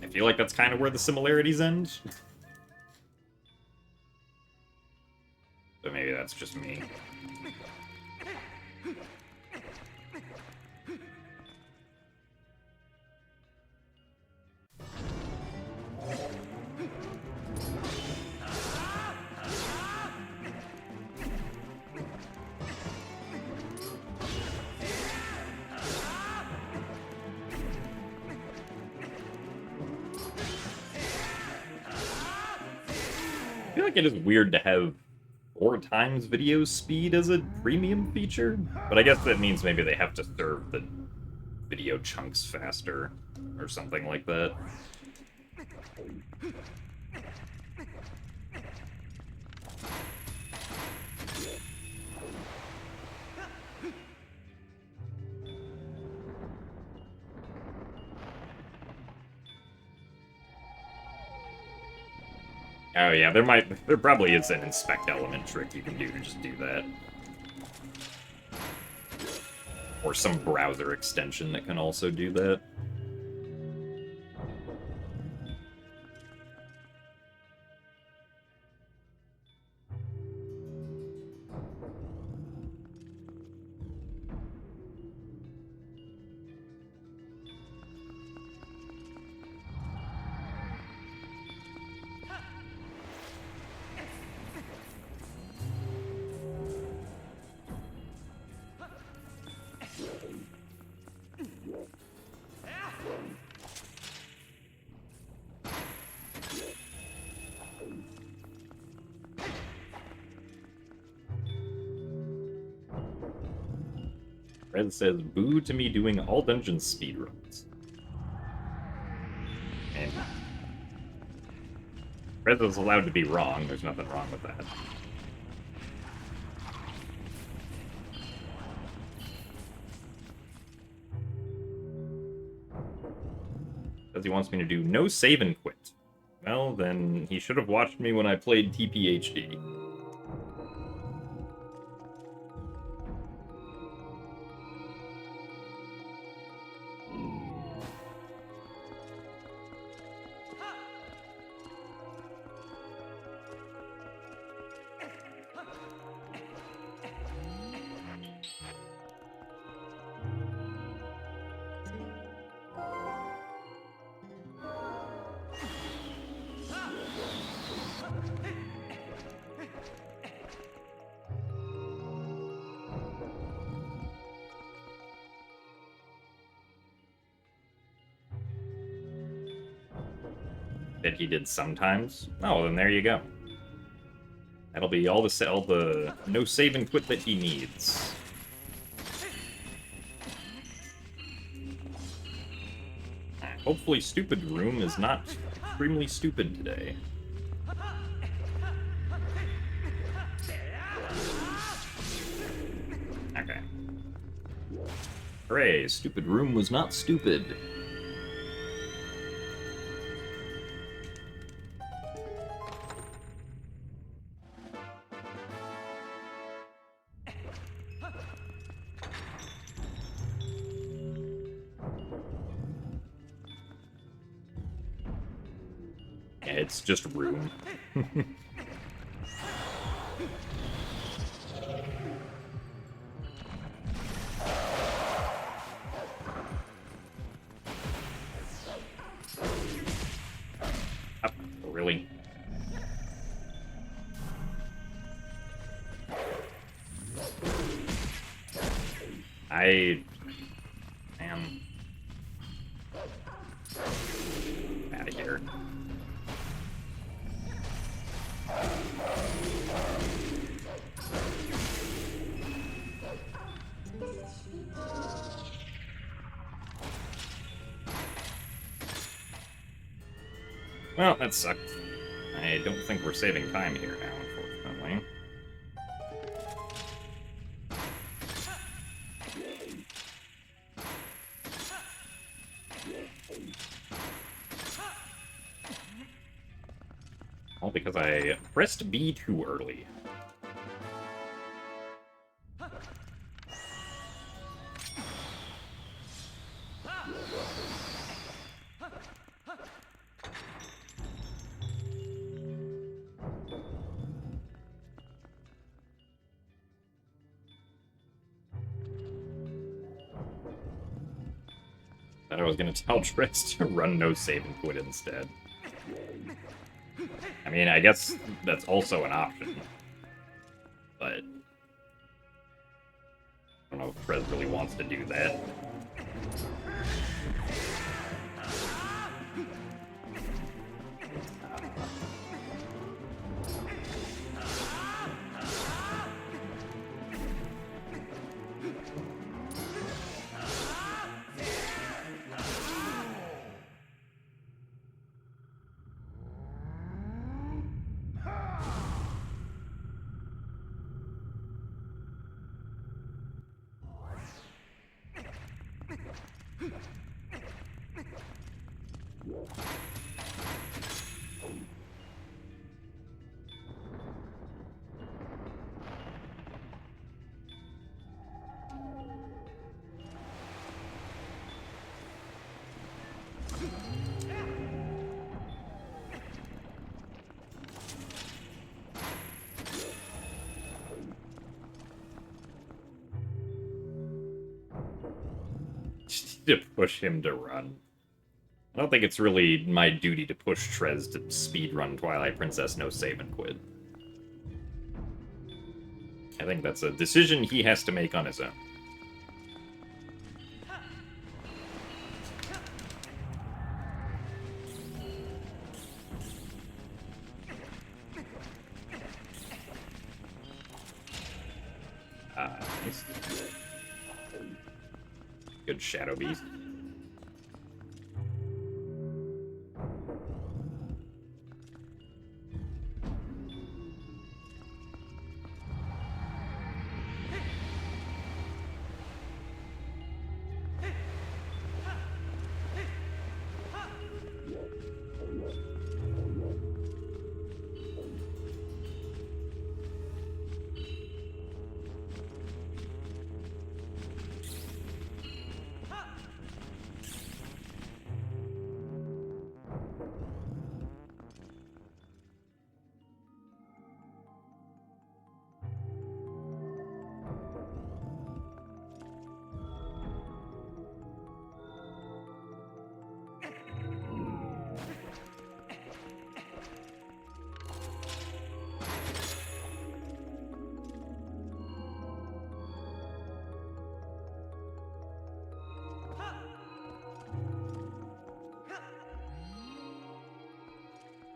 I feel like that's kind of where the similarities end. But maybe that's just me. I feel like it is weird to have 4 times video speed as a premium feature, but I guess that means maybe they have to serve the video chunks faster or something like that. Oh yeah, there probably is an inspect element trick you can do to just do that. Or some browser extension that can also do that. Red says, boo to me doing all dungeon speedruns. And Red is allowed to be wrong. There's nothing wrong with that. Says he wants me to do no save and quit. Well, then he should have watched me when I played TPHD. That he did sometimes. Oh, then there you go. That'll be all the no save and quit that he needs. Hopefully, Stupid Room is not extremely stupid today. Okay. Hooray! Stupid Room was not stupid. It's just room. Really? I am out of here. Well, that sucked. I don't think we're saving time here now, unfortunately. All because I pressed B too early. Thought I was gonna tell Triss to run no save and quit instead. I mean, I guess that's also an option. But I don't know if Triss really wants to do that. To push him to run. I don't think it's really my duty to push Trez to speedrun Twilight Princess no save and quit. I think that's a decision he has to make on his own. Nice. Good Shadow Beast.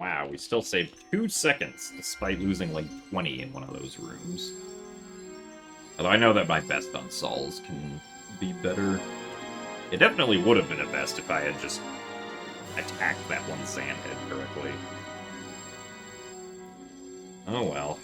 Wow, we still saved 2 seconds, despite losing like 20 in one of those rooms. Although I know that my best on Sauls can be better. It definitely would have been a best if I had just attacked that one sandhead correctly. Oh well.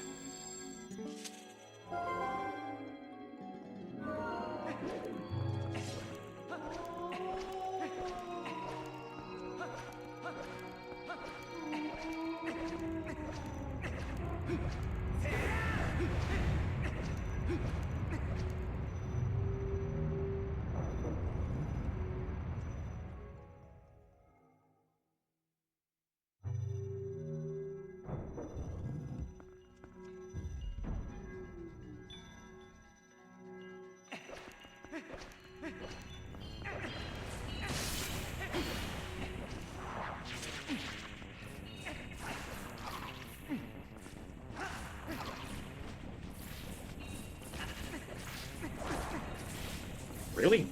Really?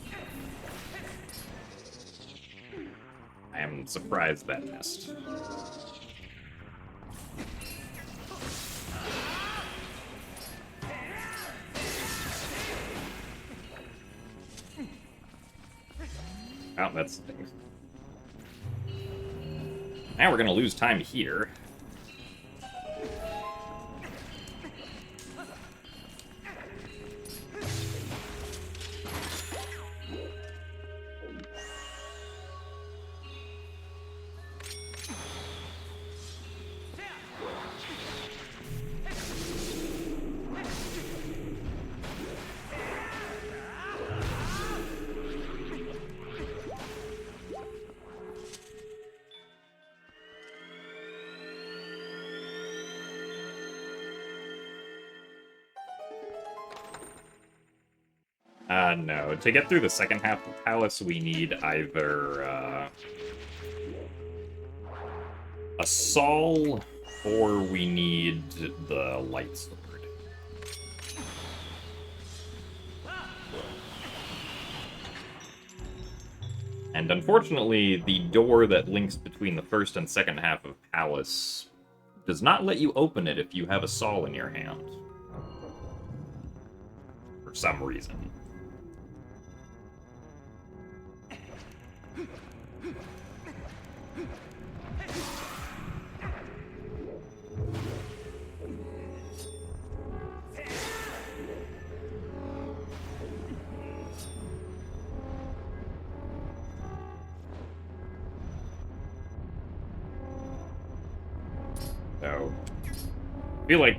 I am surprised that missed. Oh, that stings. Now we're gonna lose time here. No. To get through the second half of Palace, we need either a Saul or we need the Light Sword. And unfortunately, the door that links between the first and second half of Palace does not let you open it if you have a Saul in your hand. For some reason. So, I feel like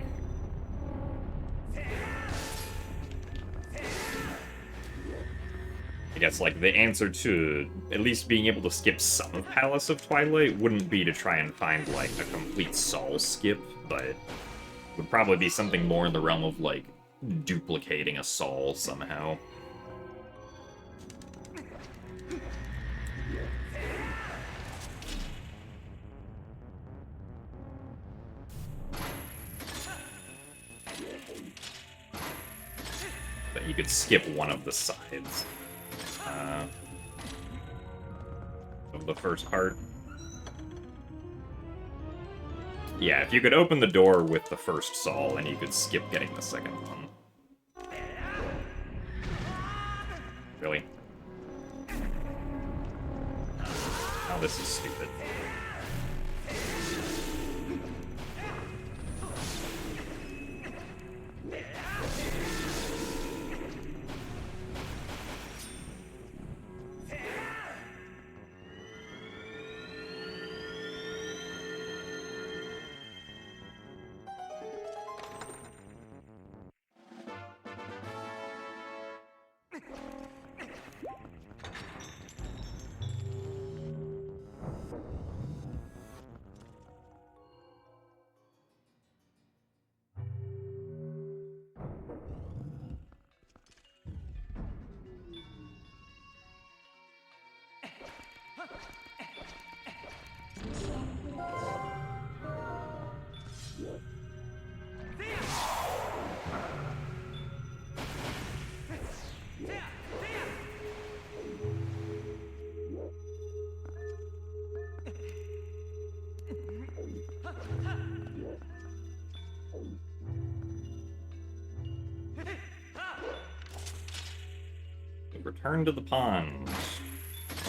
I guess, like, the answer to at least being able to skip some of Palace of Twilight wouldn't be to try and find, like, a complete Saul skip, but it would probably be something more in the realm of, like, duplicating a Saul somehow. That you could skip one of the sides. Of the first part. Yeah, if you could open the door with the first Saul, then you could skip getting the second one. Really? Oh, this is stupid. Return to the pond.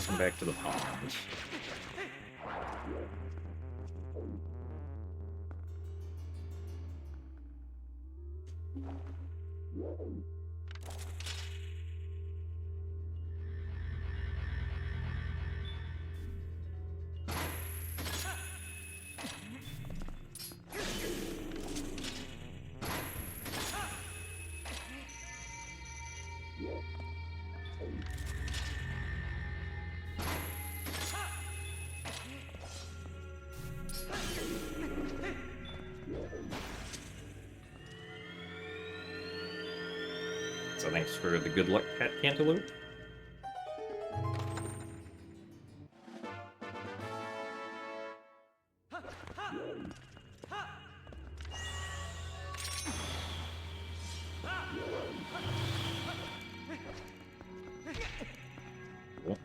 Come back to the pond. So thanks for the good luck, Cat Cantaloupe. Cool.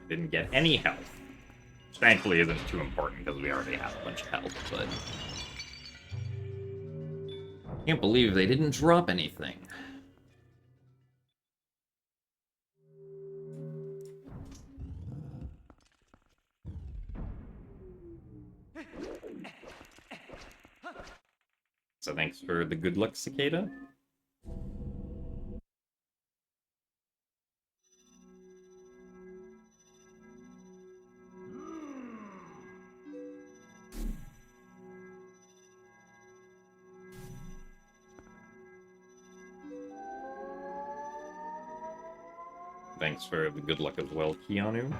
Didn't get any health. Which thankfully isn't too important because we already have a bunch of health, but... Can't believe they didn't drop anything. So thanks for the good luck, Cicada. Thanks for the good luck as well, Keanu.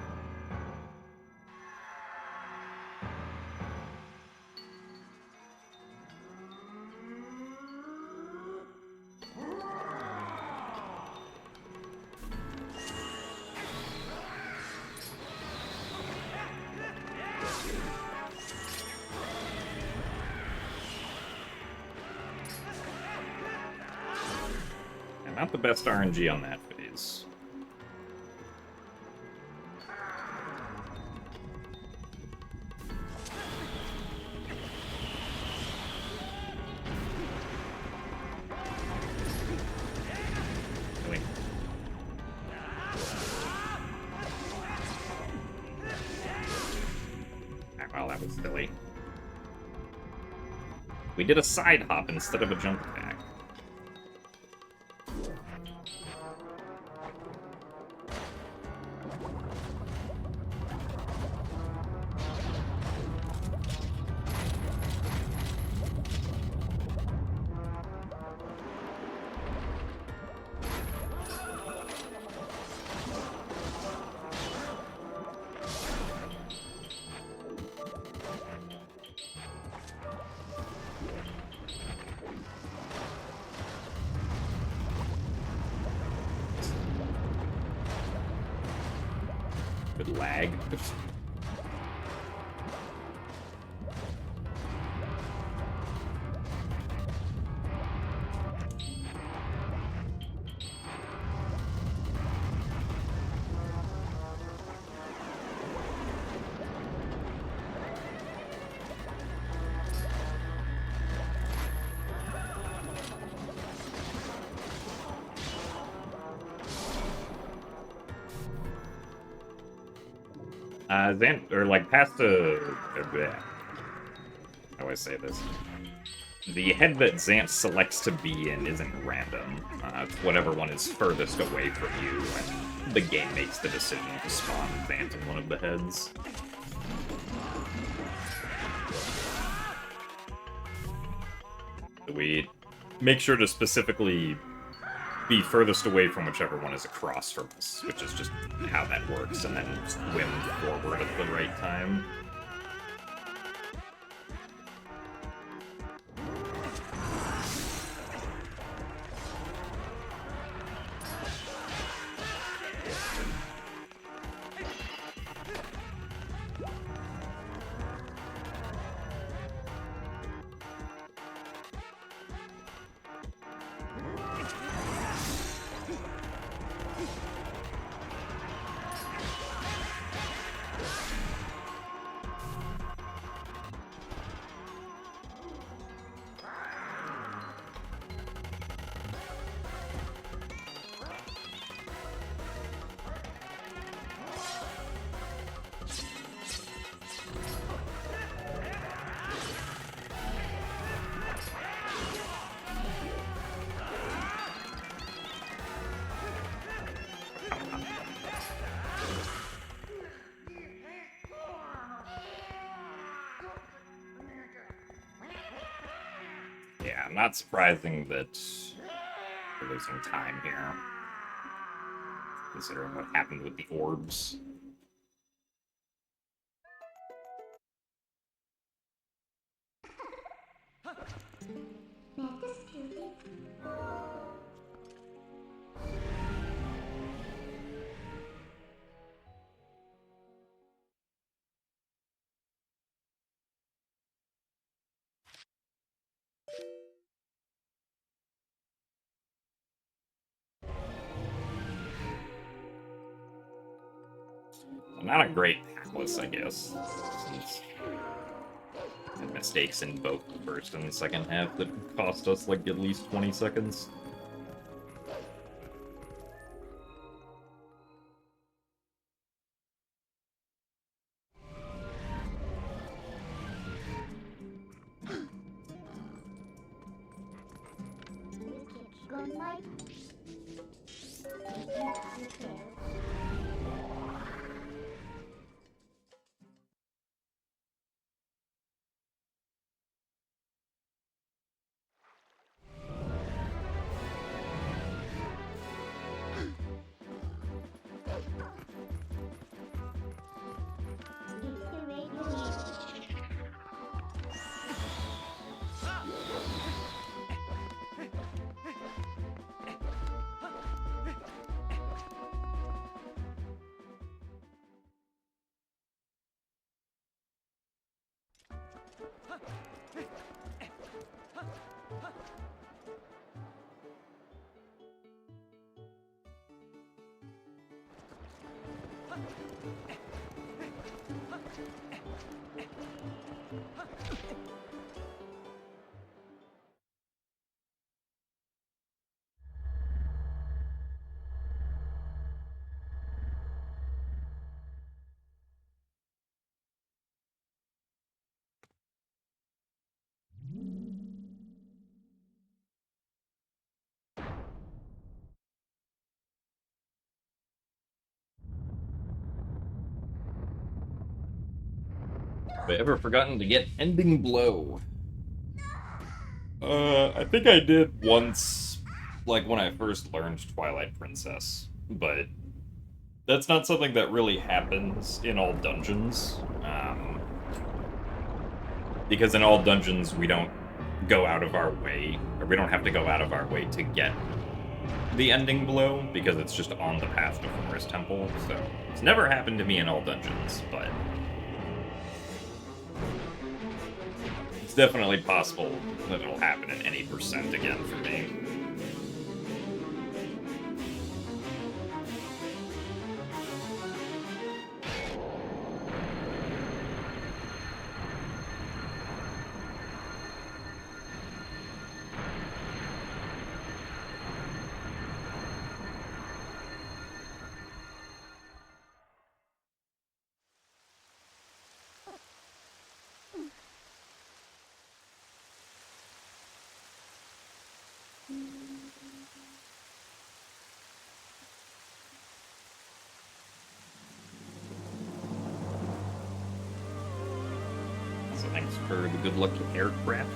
And not the best RNG on that phase. Well, that was silly. We did a side hop instead of a jump attack. Good lag. Past a... How do I say this? The head that Xant selects to be in isn't random. It's whatever one is furthest away from you, and the game makes the decision to spawn Xant in one of the heads. We make sure to specifically be furthest away from whichever one is across from us, which is just how that works, and then swim forward at the right time. Yeah, not surprising that we're losing time here, considering what happened with the orbs. Not a great palace, I guess, since had mistakes in both the first and the second half that cost us like at least 20 seconds. Have I ever forgotten to get ending blow? I think I did once, like when I first learned Twilight Princess, but that's not something that really happens in all dungeons. Because in all dungeons, we don't go out of our way, or we don't have to go out of our way to get the ending blow, because it's just on the path to Forest Temple, so it's never happened to me in all dungeons, but it's definitely possible that it'll happen in any percent again for me. So thanks for the good luck aircraft.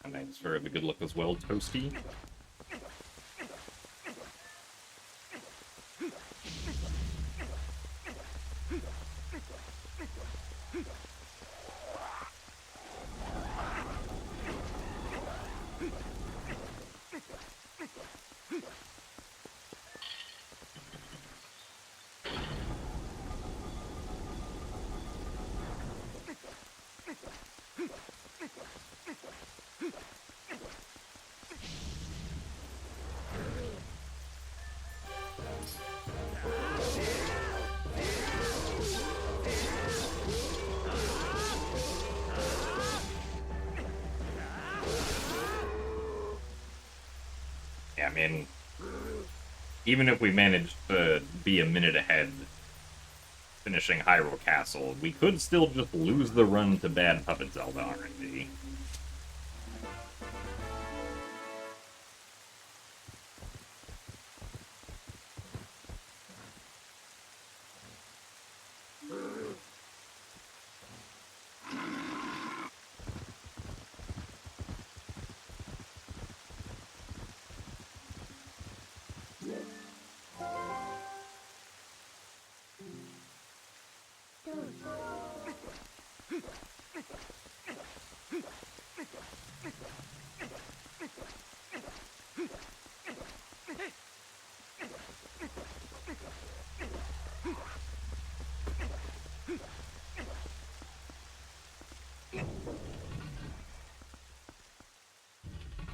And thanks for the good luck as well, Toasty. Yeah, I mean, even if we managed to be a minute ahead finishing Hyrule Castle, we could still just lose the run to Bad Puppet Zelda R&D.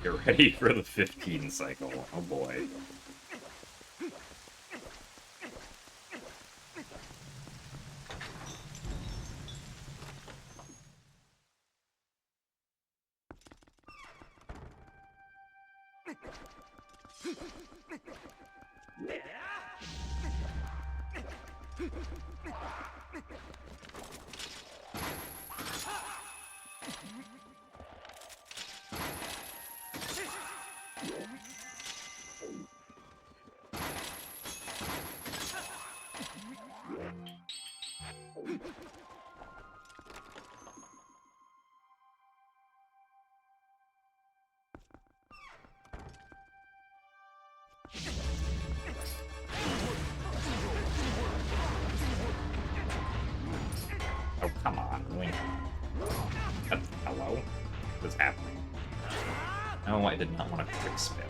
Get ready for the 15 cycle. Oh boy. Oh, come on, Link. Hello? What's happening? No, I did not want to quick spin.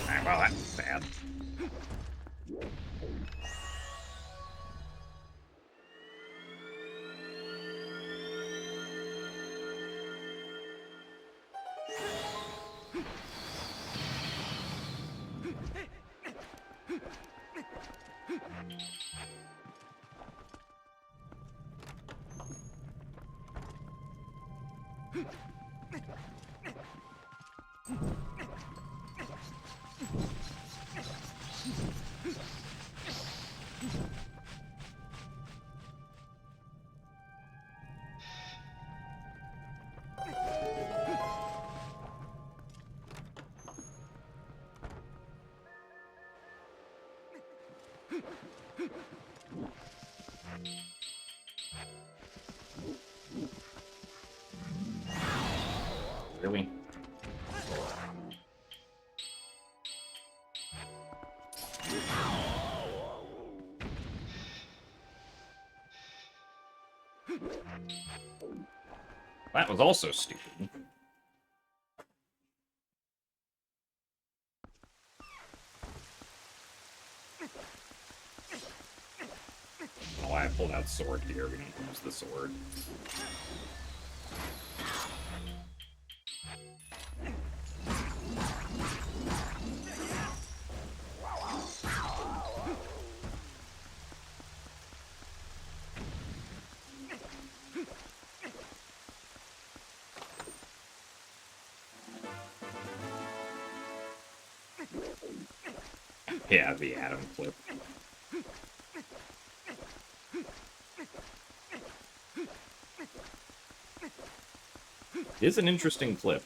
Alright, well, that's bad. Really? That was also stupid. Oh, I pulled out sword here. We don't use the sword. Yeah, the atom clip. It's an interesting clip.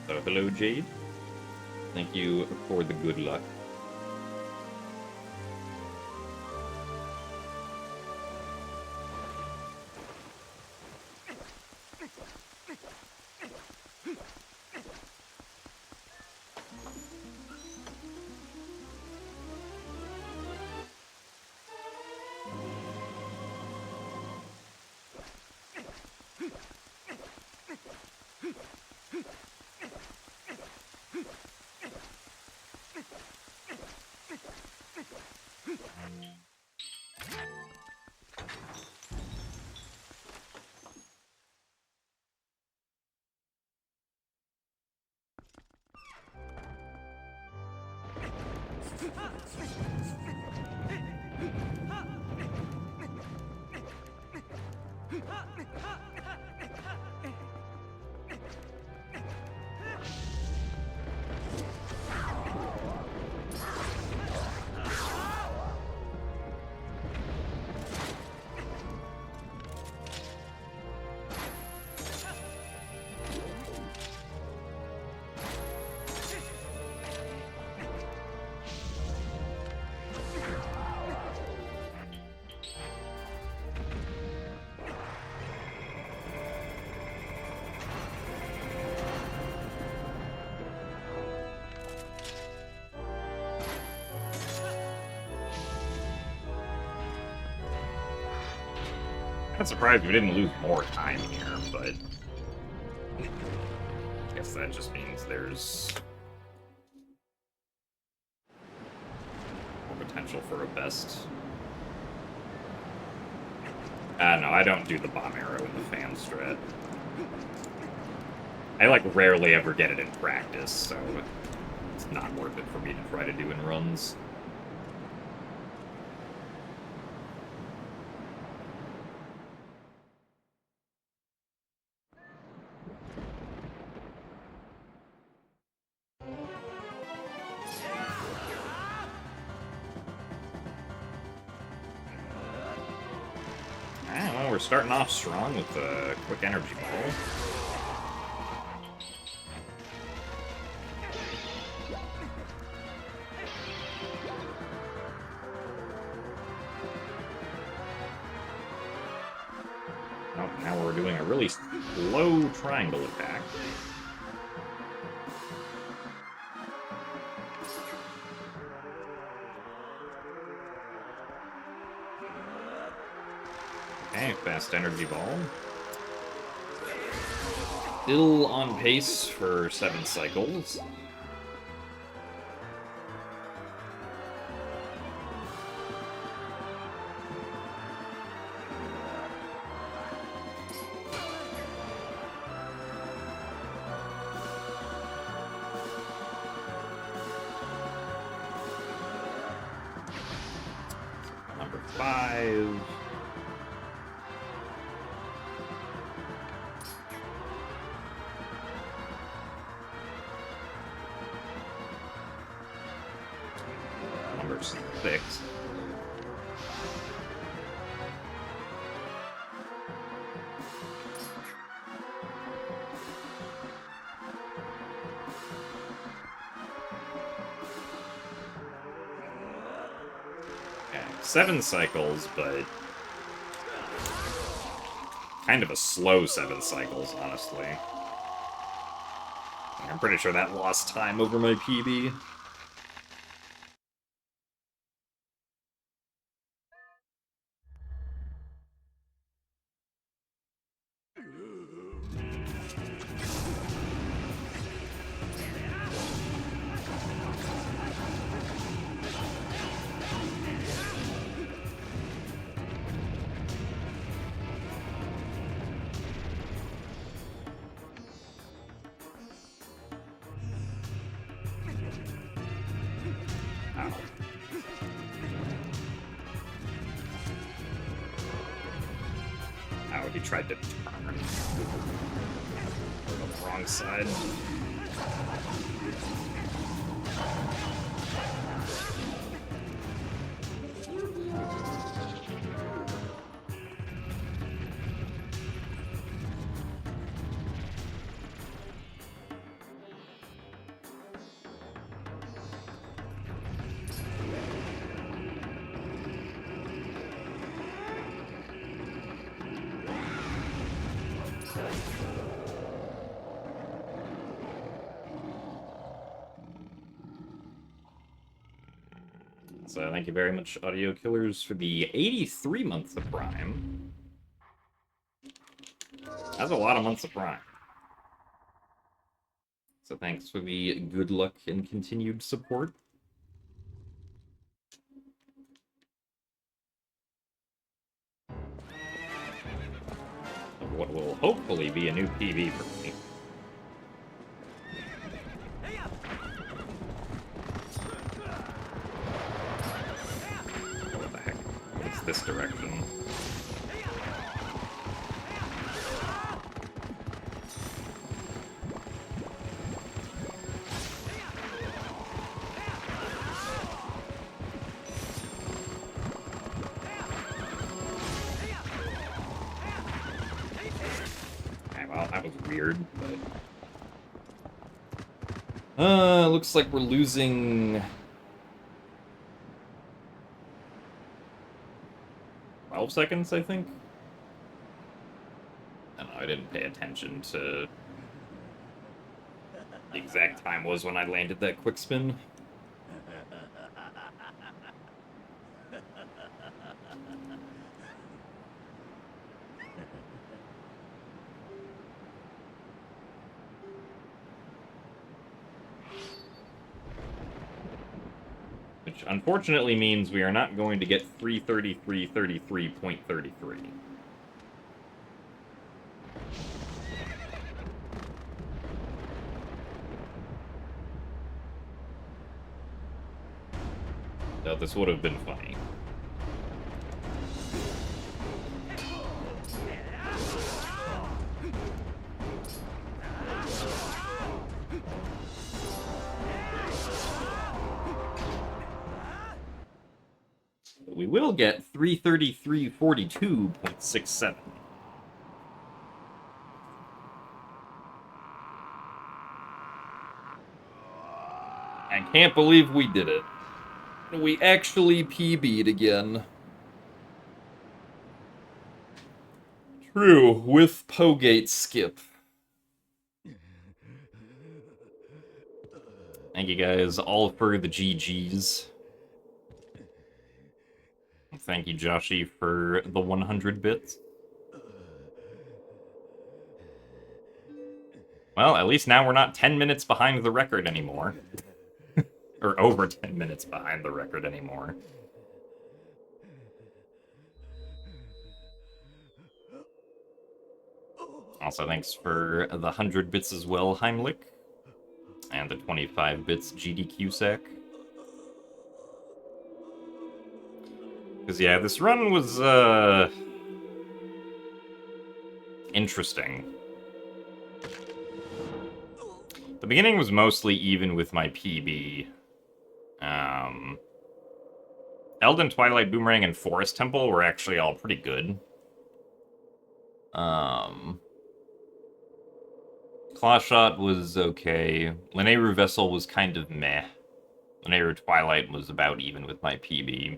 So, hello, Jade. Thank you for the good luck. I'm surprised we didn't lose more time here, but I guess that just means there's more potential for a best. No, I don't do the bomb arrow in the fan strat. I, like, rarely ever get it in practice, so it's not worth it for me to try to do in runs. Well, we're starting off strong with a quick energy ball. Now we're doing a really slow triangle attack. Okay, fast energy ball. Still on pace for 7 cycles. Number 5. Number 6. Okay, 7 cycles, but kind of a slow 7 cycles, honestly. I'm pretty sure that lost time over my PB. Ow. Ow, he tried to turn. On the wrong side. So thank you very much, Audio Killers, for the 83 months of Prime. That's a lot of months of Prime. So thanks for the good luck and continued support. Of what will hopefully be a new PB for me. What the heck? It's this direction. Well, that was weird, but... Looks like we're losing... 12 seconds, I think? I don't know, I didn't pay attention to... the exact time was when I landed that quick spin. Which unfortunately means we are not going to get 333.33. Though this would have been funny. We will get 333.42.67. I can't believe we did it. We actually PB'd again. True, with Pogate skip. Thank you guys all for the GGs. Thank you, Joshy, for the 100 bits. Well, at least now we're not 10 minutes behind the record anymore. Or over 10 minutes behind the record anymore. Also, thanks for the 100 bits as well, Heimlich. And the 25 bits, GDQSec. Because, yeah, this run was, interesting. The beginning was mostly even with my PB. Elden, Twilight, Boomerang, and Forest Temple were actually all pretty good. Clawshot was okay. Linearu Vessel was kind of meh. Linearu Twilight was about even with my PB.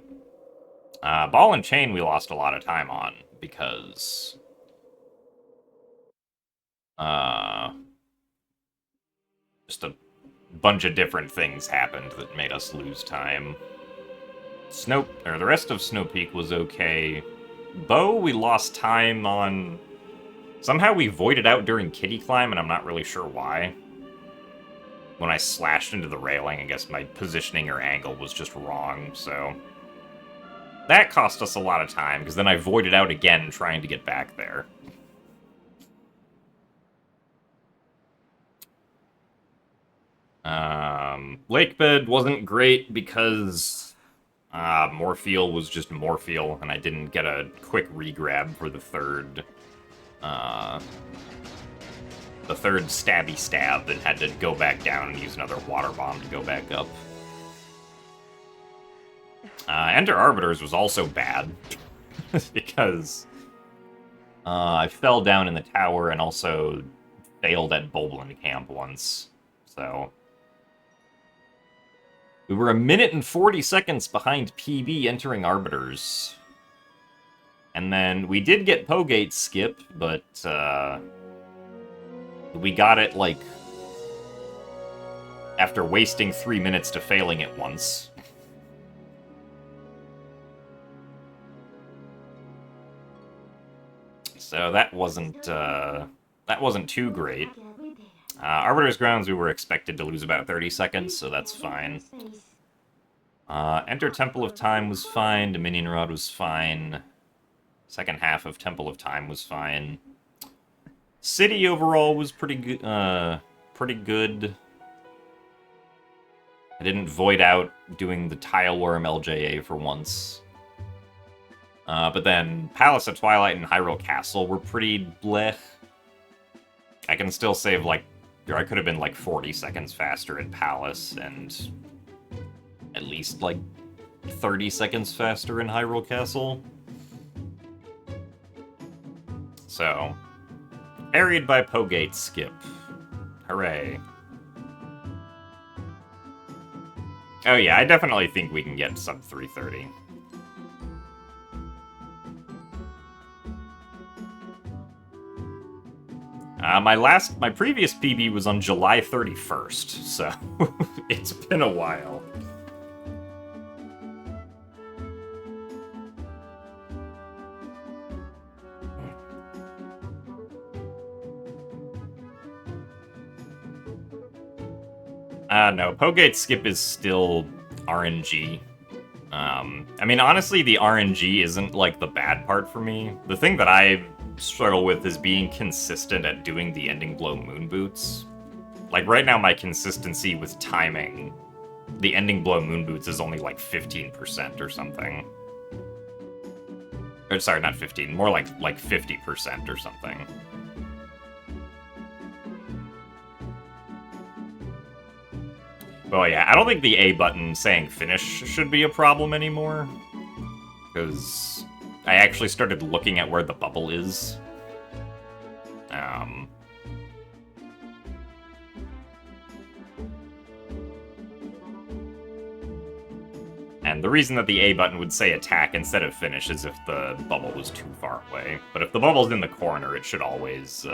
Ball and Chain we lost a lot of time on, because... just a bunch of different things happened that made us lose time. The rest of Snow Peak was okay. Bow, we lost time on... Somehow we voided out during Kitty Climb, and I'm not really sure why. When I slashed into the railing, I guess my positioning or angle was just wrong, so... That cost us a lot of time, because then I voided out again trying to get back there. Lakebed wasn't great because Morpheal was just Morpheal, and I didn't get a quick regrab for the third stabby stab that had to go back down and use another water bomb to go back up. Enter Arbiters was also bad because I fell down in the tower and also failed at Boblin Camp once, so... We were 1 minute and 40 seconds behind PB entering Arbiters. And then we did get Pogate skip, but we got it, like, after wasting 3 minutes to failing it once. So that wasn't too great. Arbiter's Grounds, we were expected to lose about 30 seconds, so that's fine. Enter Temple of Time was fine. Dominion Rod was fine. Second half of Temple of Time was fine. City overall was pretty good. I didn't void out doing the Tile Worm LJA for once. But then Palace of Twilight and Hyrule Castle were pretty blech. I can still save, like, I could have been, like, 40 seconds faster in Palace, and at least, like, 30 seconds faster in Hyrule Castle. So, buried by Pogate skip. Hooray. Oh yeah, I definitely think we can get sub 330. My previous PB was on July 31st, so it's been a while. No, Pogate skip is still RNG. I mean, honestly, the RNG isn't, like, the bad part for me. The thing that I struggle with is being consistent at doing the Ending Blow Moon Boots. Like, right now, my consistency with timing, the Ending Blow Moon Boots is only, like, 15% or something. Or, sorry, not 15, more like 50% or something. Well, yeah, I don't think the A button saying finish should be a problem anymore. Because I actually started looking at where the bubble is. And the reason that the A button would say attack instead of finish is if the bubble was too far away. But if the bubble's in the corner, it should always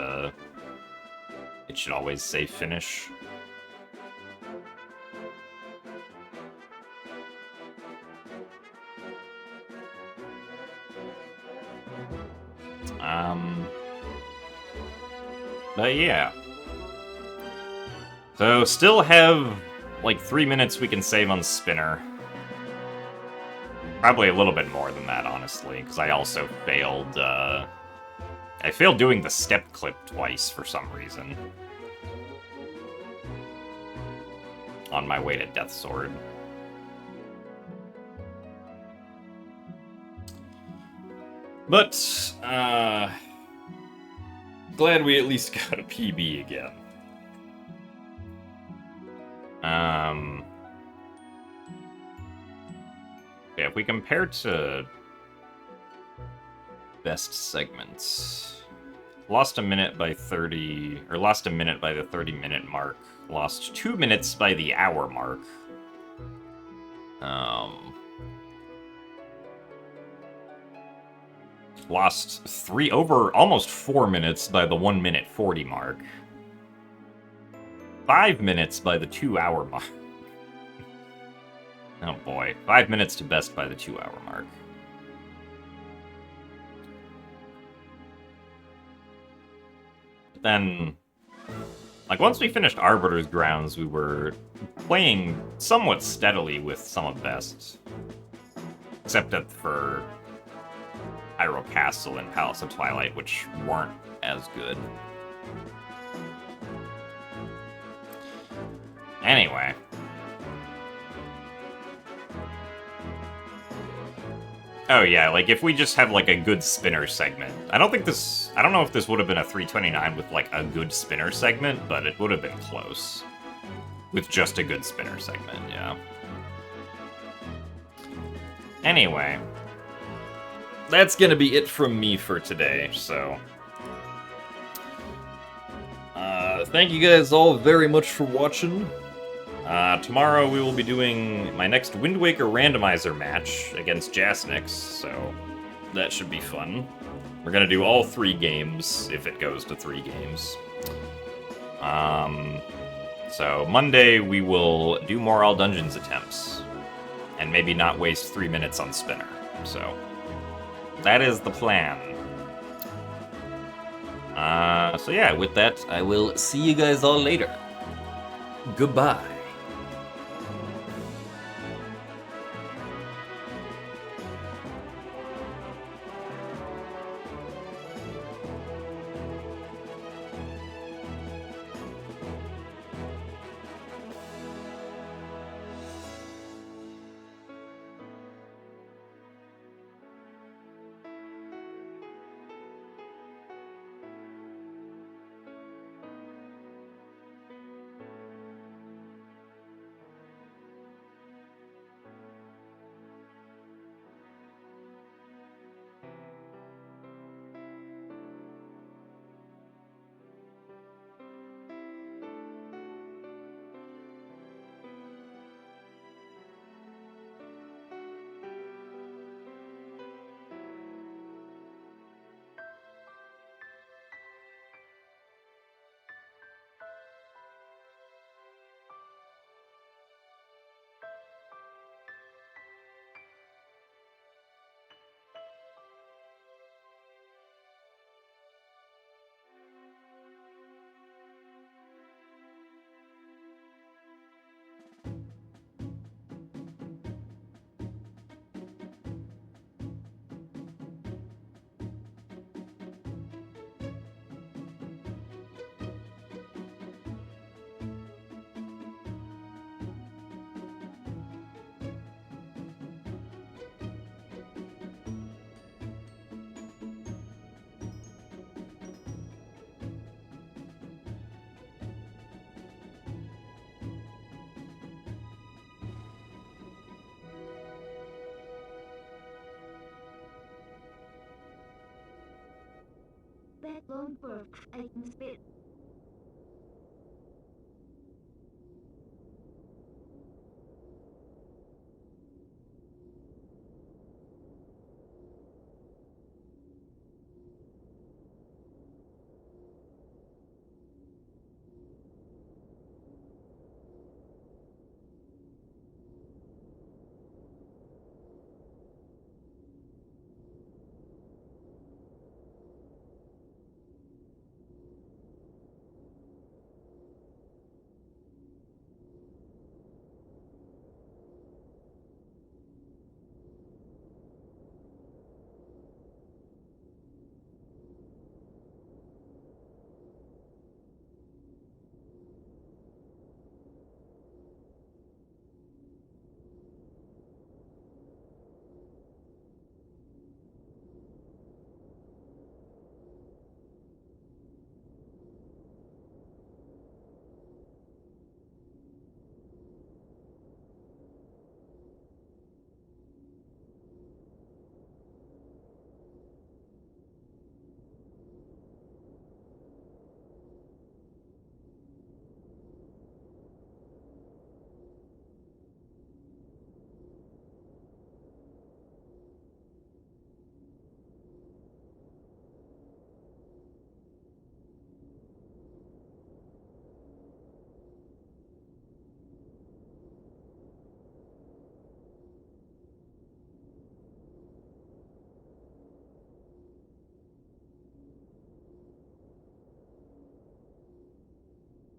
say finish. But yeah. So still have like 3 minutes we can save on spinner. Probably a little bit more than that, honestly, because I also failed, I failed doing the step clip twice for some reason. On my way to Death Sword. But, glad we at least got a PB again. Yeah, if we compare to best segments, lost a minute by 30, or lost a minute by the 30-minute mark, lost 2 minutes by the hour mark. Lost almost 4 minutes by the 1 minute 40 mark. 5 minutes by the 2 hour mark. Oh boy, 5 minutes to best by the 2 hour mark. Then, like, once we finished Arbiter's Grounds, we were playing somewhat steadily with some of best. Except for Hyrule Castle and Palace of Twilight, which weren't as good. Anyway. Oh yeah, like if we just have like a good spinner segment. I don't know if this would have been a 329 with like a good spinner segment, but it would have been close. With just a good spinner segment, yeah. Anyway. That's gonna be it from me for today, so... Thank you guys all very much for watching. Tomorrow we will be doing my next Wind Waker randomizer match against Jasnix, so that should be fun. We're gonna do all 3 games, if it goes to 3 games. So Monday we will do more All Dungeons attempts, and maybe not waste 3 minutes on Spinner, so that is the plan. So yeah, with that, I will see you guys all later. Goodbye. That won't work. I can spit.